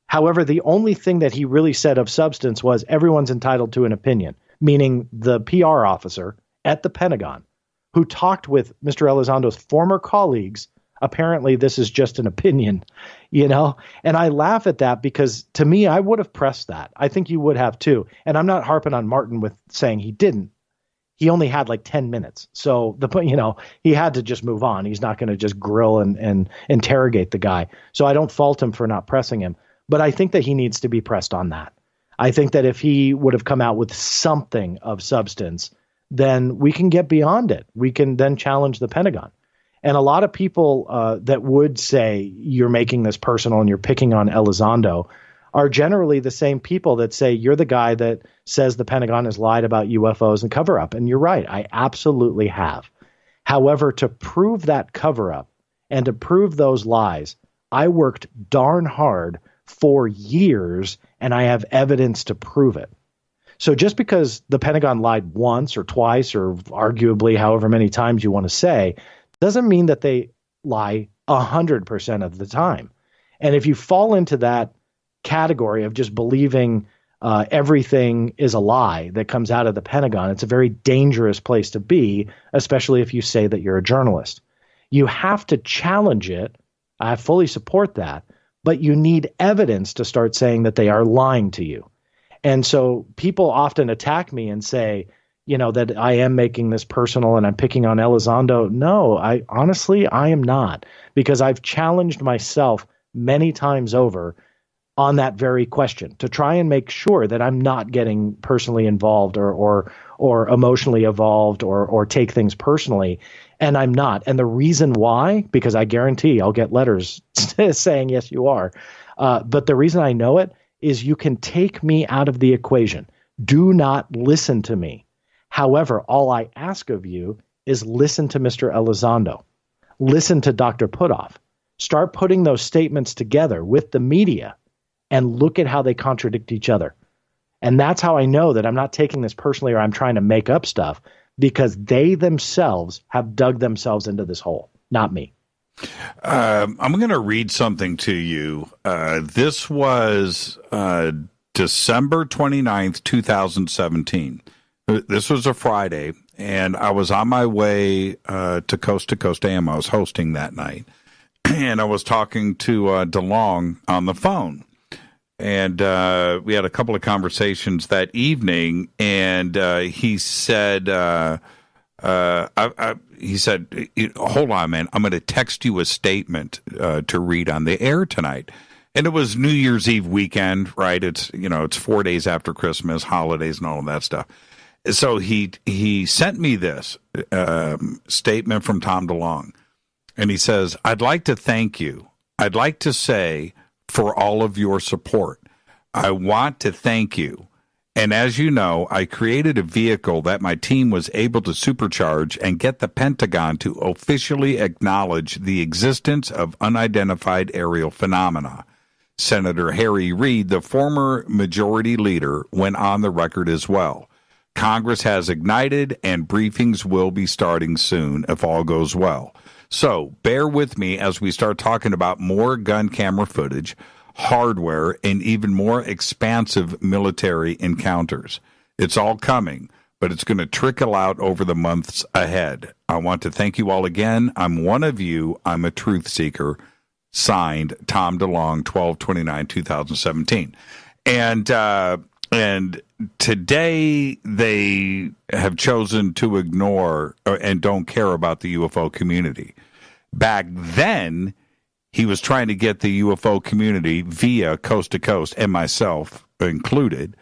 Speaker 7: However, the only thing that he really said of substance was everyone's entitled to an opinion, meaning the PR officer at the Pentagon who talked with Mr. Elizondo's former colleagues. Apparently, this is just an opinion, and I laugh at that because to me, I would have pressed that. I think you would have too. And I'm not harping on Martin with saying he didn't. He only had like 10 minutes. So he had to just move on. He's not going to just grill and interrogate the guy. So I don't fault him for not pressing him. But I think that he needs to be pressed on that. I think that if he would have come out with something of substance, then we can get beyond it. We can then challenge the Pentagon. And a lot of people that would say you're making this personal and you're picking on Elizondo are generally the same people that say you're the guy that says the Pentagon has lied about UFOs and cover up. And you're right. I absolutely have. However, to prove that cover up and to prove those lies, I worked darn hard for years and I have evidence to prove it. So just because the Pentagon lied once or twice or arguably however many times you want to say, doesn't mean that they lie 100% of the time. And if you fall into that category of just believing everything is a lie that comes out of the Pentagon. It's a very dangerous place to be, especially if you say that you're a journalist. You have to challenge it. I fully support that, but you need evidence to start saying that they are lying to you. And so people often attack me and say, that I am making this personal and I'm picking on Elizondo. No, I am not, because I've challenged myself many times over on that very question to try and make sure that I'm not getting personally involved or emotionally involved or take things personally. And I'm not. And the reason why, because I guarantee I'll get letters saying, yes, you are. But the reason I know it is you can take me out of the equation. Do not listen to me. However, all I ask of you is listen to Mr. Elizondo. Listen to Dr. Puthoff. Start putting those statements together with the media and look at how they contradict each other. And that's how I know that I'm not taking this personally or I'm trying to make up stuff, because they themselves have dug themselves into this hole, not me.
Speaker 6: I'm going to read something to you. This was December 29th, 2017. This was a Friday, and I was on my way to Coast AM. I was hosting that night, and I was talking to DeLong on the phone. And we had a couple of conversations that evening, and he said, he said, hold on, man, I'm going to text you a statement to read on the air tonight. And it was New Year's Eve weekend, right? It's 4 days after Christmas, holidays, and all of that stuff. So he sent me this statement from Tom DeLong, and he says, I'd like to thank you. I'd like to say, for all of your support. I want to thank you. And as you know, I created a vehicle that my team was able to supercharge and get the Pentagon to officially acknowledge the existence of unidentified aerial phenomena. Senator Harry Reid, the former majority leader, went on the record as well. Congress has ignited, and briefings will be starting soon if all goes well. So bear with me as we start talking about more gun camera footage, hardware, and even more expansive military encounters. It's all coming, but it's going to trickle out over the months ahead. I want to thank you all again. I'm one of you. I'm a truth seeker. Signed, Tom DeLong, 12/29/2017. And today they have chosen to ignore and don't care about the UFO community. Back then, he was trying to get the UFO community via Coast to Coast, and myself included,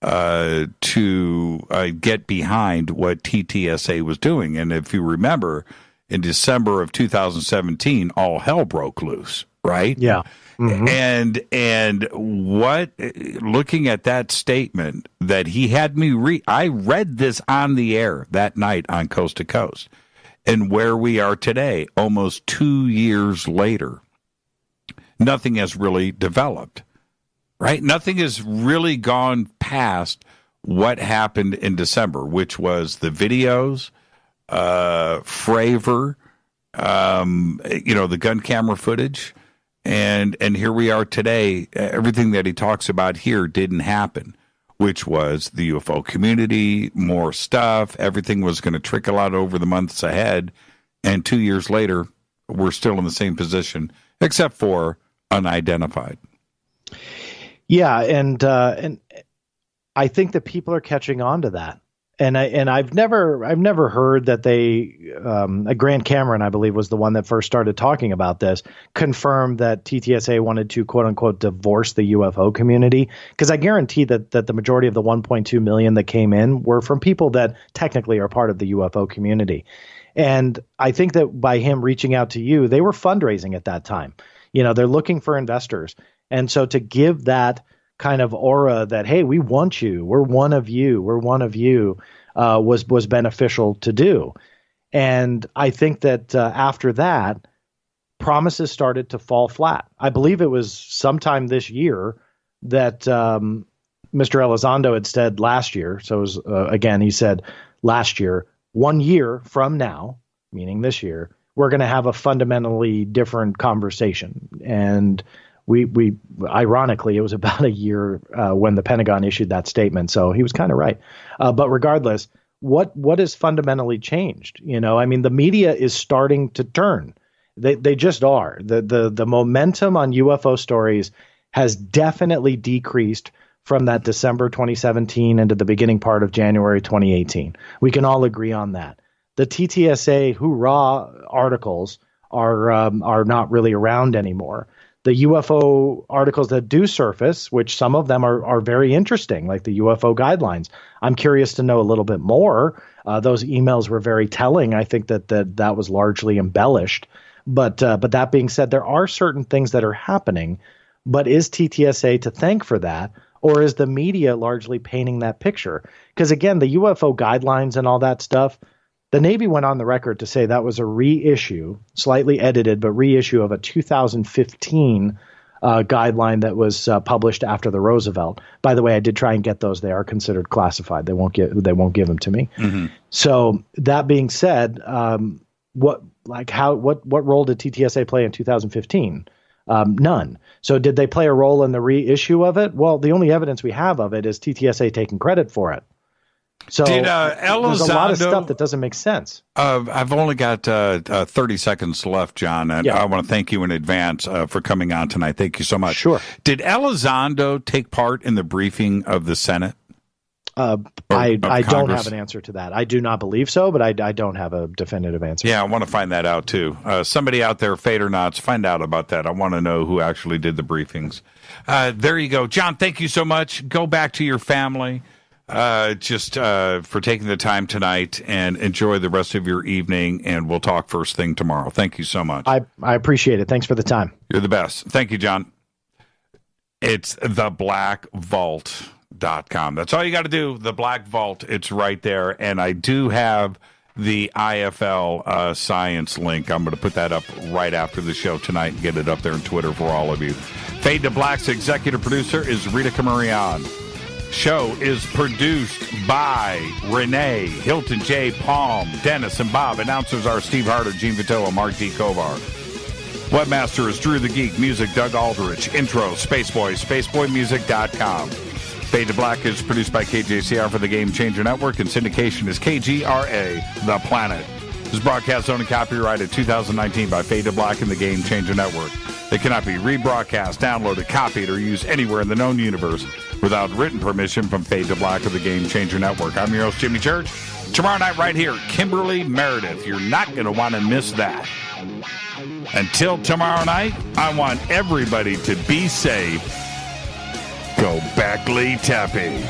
Speaker 6: to get behind what TTSA was doing. And if you remember, in December of 2017, all hell broke loose, right?
Speaker 7: Yeah. Mm-hmm.
Speaker 6: And what, looking at that statement that he had me read, I read this on the air that night on Coast to Coast. And where we are today, almost 2 years later, nothing has really developed, right? Nothing has really gone past what happened in December, which was the videos, Fravor, the gun camera footage. And here we are today. Everything that he talks about here didn't happen, which was the UFO community, more stuff. Everything was going to trickle out over the months ahead. And 2 years later, we're still in the same position, except for unidentified.
Speaker 7: Yeah, and I think that people are catching on to that. And I've never heard that Grant Cameron, I believe, was the one that first started talking about this, confirmed that TTSA wanted to, quote unquote, divorce the UFO community. Because I guarantee that the majority of the 1.2 million that came in were from people that technically are part of the UFO community. And I think that by him reaching out to you, they were fundraising at that time. They're looking for investors. And so to give that kind of aura that, hey, we want you, we're one of you, was beneficial to do. And I think that after that, promises started to fall flat. I believe it was sometime this year that Mr. Elizondo had said last year. So it was, again, he said last year, 1 year from now, meaning this year, we're going to have a fundamentally different conversation. And we ironically, it was about a year when the Pentagon issued that statement. So he was kind of right. But regardless, what has fundamentally changed? I mean, the media is starting to turn. They just are. The momentum on UFO stories has definitely decreased from that December 2017 into the beginning part of January 2018. We can all agree on that. The TTSA hoorah articles are not really around anymore. The UFO articles that do surface, which some of them are very interesting, like the UFO guidelines. I'm curious to know a little bit more. Those emails were very telling. I think that was largely embellished. But that being said, there are certain things that are happening. But is TTSA to thank for that? Or is the media largely painting that picture? Because again, the UFO guidelines and all that stuff, the Navy went on the record to say that was a reissue, slightly edited, but reissue of a 2015 guideline that was published after the Roosevelt. By the way, I did try and get those. They are considered classified. They won't give them to me. Mm-hmm. So that being said, what role did TTSA play in 2015? None. So did they play a role in the reissue of it? Well, the only evidence we have of it is TTSA taking credit for it. So there's a lot of stuff that doesn't make sense.
Speaker 6: I've only got 30 seconds left, John, and I want to thank you in advance for coming on tonight. Thank you so much.
Speaker 7: Sure.
Speaker 6: Did Elizondo take part in the briefing of the Senate?
Speaker 7: I don't have an answer to that. I do not believe so, but I don't have a definitive answer.
Speaker 6: Yeah, I want to find that out, too. Somebody out there, Fade or Nots, find out about that. I want to know who actually did the briefings. There you go. John, thank you so much. Go back to your family. For taking the time tonight, and enjoy the rest of your evening, and we'll talk first thing tomorrow. Thank you so much.
Speaker 7: I appreciate it. Thanks for the time.
Speaker 6: You're the best. Thank you, John. It's theblackvault.com. That's all you got to do. The Black Vault. It's right there. And I do have the IFL science link. I'm going to put that up right after the show tonight and get it up there on Twitter for all of you. Fade to Black's executive producer is Rita Camarion. Show is produced by Renee, Hilton J. Palm, Dennis, and Bob. Announcers are Steve Harder, Gene Vitello, Mark D. Kovar. Webmaster is Drew the Geek. Music, Doug Aldrich. Intro, Spaceboy, spaceboymusic.com. Fade to Black is produced by KJCR for the Game Changer Network, and syndication is KGRA, The Planet. This broadcast owned and copyrighted 2019 by Fade to Black and the Game Changer Network. It cannot be rebroadcast, downloaded, copied, or used anywhere in the known universe without written permission from Fade to Black of the Game Changer Network. I'm your host, Jimmy Church. Tomorrow night right here, Kimberly Meredith. You're not going to want to miss that. Until tomorrow night, I want everybody to be safe. Go back, Lee Tappy.